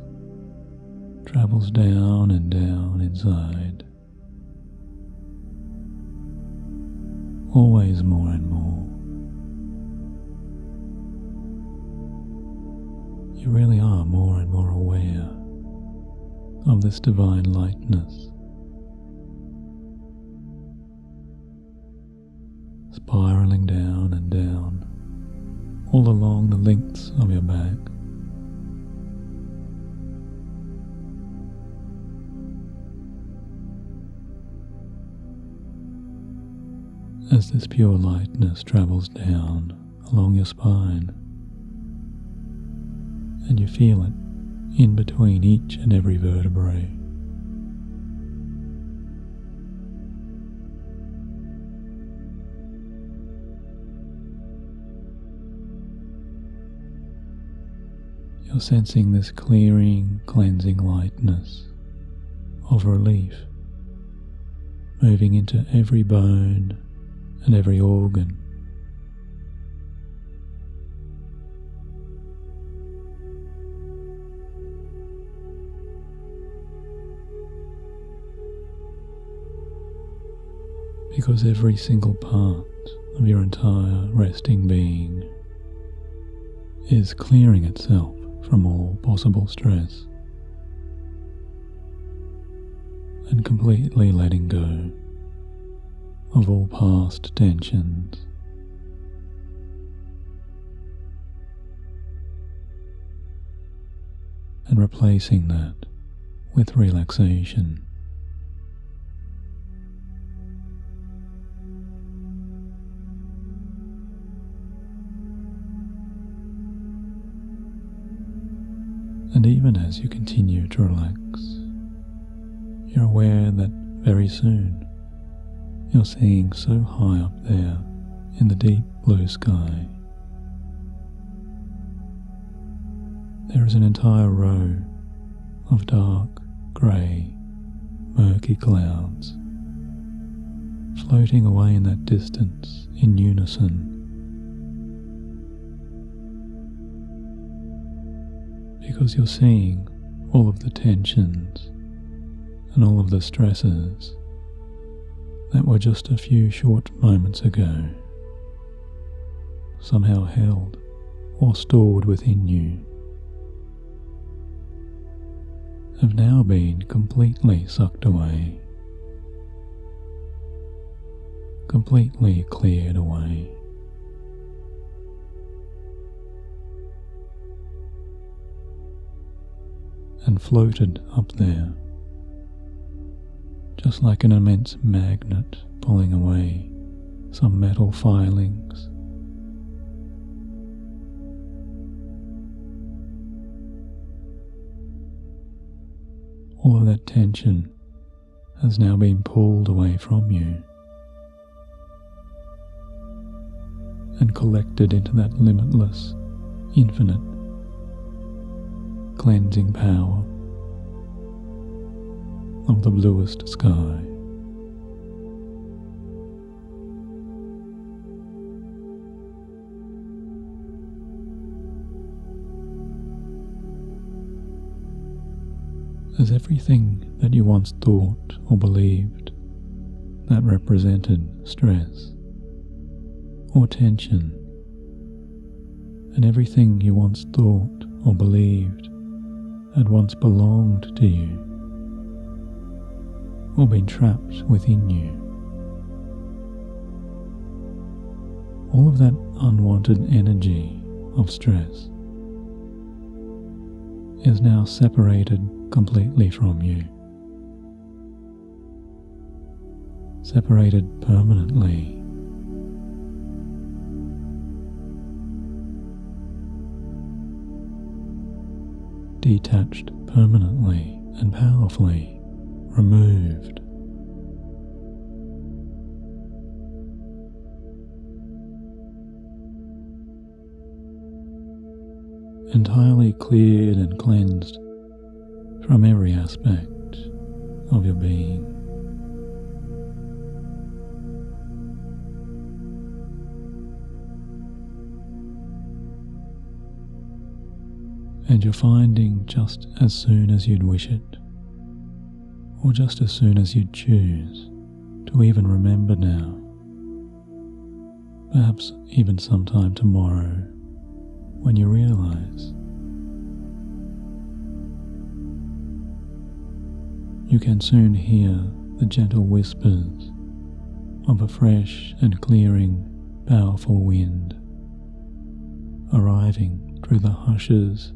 travels down and down inside, always more and more, you really are more and more aware of this divine lightness, spiraling down and down all along the lengths of your back, as this pure lightness travels down along your spine, and you feel it in between each and every vertebrae. You're sensing this clearing, cleansing lightness of relief moving into every bone and every organ. Because every single part of your entire resting being is clearing itself from all possible stress and completely letting go of all past tensions. And replacing that with relaxation. And even as you continue to relax, you're aware that very soon you're seeing so high up there in the deep blue sky, there is an entire row of dark, grey, murky clouds floating away in that distance in unison. Because you're seeing all of the tensions and all of the stresses that were just a few short moments ago somehow held or stored within you have now been completely sucked away, completely cleared away. and floated up there, just like an immense magnet pulling away some metal filings. All of that tension has now been pulled away from you and collected into that limitless, infinite, cleansing power of the bluest sky. As everything that you once thought or believed that represented stress or tension, and everything you once thought or believed had once belonged to you or been trapped within you, all of that unwanted energy of stress is now separated completely from you, separated permanently. Detached permanently and powerfully, removed. Entirely cleared and cleansed from every aspect of your being. And you're finding, just as soon as you'd wish it, or just as soon as you'd choose to even remember now, perhaps even sometime tomorrow, when you realize you can soon hear the gentle whispers of a fresh and clearing, powerful wind arriving through the hushes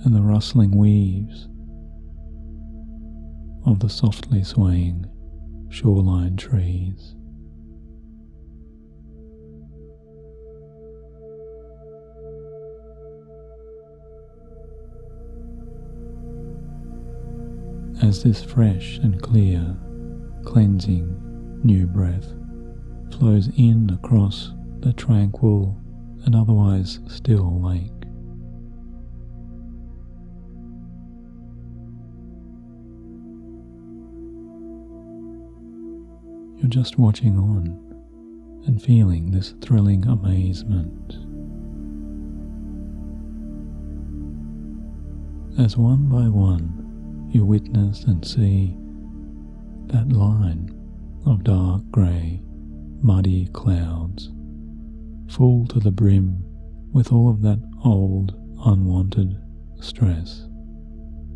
and the rustling weaves of the softly swaying shoreline trees. As this fresh and clear, cleansing, new breath flows in across the tranquil and otherwise still lake, you're just watching on and feeling this thrilling amazement as one by one you witness and see that line of dark grey, muddy clouds, full to the brim with all of that old, unwanted stress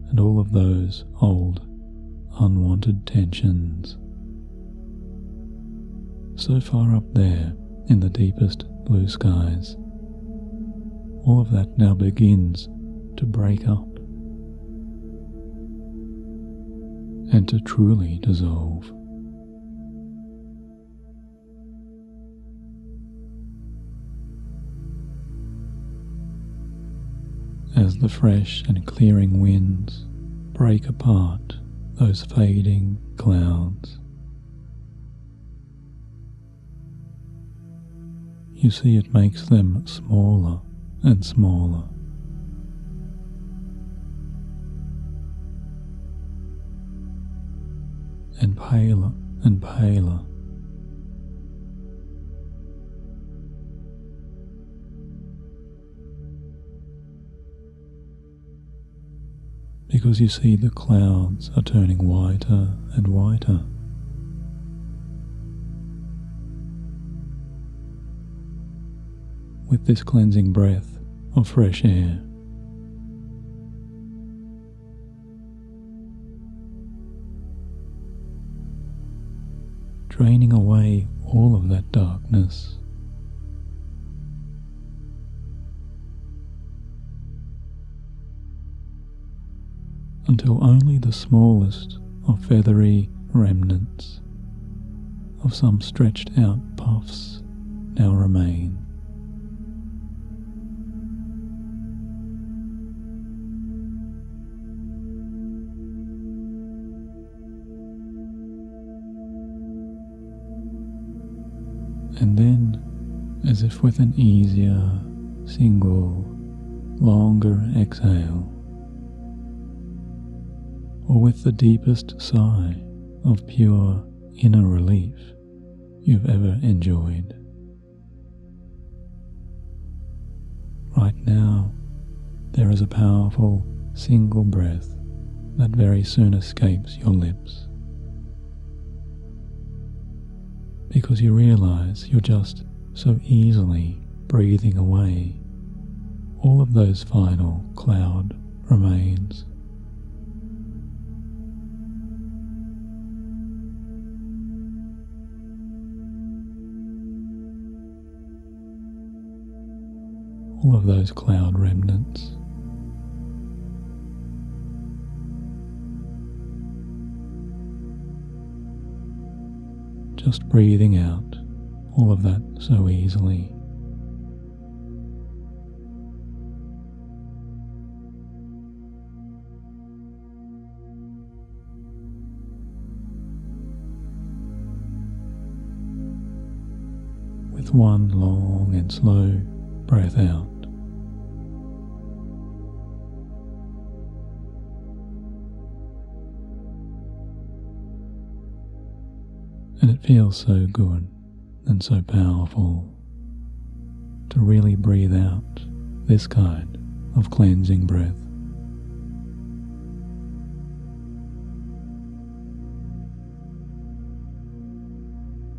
and all of those old, unwanted tensions. So far up there in the deepest blue skies, all of that now begins to break up and to truly dissolve. As the fresh and clearing winds break apart those fading clouds, you see it makes them smaller and smaller. And paler and paler. Because you see the clouds are turning whiter and whiter. With this cleansing breath of fresh air, draining away all of that darkness, until only the smallest of feathery remnants of some stretched out puffs now remain. And then, as if with an easier, single, longer exhale, or with the deepest sigh of pure inner relief you've ever enjoyed, right now there is a powerful single breath that very soon escapes your lips, because you realize you're just so easily breathing away all of those final cloud remains. All of those cloud remnants. Just breathing out all of that so easily. With one long and slow breath out. And it feels so good and so powerful to really breathe out this kind of cleansing breath.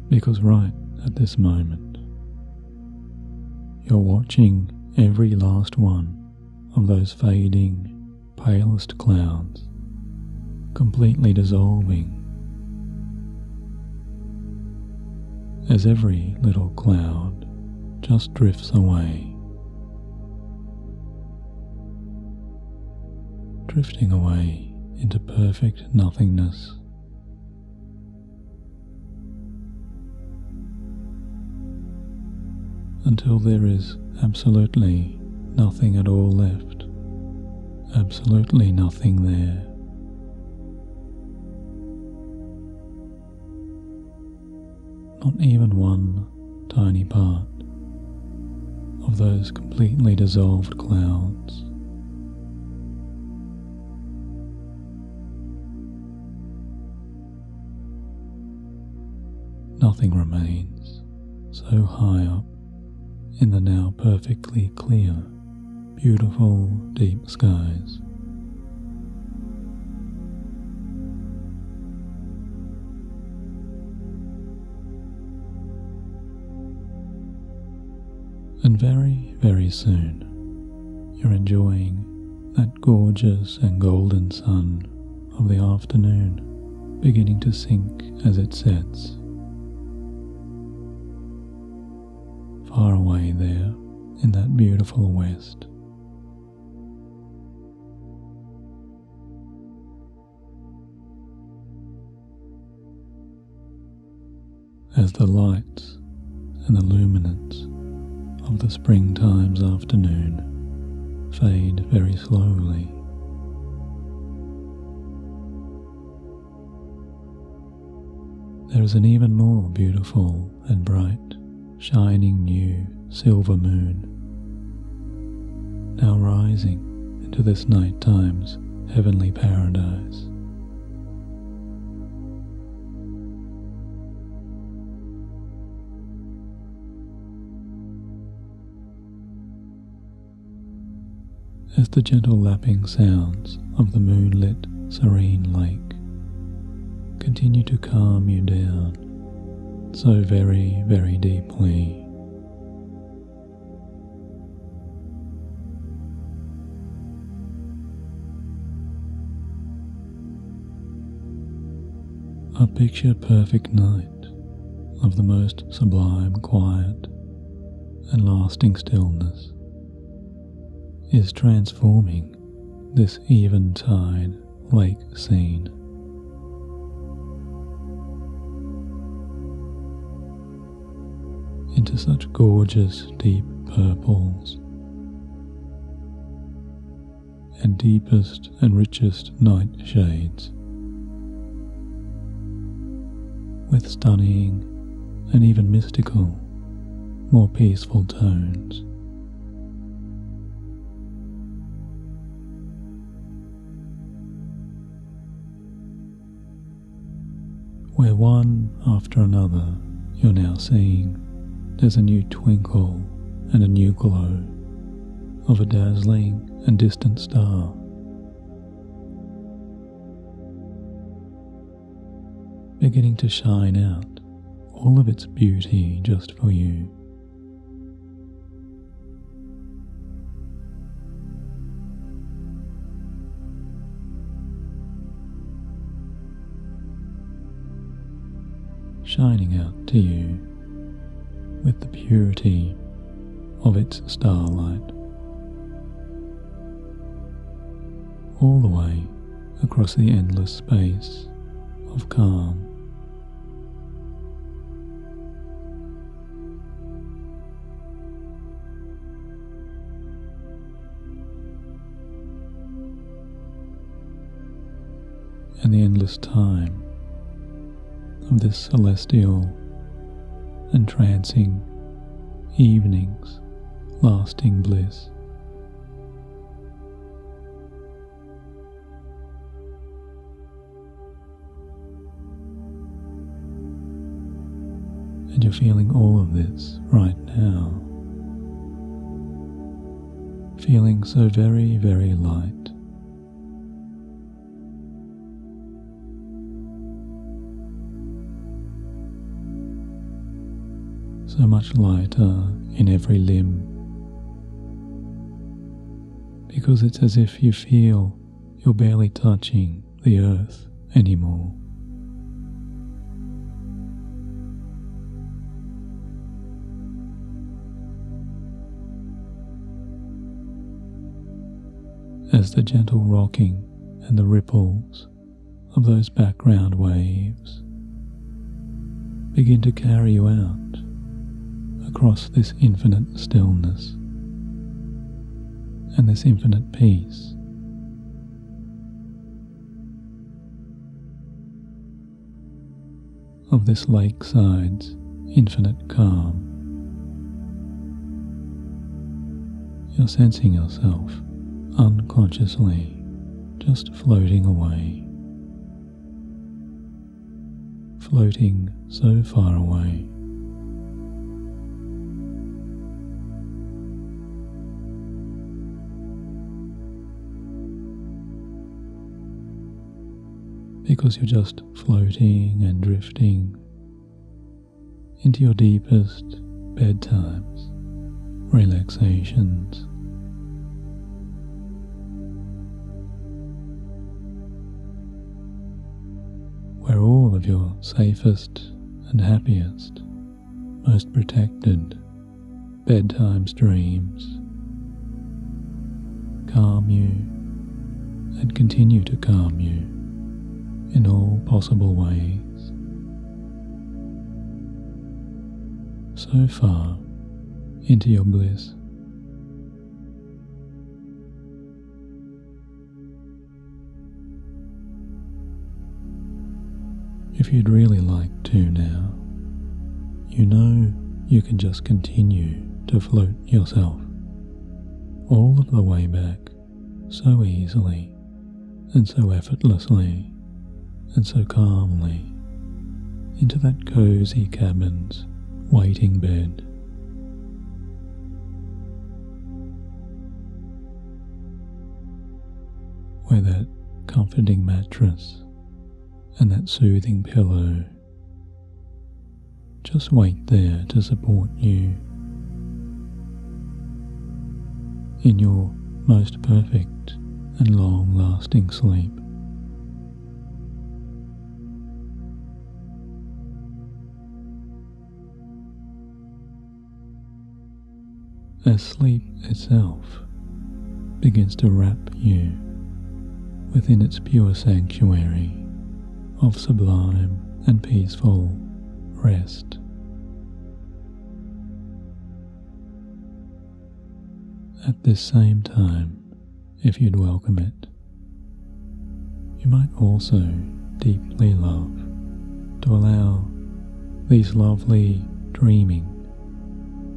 Because right at this moment, you're watching every last one of those fading, palest clouds completely dissolving, as every little cloud just drifts away, drifting away into perfect nothingness. Until there is absolutely nothing at all left, absolutely nothing there. Not even one tiny part of those completely dissolved clouds. Nothing remains so high up in the now perfectly clear, beautiful deep skies. And very, very soon, you're enjoying that gorgeous and golden sun of the afternoon beginning to sink as it sets. Far away there in that beautiful west. As the lights and the luminance of the springtime's afternoon fade very slowly. There is an even more beautiful and bright, shining new silver moon, now rising into this nighttime's heavenly paradise. As the gentle lapping sounds of the moonlit, serene lake continue to calm you down so very, very deeply. A picture-perfect night of the most sublime quiet and lasting stillness is transforming this eventide lake scene. Into such gorgeous deep purples and deepest and richest night shades, with stunning and even mystical, more peaceful tones. Where one after another you're now seeing there's a new twinkle and a new glow of a dazzling and distant star. Beginning to shine out all of its beauty just for you. Shining out to you with the purity of its starlight, all the way across the endless space of calm. And the endless time of this celestial, entrancing evening's lasting bliss. And you're feeling all of this right now, feeling so very, very light. So much lighter in every limb, because it's as if you feel you're barely touching the earth anymore. As the gentle rocking and the ripples of those background waves begin to carry you out across this infinite stillness and this infinite peace. Of this lakeside's infinite calm. You're sensing yourself unconsciously just floating away, floating so far away. Because you're just floating and drifting into your deepest bedtimes, relaxations, where all of your safest and happiest, most protected bedtime dreams calm you and continue to calm you in all possible ways. So far into your bliss. If you'd really like to now, you know you can just continue to float yourself all of the way back so easily and so effortlessly and so calmly into that cozy cabin's waiting bed. Where that comforting mattress and that soothing pillow just wait there to support you in your most perfect and long-lasting sleep. As sleep itself begins to wrap you within its pure sanctuary of sublime and peaceful rest. At this same time, if you'd welcome it, you might also deeply love to allow these lovely, dreaming,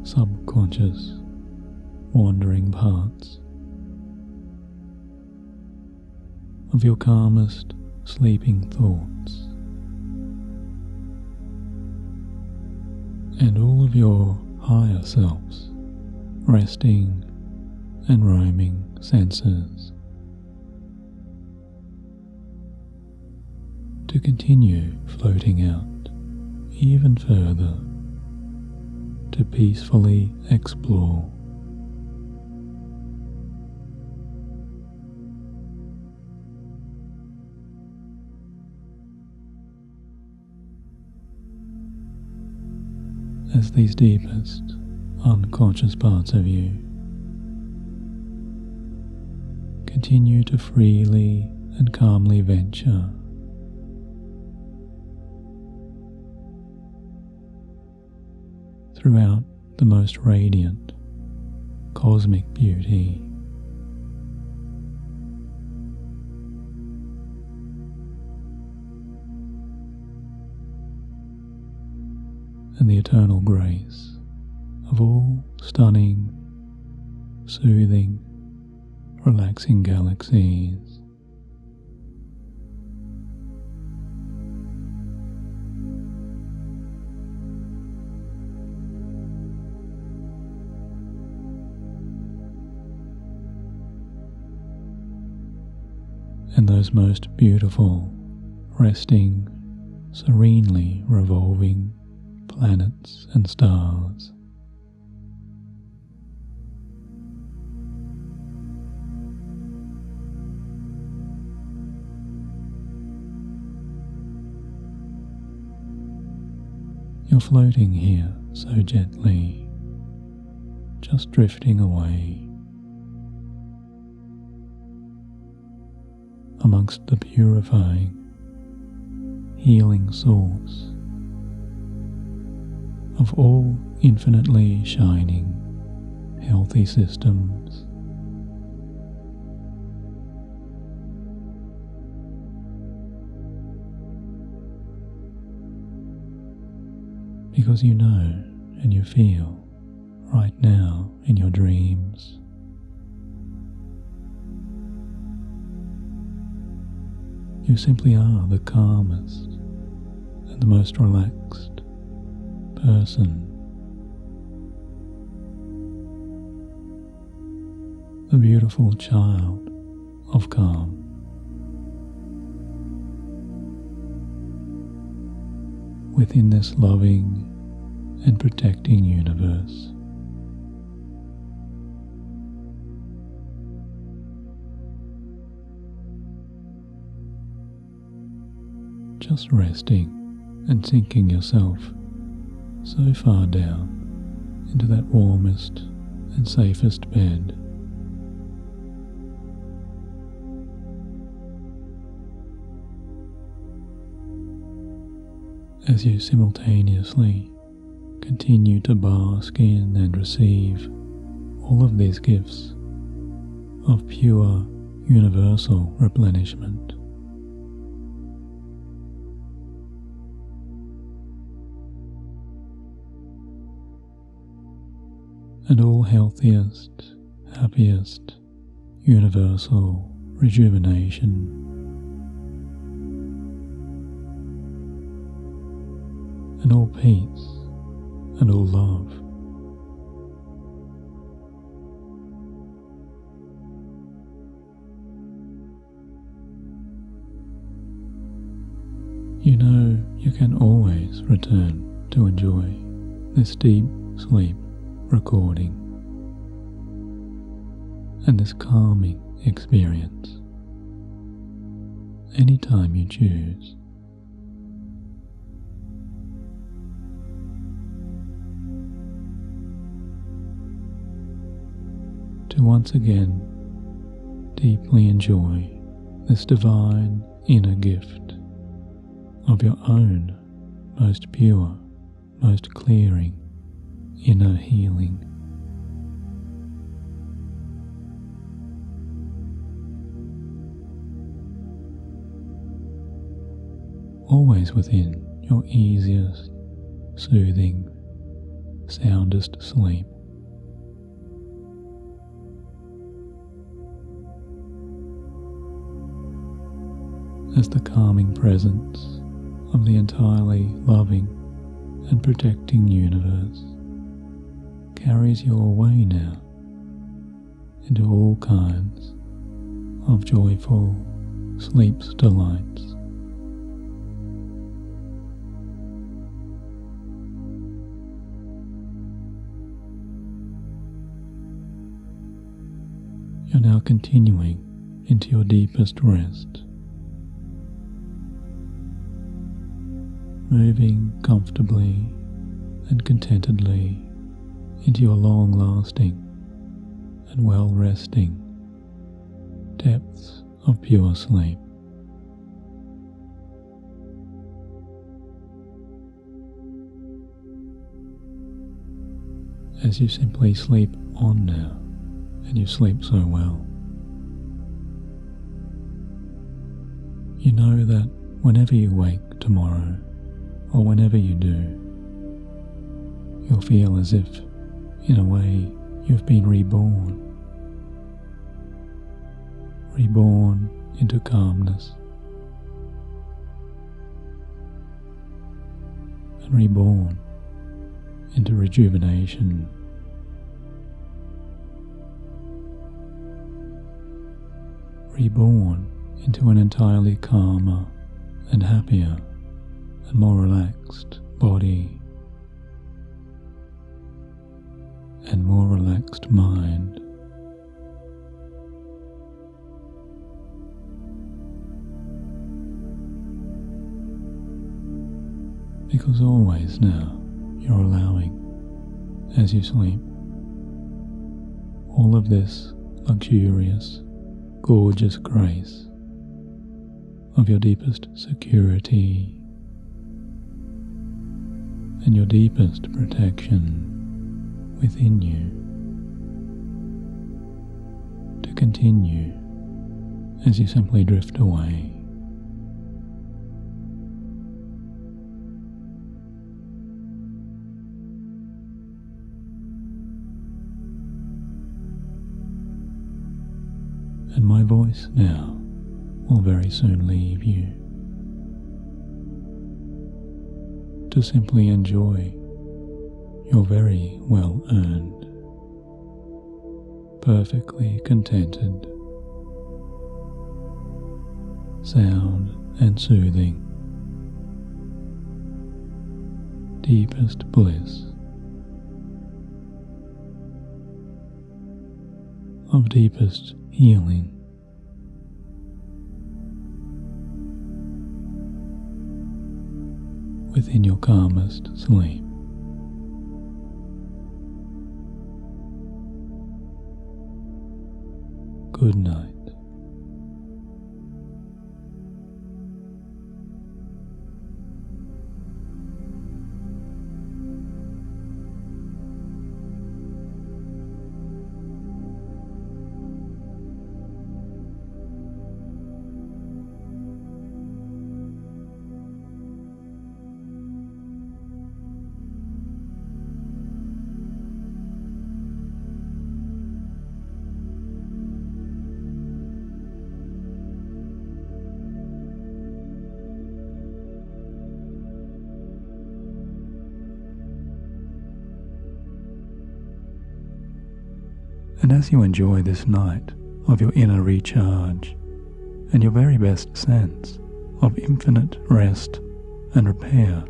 subconscious, wandering parts of your calmest sleeping thoughts and all of your higher selves resting and roaming senses to continue floating out even further to peacefully explore. As these deepest, unconscious parts of you continue to freely and calmly venture throughout the most radiant cosmic beauty. And the eternal grace of all stunning, soothing, relaxing galaxies. And those most beautiful, resting, serenely revolving planets and stars. You're floating here so gently, just drifting away amongst the purifying, healing source of all infinitely shining, healthy systems. Because you know and you feel right now in your dreams you simply are the calmest and the most relaxed person. The beautiful child of calm. Within this loving and protecting universe. Just resting and sinking yourself so far down into that warmest and safest bed. As you simultaneously continue to bask in and receive all of these gifts of pure, universal replenishment. And all healthiest, happiest, universal rejuvenation. And all peace and all love. You know you can always return to enjoy this deep sleep recording and this calming experience anytime you choose. To once again deeply enjoy this divine inner gift of your own most pure, most clearing inner healing. Always within your easiest, soothing, soundest sleep. As the calming presence of the entirely loving and protecting universe carries you away now into all kinds of joyful sleep's delights. You're now continuing into your deepest rest, moving comfortably and contentedly into your long-lasting and well-resting depths of pure sleep. As you simply sleep on now, and you sleep so well, you know that whenever you wake tomorrow, or whenever you do, you'll feel as if, in a way, you've been reborn into calmness, and reborn into rejuvenation. Reborn into an entirely calmer and happier and more relaxed body and more relaxed mind. Because always now you're allowing, as you sleep, all of this luxurious, gorgeous grace of your deepest security and your deepest protection within you to continue as you simply drift away. And my voice now will very soon leave you to simply enjoy your very well-earned, perfectly contented, sound and soothing, deepest bliss of deepest healing. Within your calmest sleep. Good night. And as you enjoy this night of your inner recharge and your very best sense of infinite rest and repair,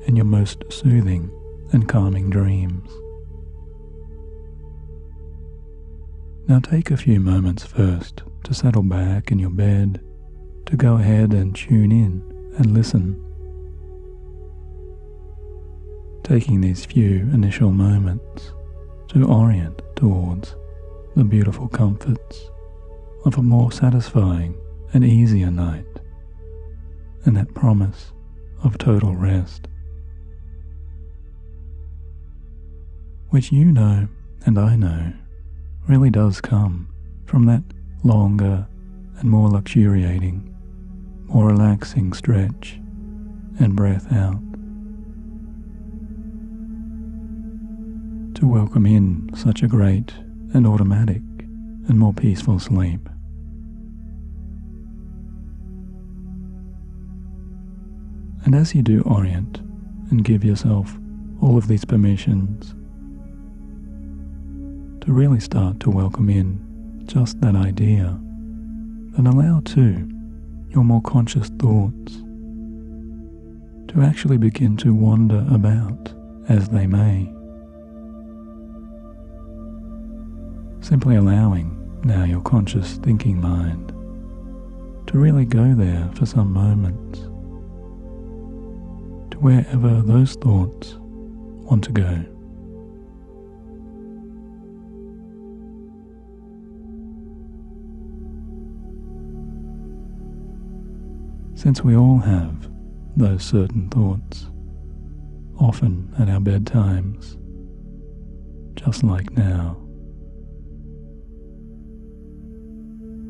and your most soothing and calming dreams, now take a few moments first to settle back in your bed, to go ahead and tune in and listen. Taking these few initial moments to orient towards the beautiful comforts of a more satisfying and easier night, and that promise of total rest, which you know and I know really does come from that longer and more luxuriating, more relaxing stretch and breath out, to welcome in such a great and automatic and more peaceful sleep. And as you do orient and give yourself all of these permissions to really start to welcome in just that idea, then allow too your more conscious thoughts to actually begin to wander about as they may. Simply allowing now your conscious thinking mind to really go there for some moments, to wherever those thoughts want to go. Since we all have those certain thoughts, often at our bedtimes, just like now,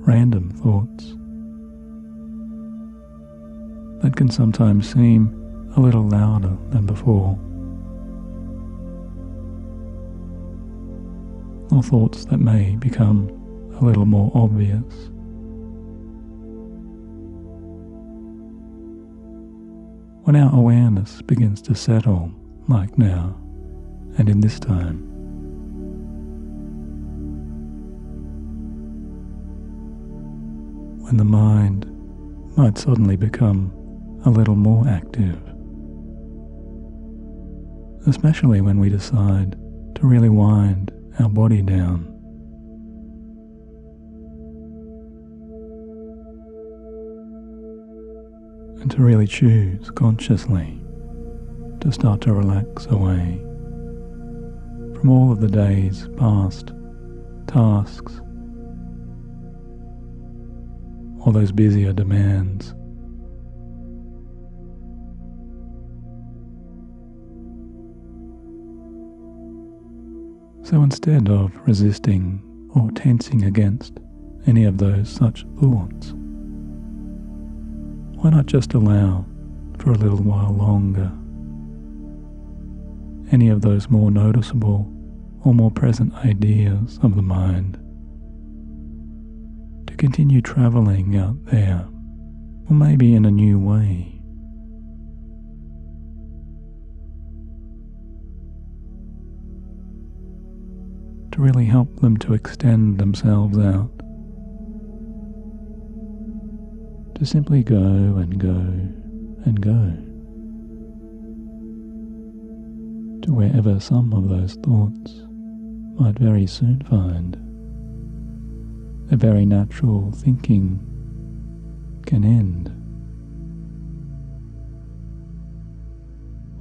random thoughts that can sometimes seem a little louder than before, or thoughts that may become a little more obvious. When our awareness begins to settle, like now and in this time, when the mind might suddenly become a little more active, especially when we decide to really wind our body down, and to really choose consciously to start to relax away from all of the day's past tasks, all those busier demands. So instead of resisting or tensing against any of those such thoughts, why not just allow for a little while longer any of those more noticeable or more present ideas of the mind to continue traveling out there, or maybe in a new way. To really help them to extend themselves out, to simply go and go and go, to wherever some of those thoughts might very soon find a very natural thinking can end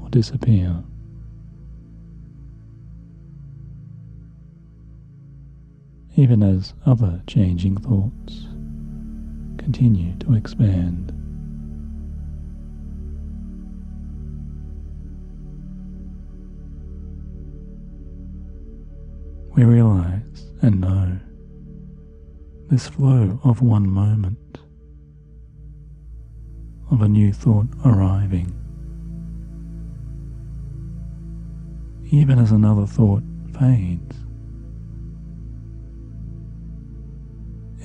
or disappear. Even as other changing thoughts continue to expand. We realize and know this flow of one moment, of a new thought arriving, even as another thought fades,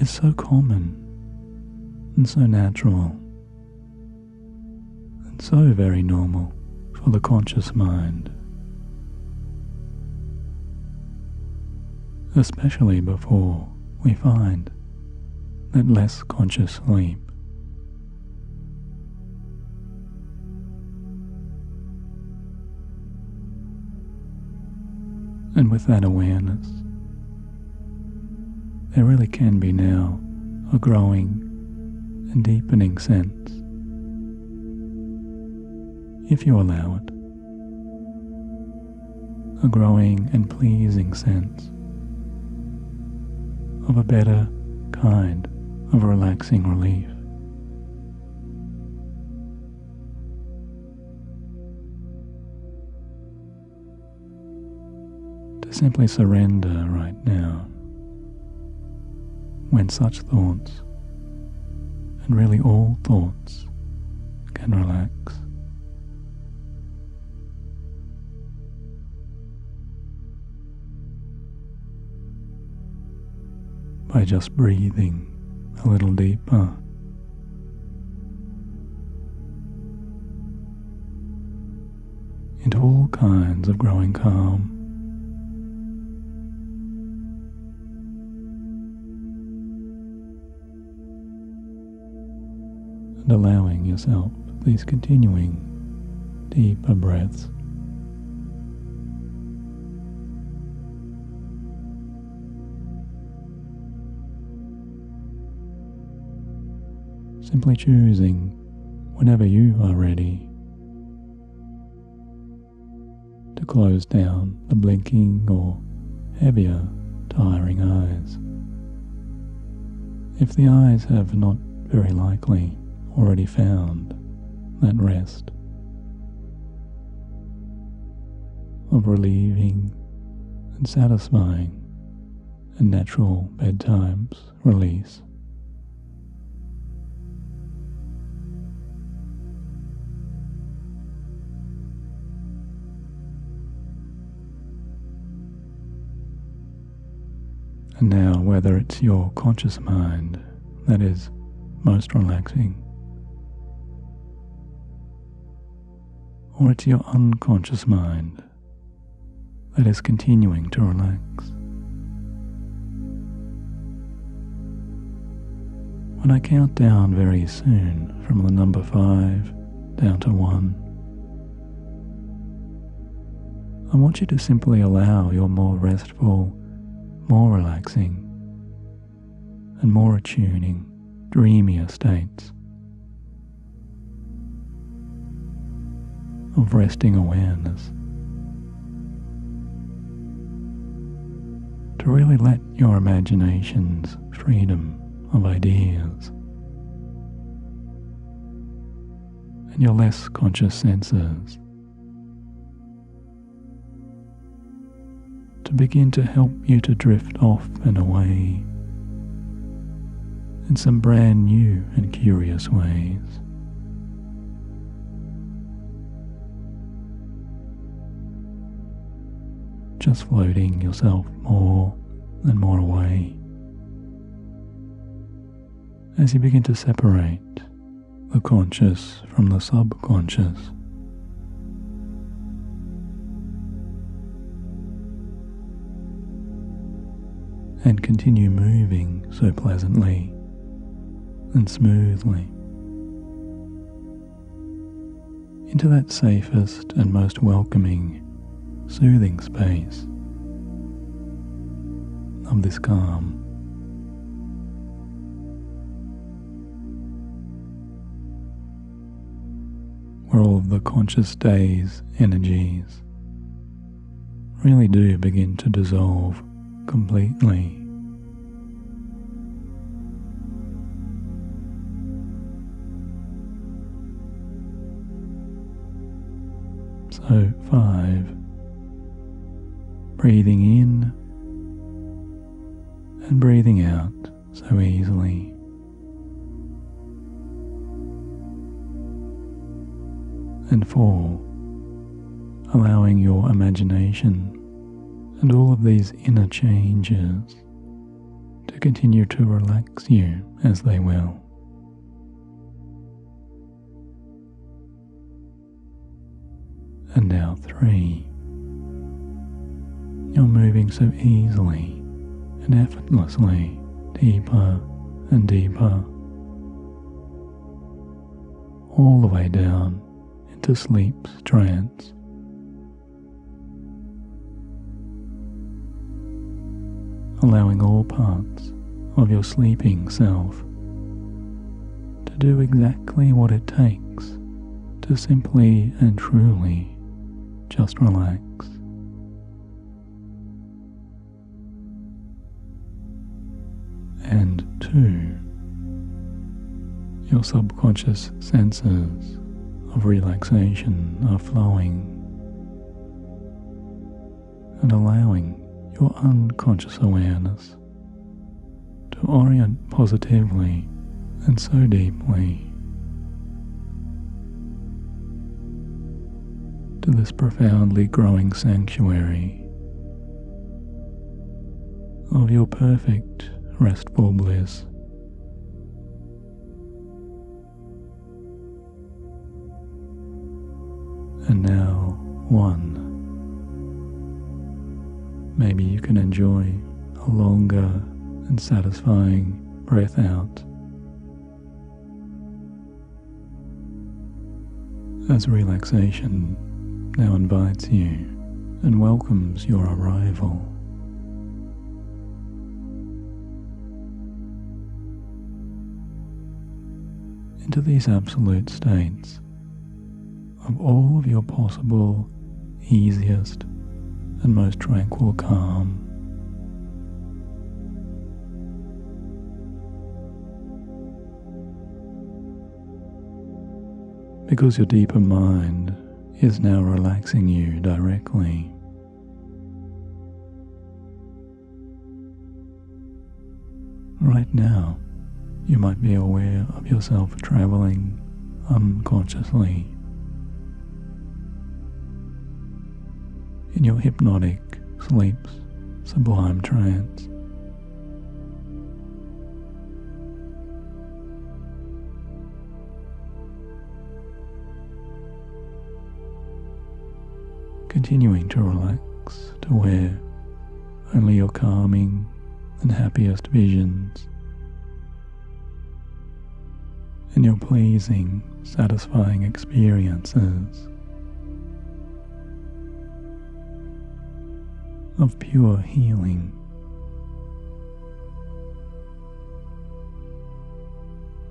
is so common and so natural and so very normal for the conscious mind, especially before we find that less conscious sleep. And with that awareness, there really can be now a growing and deepening sense, if you allow it, a growing and pleasing sense of a better kind of relaxing relief. To simply surrender right now when such thoughts, and really all thoughts, can relax. By just breathing a little deeper into all kinds of growing calm. And allowing yourself these continuing deeper breaths. Simply choosing, whenever you are ready, to close down the blinking or heavier, tiring eyes. If the eyes have not very likely already found that rest of relieving and satisfying and natural bedtime's release. And now, whether it's your conscious mind that is most relaxing, or it's your unconscious mind that is continuing to relax, when I count down very soon from the number 5 down to 1, I want you to simply allow your more restful, more relaxing, and more attuning, dreamier states of resting awareness to really let your imagination's freedom of ideas and your less conscious senses to begin to help you to drift off and away in some brand new and curious ways. Just floating yourself more and more away as you begin to separate the conscious from the subconscious. And continue moving so pleasantly and smoothly into that safest and most welcoming, soothing space of this calm. Where all of the conscious day's energies really do begin to dissolve completely. So 5, breathing in and breathing out so easily. And 4, allowing your imagination and all of these inner changes to continue to relax you as they will. And now 3, you're moving so easily and effortlessly deeper and deeper, all the way down into sleep's trance. Allowing all parts of your sleeping self to do exactly what it takes to simply and truly just relax. and 2, your subconscious senses of relaxation are flowing and allowing your unconscious awareness to orient positively and so deeply to this profoundly growing sanctuary of your perfect restful bliss. And now 1. Maybe you can enjoy a longer and satisfying breath out as relaxation now invites you and welcomes your arrival. Into these absolute states of all of your possible easiest and most tranquil calm. Because your deeper mind is now relaxing you directly. Right now, you might be aware of yourself traveling unconsciously in your hypnotic sleep's sublime trance. Continuing to relax to where only your calming and happiest visions and your pleasing, satisfying experiences of pure healing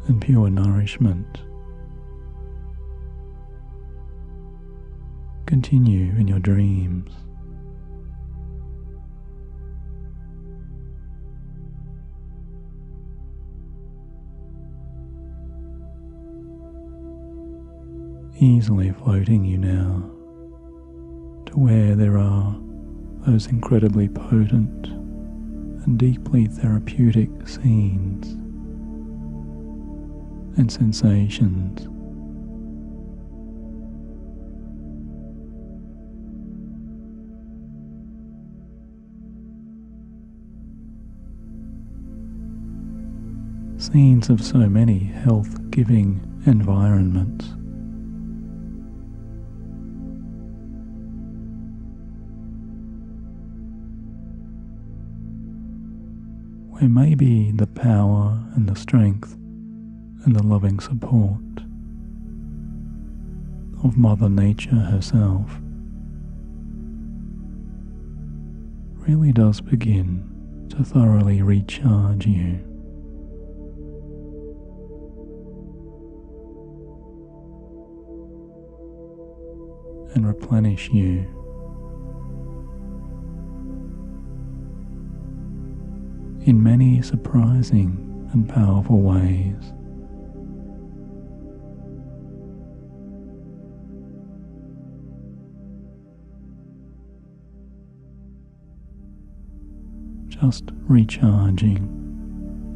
and pure nourishment continue in your dreams. Easily floating you now to where there are those incredibly potent and deeply therapeutic scenes and sensations scenes of so many health-giving environments. Where maybe the power and the strength and the loving support of Mother Nature herself really does begin to thoroughly recharge you. And replenish you in many surprising and powerful ways. Just recharging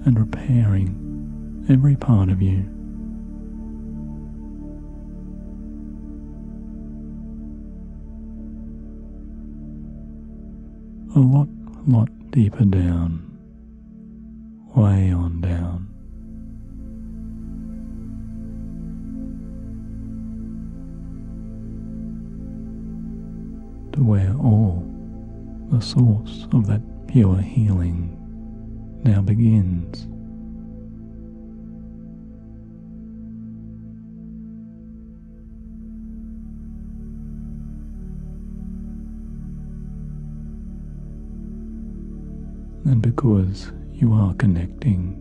and repairing every part of you. A lot deeper down, way on down. To where all the source of that pure healing now begins. And because you are connecting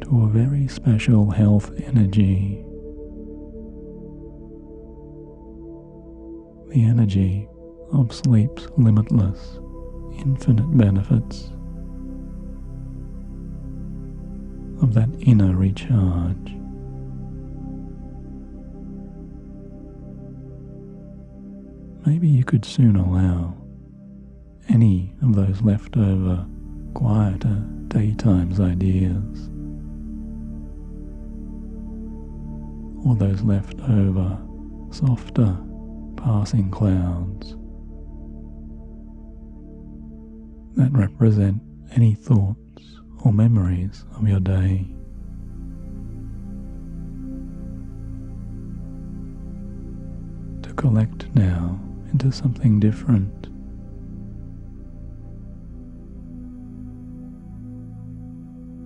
to a very special health energy, the energy of sleep's limitless, infinite benefits, of that inner recharge. Maybe you could soon allow any of those leftover, quieter daytime's ideas, or those leftover, softer, passing clouds that represent any thoughts or memories of your day. To collect now into something different.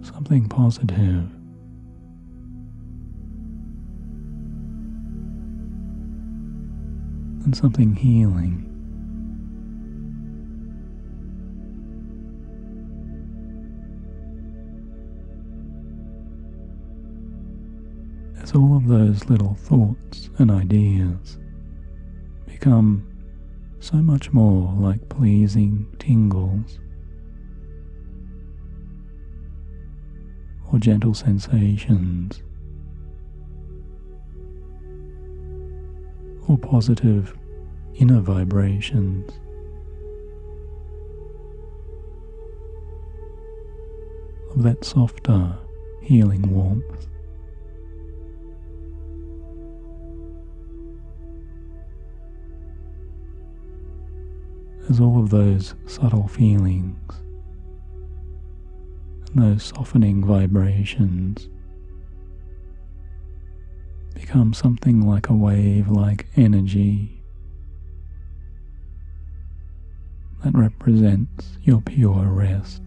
Something positive. And something healing. As all of those little thoughts and ideas become so much more like pleasing tingles or gentle sensations or positive inner vibrations. Of that softer, healing warmth. As all of those subtle feelings and those softening vibrations become something like a wave-like energy that represents your pure rest.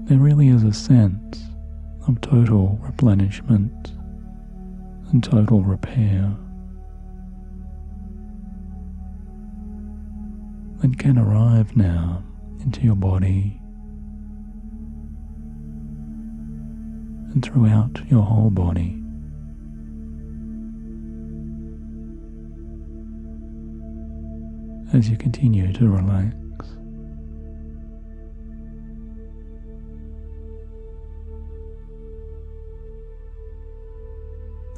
There really is a sense of total replenishment and total repair that can arrive now into your body and throughout your whole body. As you continue to relax.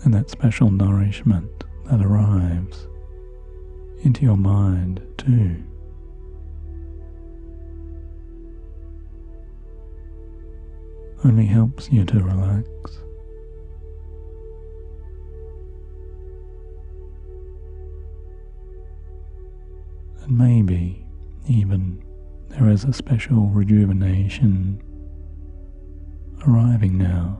And that special nourishment that arrives into your mind too. Only helps you to relax. And maybe even there is a special rejuvenation arriving now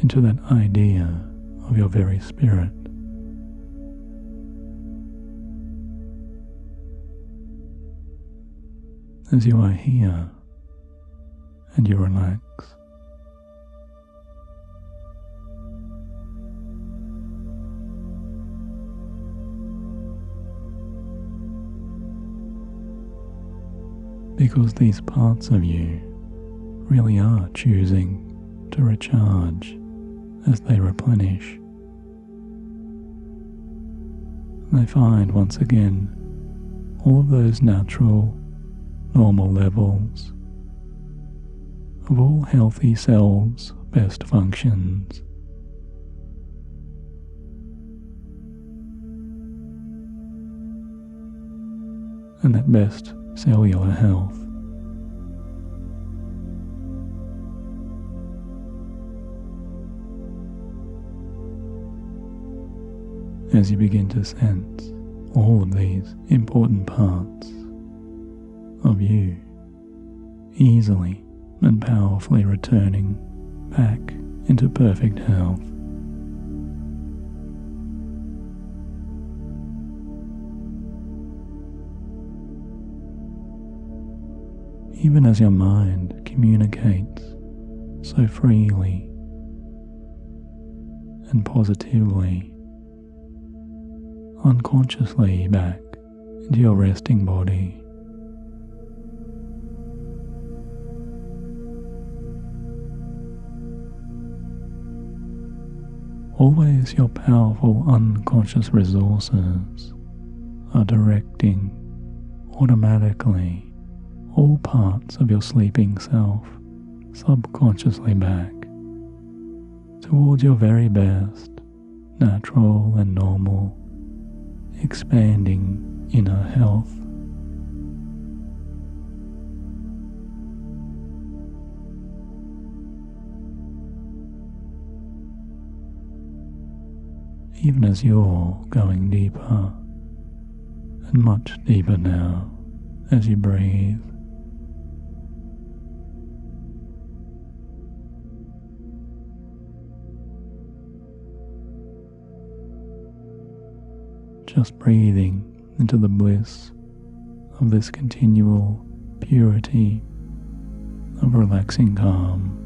into that idea of your very spirit. As you are here and you relax, because these parts of you really are choosing to recharge as they replenish. They find once again all of those natural, normal levels of all healthy cells' best functions. And that best cellular health. As you begin to sense all of these important parts of you easily and powerfully returning back into perfect health. Even as your mind communicates so freely and positively, unconsciously back into your resting body. always your powerful unconscious resources are directing automatically all parts of your sleeping self subconsciously back towards your very best, natural and normal, expanding inner health. Even as you're going deeper and much deeper now as you breathe, just breathing into the bliss of this continual purity of relaxing calm.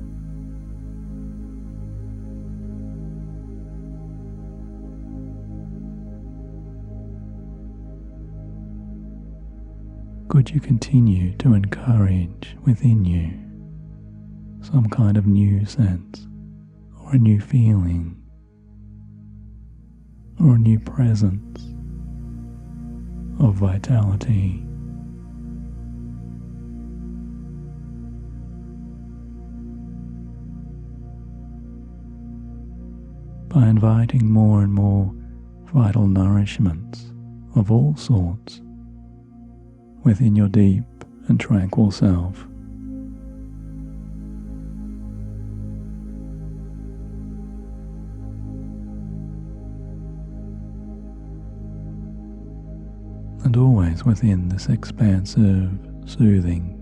Could you continue to encourage within you some kind of new sense or a new feeling or a new presence of vitality? By inviting more and more vital nourishments of all sorts within your deep and tranquil self. And always within this expansive, soothing,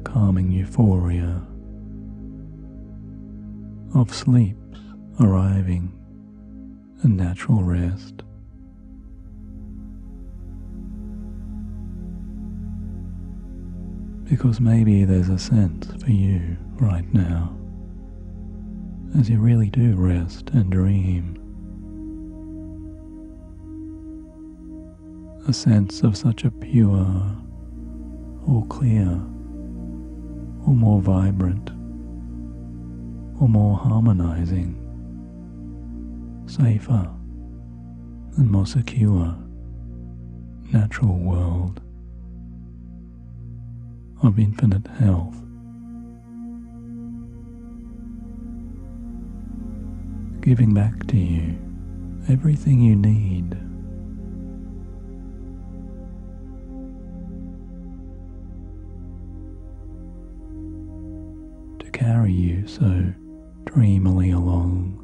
calming euphoria of sleep's arriving and natural rest. Because maybe there's a sense for you right now, as you really do rest and dream, a sense of such a pure, or clear, or more vibrant, or more harmonizing, safer, and more secure natural world of infinite health. Giving back to you everything you need to carry you so dreamily along.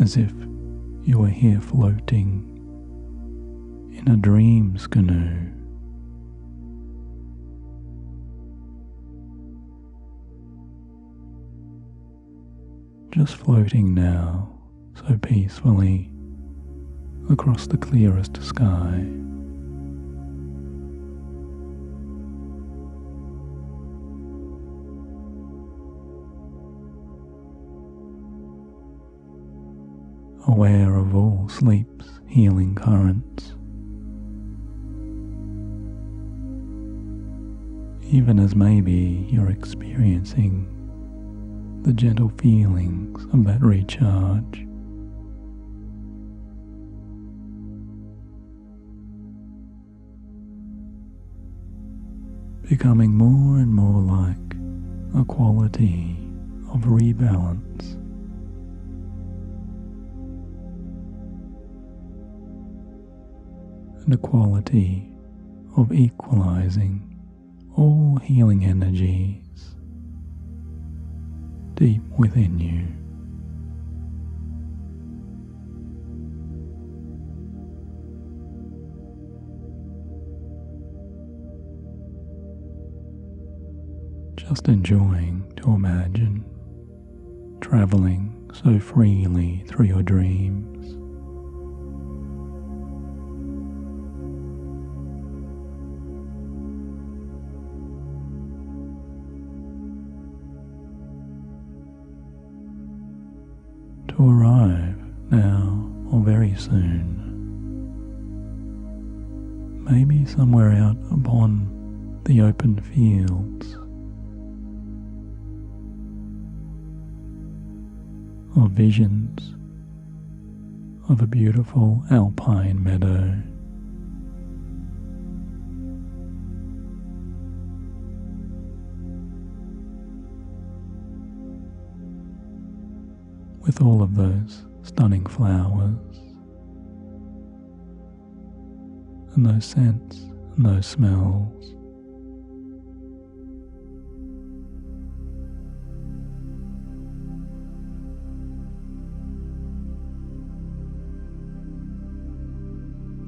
As if you were here floating in a dream's canoe. Just floating now so peacefully across the clearest sky. Aware of all sleep's healing currents, even as maybe you're experiencing the gentle feelings of that recharge. Becoming more and more like a quality of rebalance. And a quality of equalizing all healing energies deep within you. Just enjoying to imagine traveling so freely through your dreams. To arrive now or very soon, maybe somewhere out upon the open fields or visions of a beautiful alpine meadow. With all of those stunning flowers and those scents and those smells.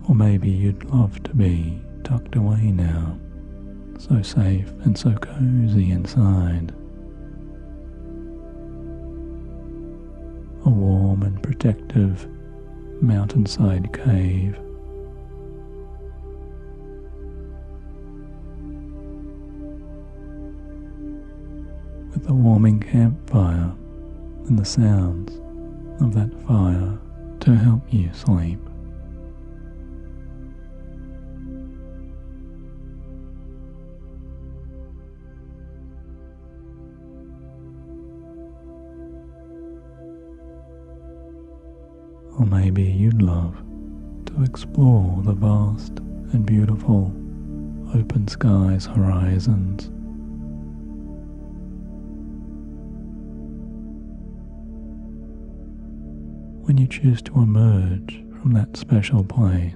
Or maybe you'd love to be tucked away now, so safe and so cozy inside. A warm and protective mountainside cave. With a warming campfire and the sounds of that fire to help you sleep. Or maybe you'd love to explore the vast and beautiful open skies horizons. When you choose to emerge from that special place,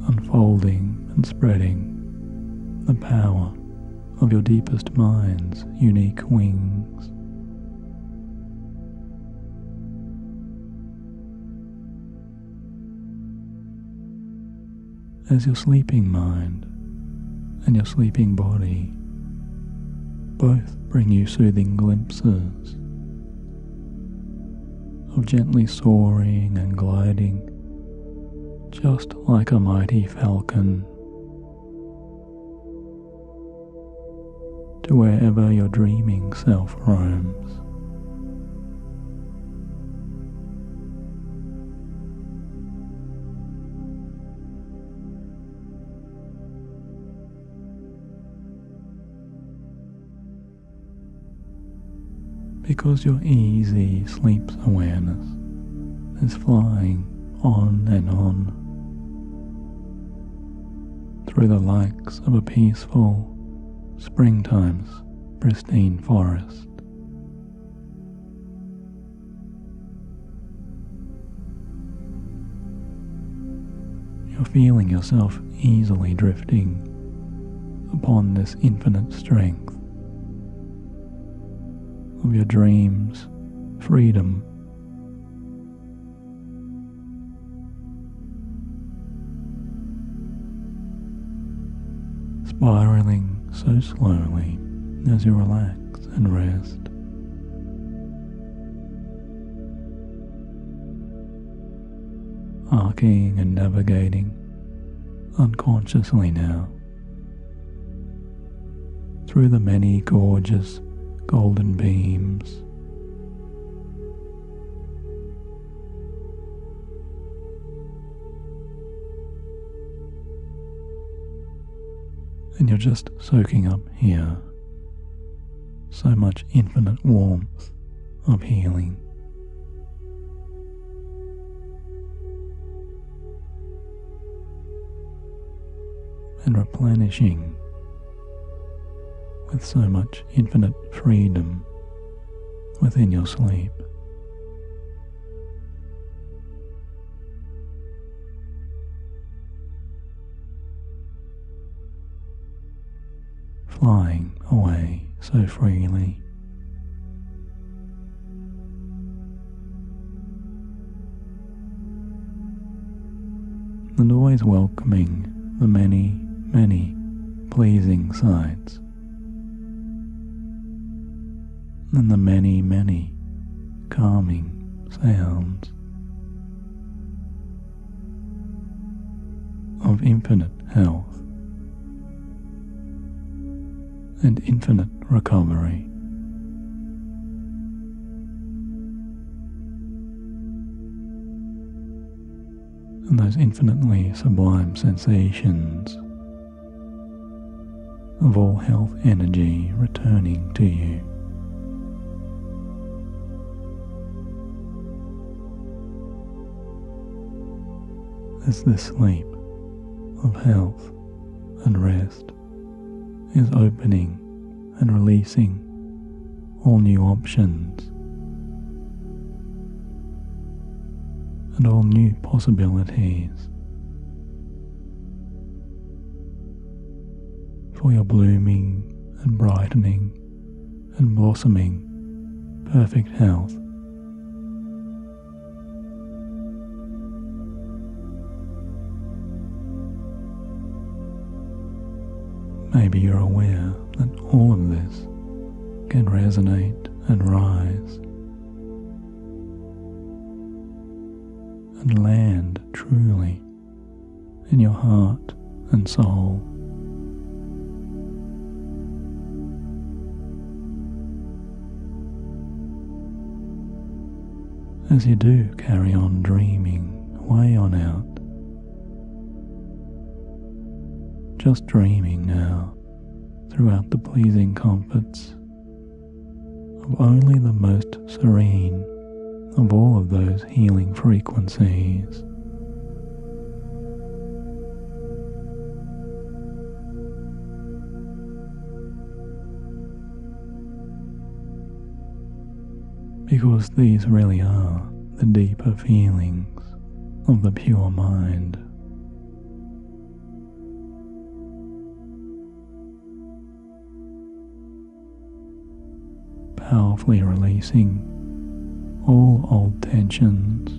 unfolding and spreading the power of your deepest mind's unique wings. As your sleeping mind and your sleeping body both bring you soothing glimpses of gently soaring and gliding, just like a mighty falcon, to wherever your dreaming self roams. Because your easy sleep awareness is flying on and on through the likes of a peaceful springtime's pristine forest. You're feeling yourself easily drifting upon this infinite strength of your dreams, freedom, spiraling so slowly as you relax and rest. Arcing and navigating unconsciously now through the many gorgeous golden beams, and you're just soaking up here so much infinite warmth of healing. And replenishing with so much infinite freedom within your sleep. Flying away so freely. And always welcoming the many, many pleasing sights and the many, many calming sounds of infinite health and infinite recovery. And those infinitely sublime sensations of all health energy returning to you. As this sleep of health and rest is opening and releasing all new options and all new possibilities for your blooming and brightening and blossoming perfect health. Maybe you're aware that all of this can resonate and rise and land truly in your heart and soul. As you do carry on dreaming way on out, just dreaming now throughout the pleasing comforts of only the most serene of all of those healing frequencies. Because these really are the deeper feelings of the pure mind. Powerfully releasing all old tensions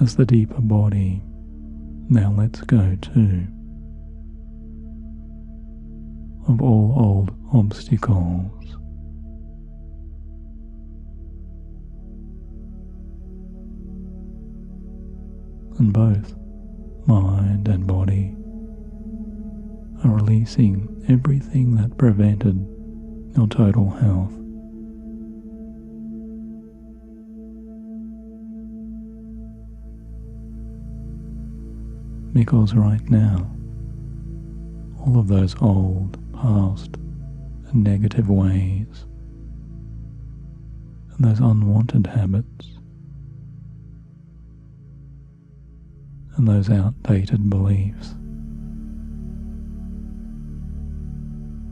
as the deeper body now lets go too of all old obstacles. And both mind and body are releasing everything that prevented your total health. Because right now, all of those old, past, and negative ways, and those unwanted habits, and those outdated beliefs,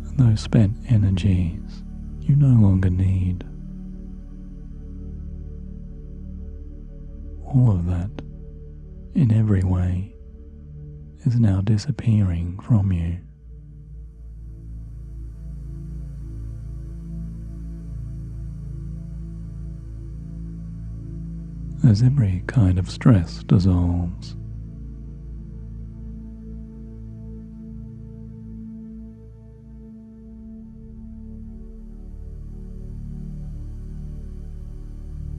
and those spent energies you no longer need. All of that, in every way, is now disappearing from you. As every kind of stress dissolves,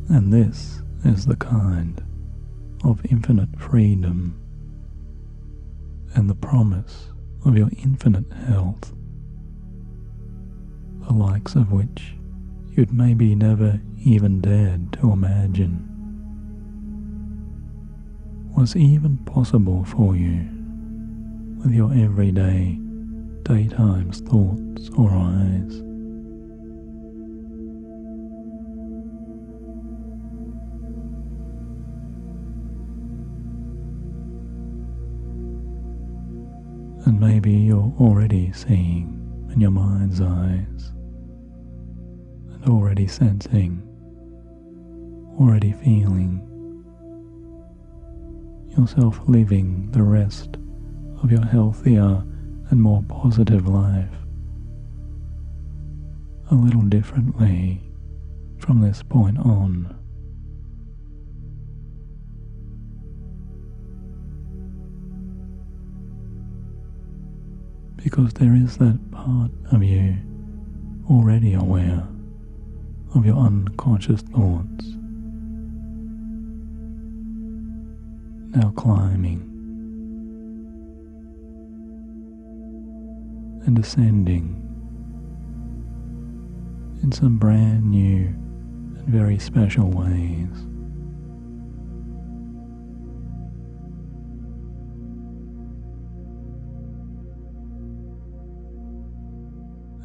and this is the kind of infinite freedom and the promise of your infinite health, the likes of which you'd maybe never even dared to imagine was even possible for you with your everyday, daytime's thoughts or eyes. And maybe you're already seeing in your mind's eyes, and already sensing, already feeling yourself living the rest of your healthier and more positive life a little differently from this point on. Because there is that part of you already aware of your unconscious thoughts, now climbing and ascending in some brand new and very special ways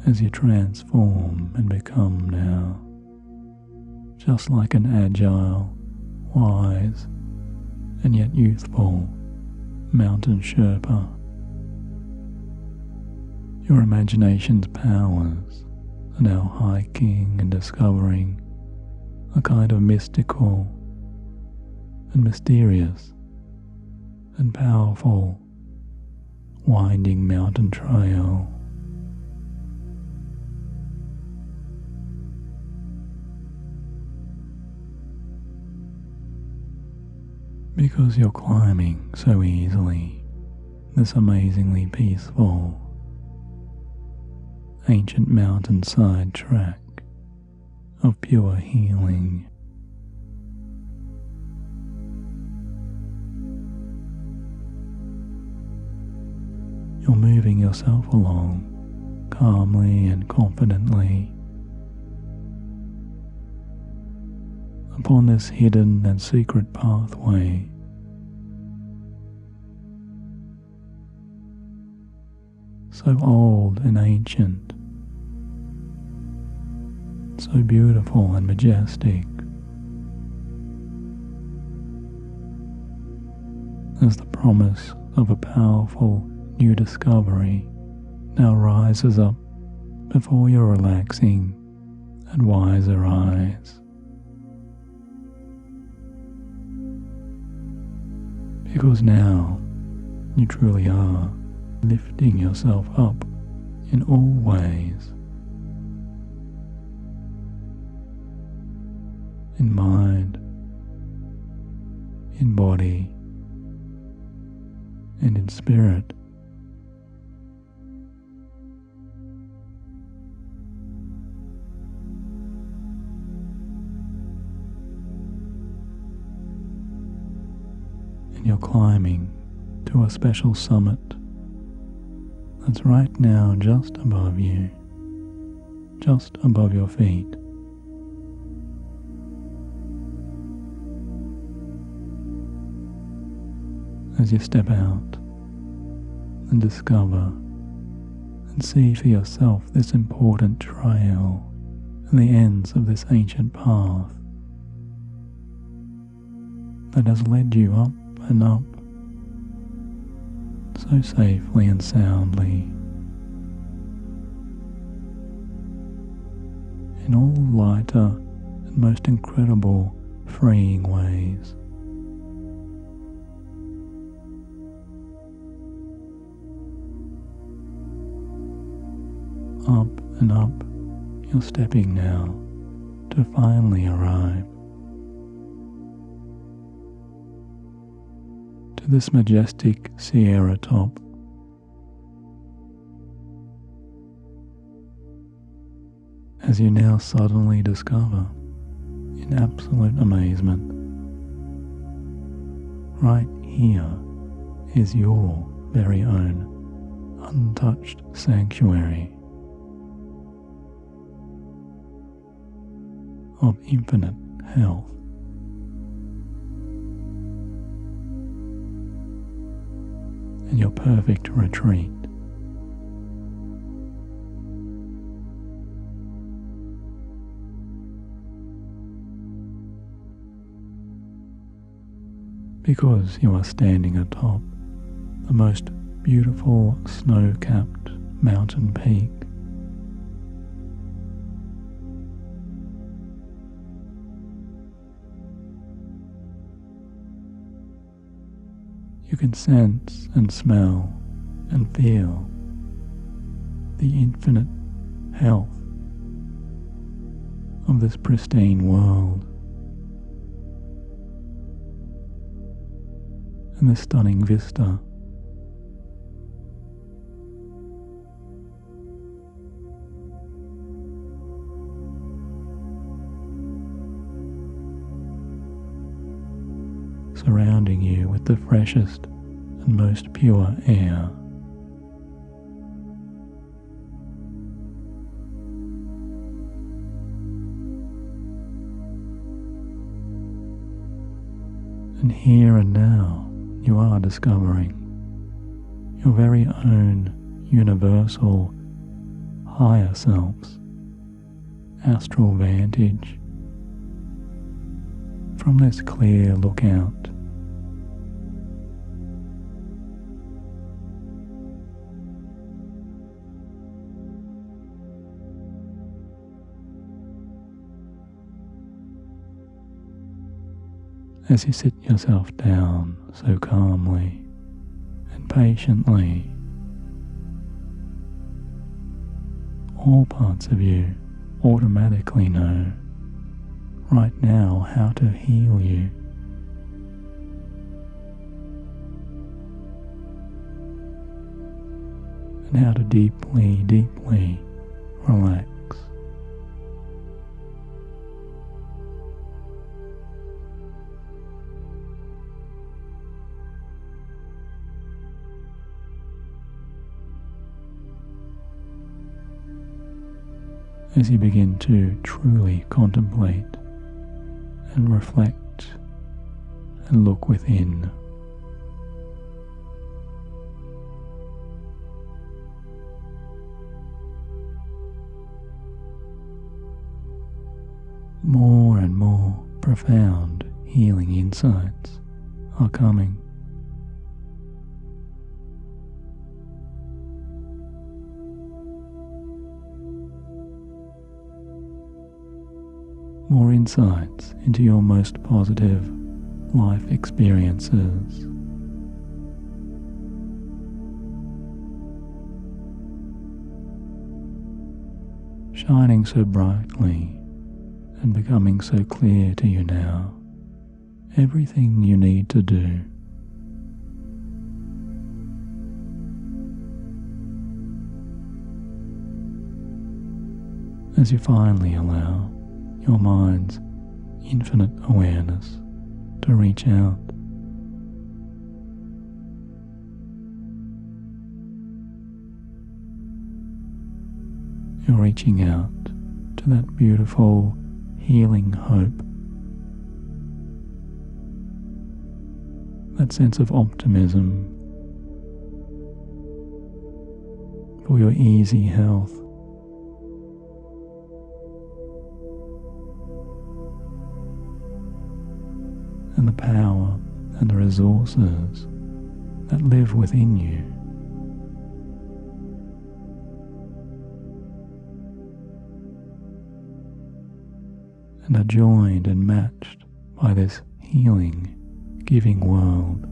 as you transform and become now just like an agile, wise, and yet youthful mountain Sherpa. Your imagination's powers are now hiking and discovering a kind of mystical and mysterious and powerful winding mountain trail. Because you're climbing so easily this amazingly peaceful ancient mountainside track of pure healing. You're moving yourself along calmly and confidently upon this hidden and secret pathway. So old and ancient, so beautiful and majestic, as the promise of a powerful new discovery now rises up before your relaxing and wiser eyes. Because now you truly are lifting yourself up in all ways, in mind, in body, and in spirit. And you're climbing to a special summit that's right now just above you, just above your feet. As you step out and discover and see for yourself this important trail and the ends of this ancient path that has led you up and up so safely and soundly in all lighter and most incredible freeing ways. Up and up you're stepping now to finally arrive to this majestic Sierra top. As you now suddenly discover, in absolute amazement, right here is your very own untouched sanctuary of infinite health. And your perfect retreat. Because you are standing atop the most beautiful snow-capped mountain peak. You can sense and smell and feel the infinite health of this pristine world and this stunning vista. Surrounding you with the freshest and most pure air. And here and now you are discovering your very own universal higher selves, astral vantage. From this clear lookout, as you sit yourself down so calmly and patiently, all parts of you automatically know right now how to heal you. And how to deeply, deeply relax. As you begin to truly contemplate and reflect and look within, more and more profound healing insights are coming. More insights into your most positive life experiences. Shining so brightly and becoming so clear to you now, everything you need to do. As you finally allow your mind's infinite awareness to reach out. You're reaching out to that beautiful healing hope, that sense of optimism for your easy health. And the power and the resources that live within you. And are joined and matched by this healing, giving world.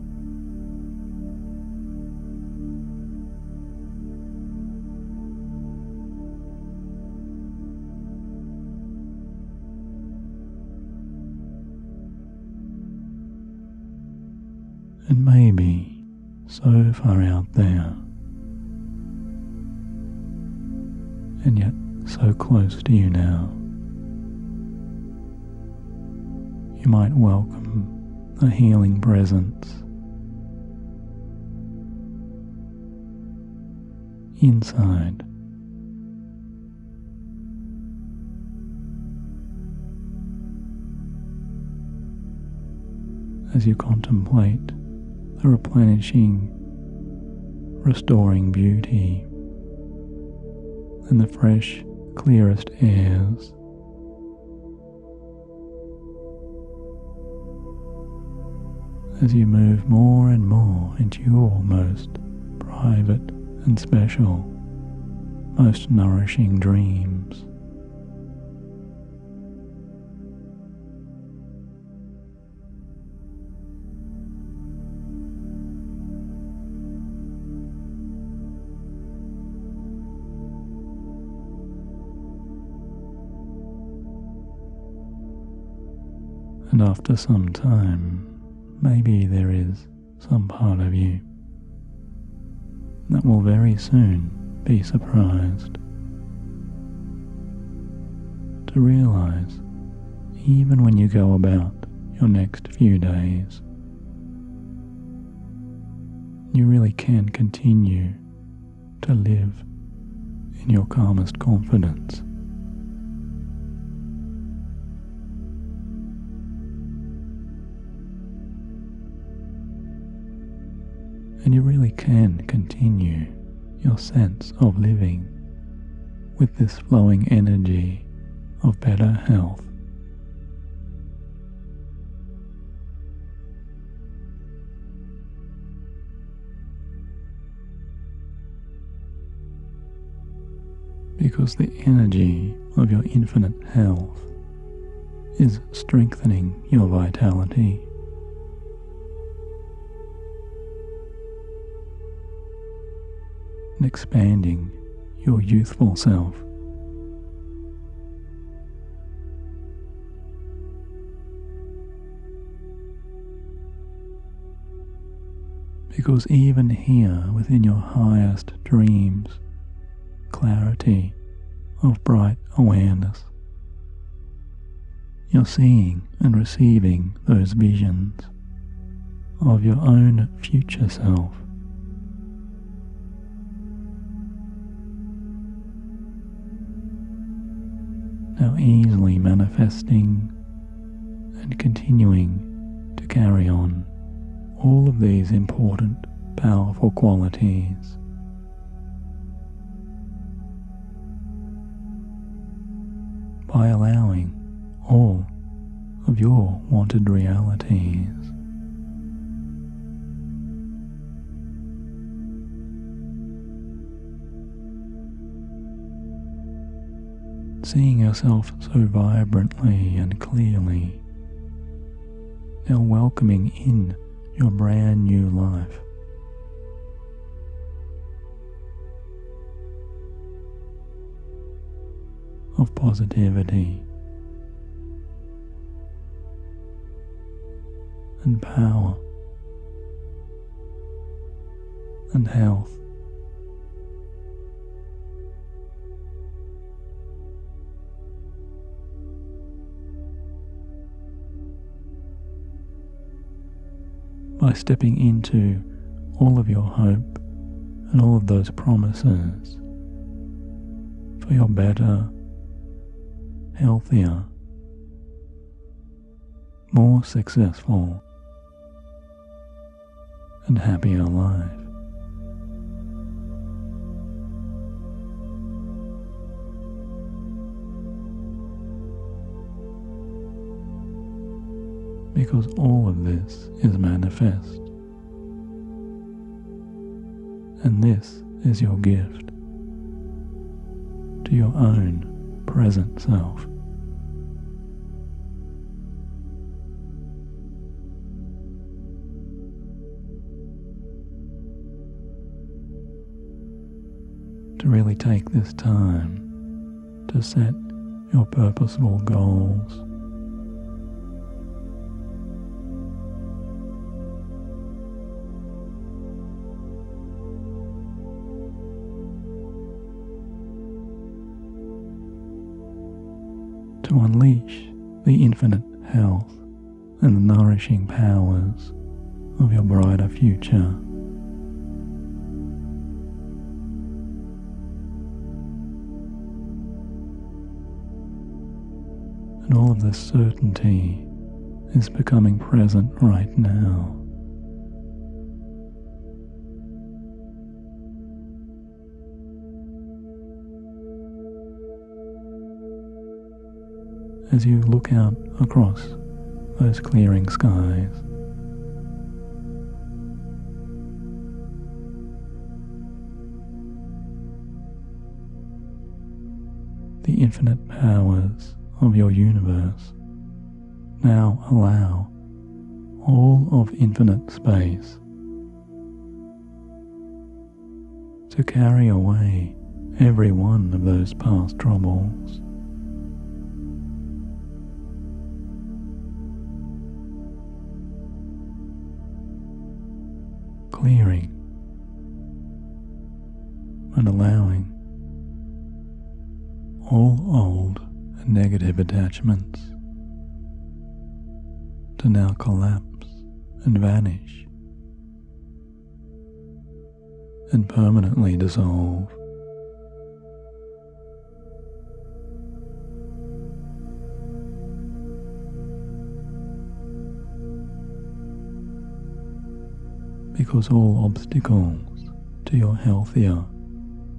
And maybe so far out there, and yet so close to you now, you might welcome a healing presence inside. As you contemplate the replenishing, restoring beauty and the fresh, clearest airs. As you move more and more into your most private and special, most nourishing dreams. And after some time, maybe there is some part of you that will very soon be surprised to realize, even when you go about your next few days, you really can continue to live in your calmest confidence. And you really can continue your sense of living with this flowing energy of better health. Because the energy of your infinite health is strengthening your vitality. And expanding your youthful self. Because even here within your highest dreams, clarity of bright awareness, you're seeing and receiving those visions of your own future self. Now easily manifesting and continuing to carry on all of these important, powerful qualities. By allowing all of your wanted realities seeing yourself so vibrantly and clearly, now welcoming in your brand new life. Of positivity and power and health. By stepping into all of your hope and all of those promises for your better, healthier, more successful and happier life. Because all of this is manifest, and this is your gift to your own present self. To really take this time to set your purposeful goals, to unleash the infinite health and the nourishing powers of your brighter future. And all of this certainty is becoming present right now. As you look out across those clearing skies, the infinite powers of your universe now allow all of infinite space to carry away every one of those past troubles. Clearing and allowing all old and negative attachments to now collapse and vanish and permanently dissolve. Because all obstacles to your healthier,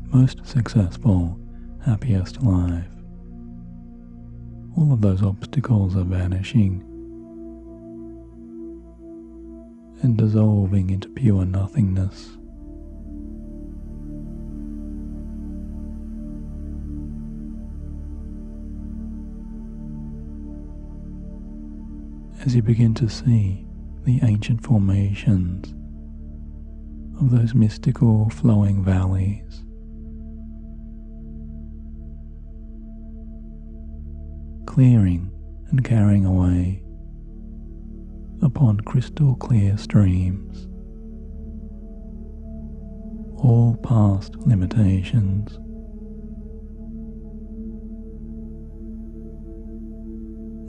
most successful happiest life. All of those obstacles are vanishing and dissolving into pure nothingness. As you begin to see the ancient formations of those mystical flowing valleys, clearing and carrying away upon crystal clear streams all past limitations,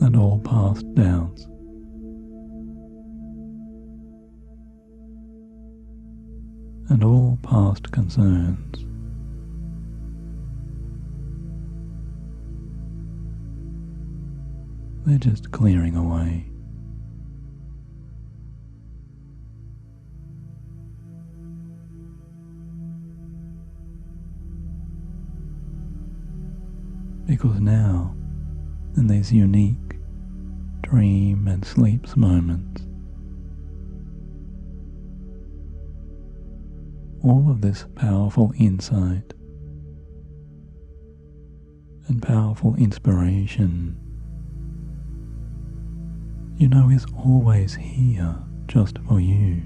and all past doubts. And all past concerns. They're just clearing away. Because now, in these unique dream and sleep moments, all of this powerful insight and powerful inspiration, you know, is always here just for you.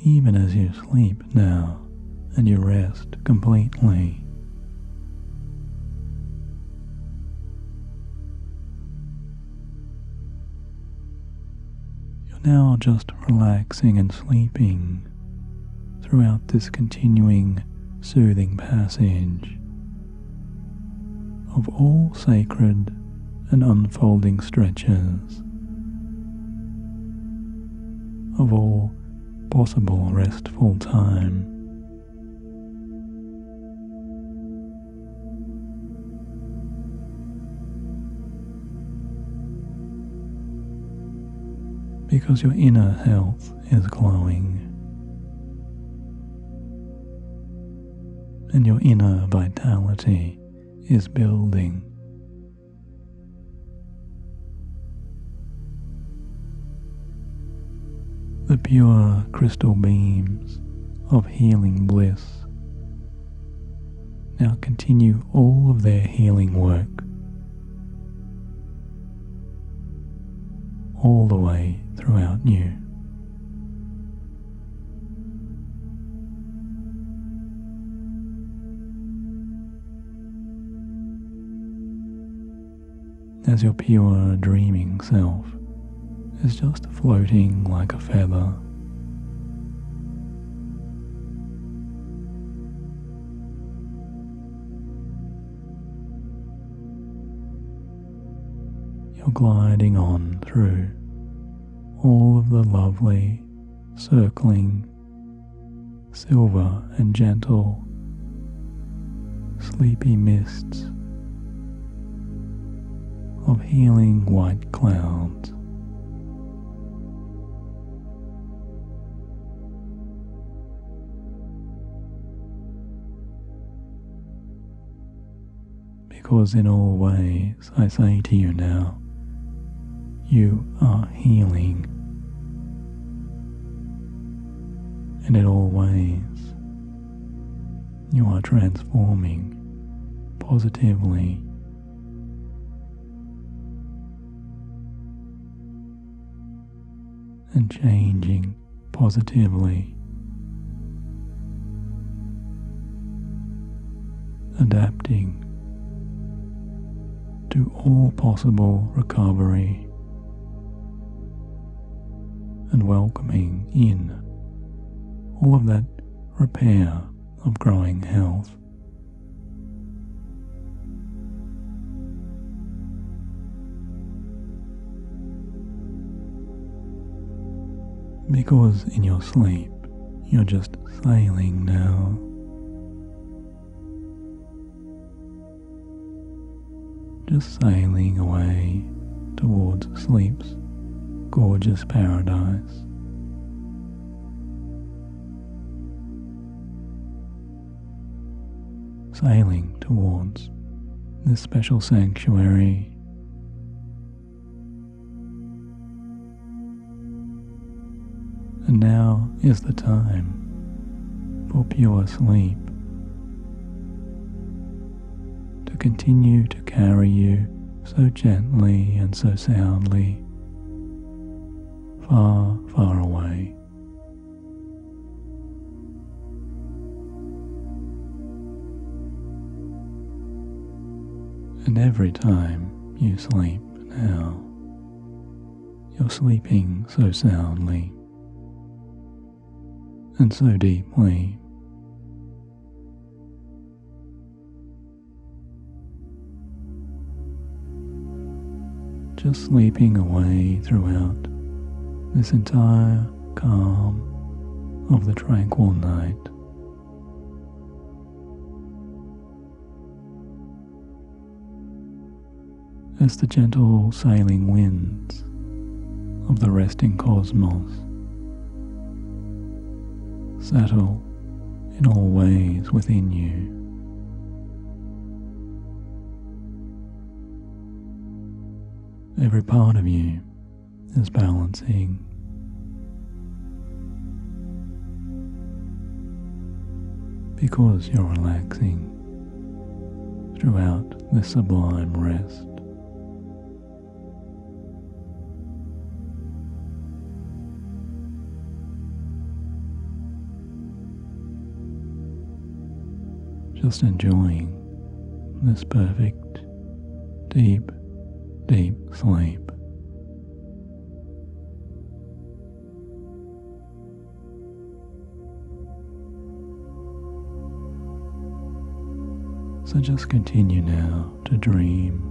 Even as you sleep now and you rest completely, now just relaxing and sleeping throughout this continuing soothing passage of all sacred and unfolding stretches of all possible restful time. Because your inner health is glowing and your inner vitality is building. The pure crystal beams of healing bliss now continue all of their healing work all the way throughout you. As your pure dreaming self is just floating like a feather, you're gliding on through all of the lovely, circling, silver and gentle, sleepy mists of healing white clouds. Because in all ways, I say to you now, you are healing. And in all ways, you are transforming positively. And changing positively. Adapting to all possible recovery and welcoming in all of that repair of growing health. Because in your sleep, you're just sailing now. Just sailing away towards sleep's gorgeous paradise. Sailing towards this special sanctuary, and now is the time for pure sleep to continue to carry you so gently and so soundly far, far away. And every time you sleep now, you're sleeping so soundly and so deeply. Just sleeping away throughout this entire calm of the tranquil night. As the gentle sailing winds of the resting cosmos settle in all ways within you. Every part of you is balancing. Because you're relaxing throughout this sublime rest. Just enjoying this perfect, deep, deep sleep. So just continue now to dream.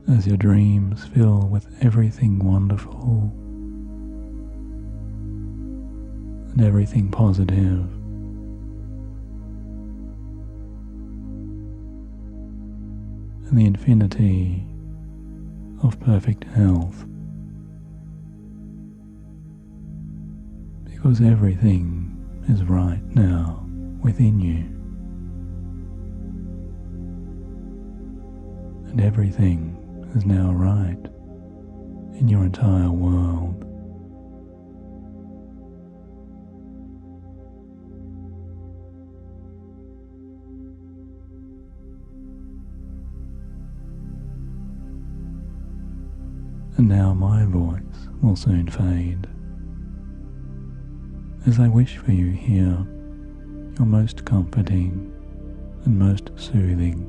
As your dreams fill with everything wonderful and everything positive, and the infinity of perfect health, because everything is right now within you, and everything is now right in your entire world. And now my voice will soon fade, as I wish for you here your most comforting and most soothing,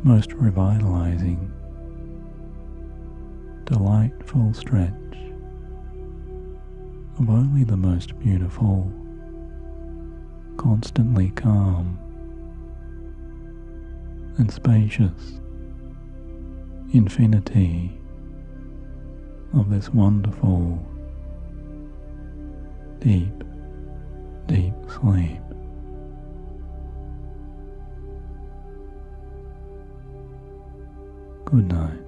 most revitalizing, delightful stretch of only the most beautiful, constantly calm and spacious infinity of this wonderful, deep, deep sleep. Good night.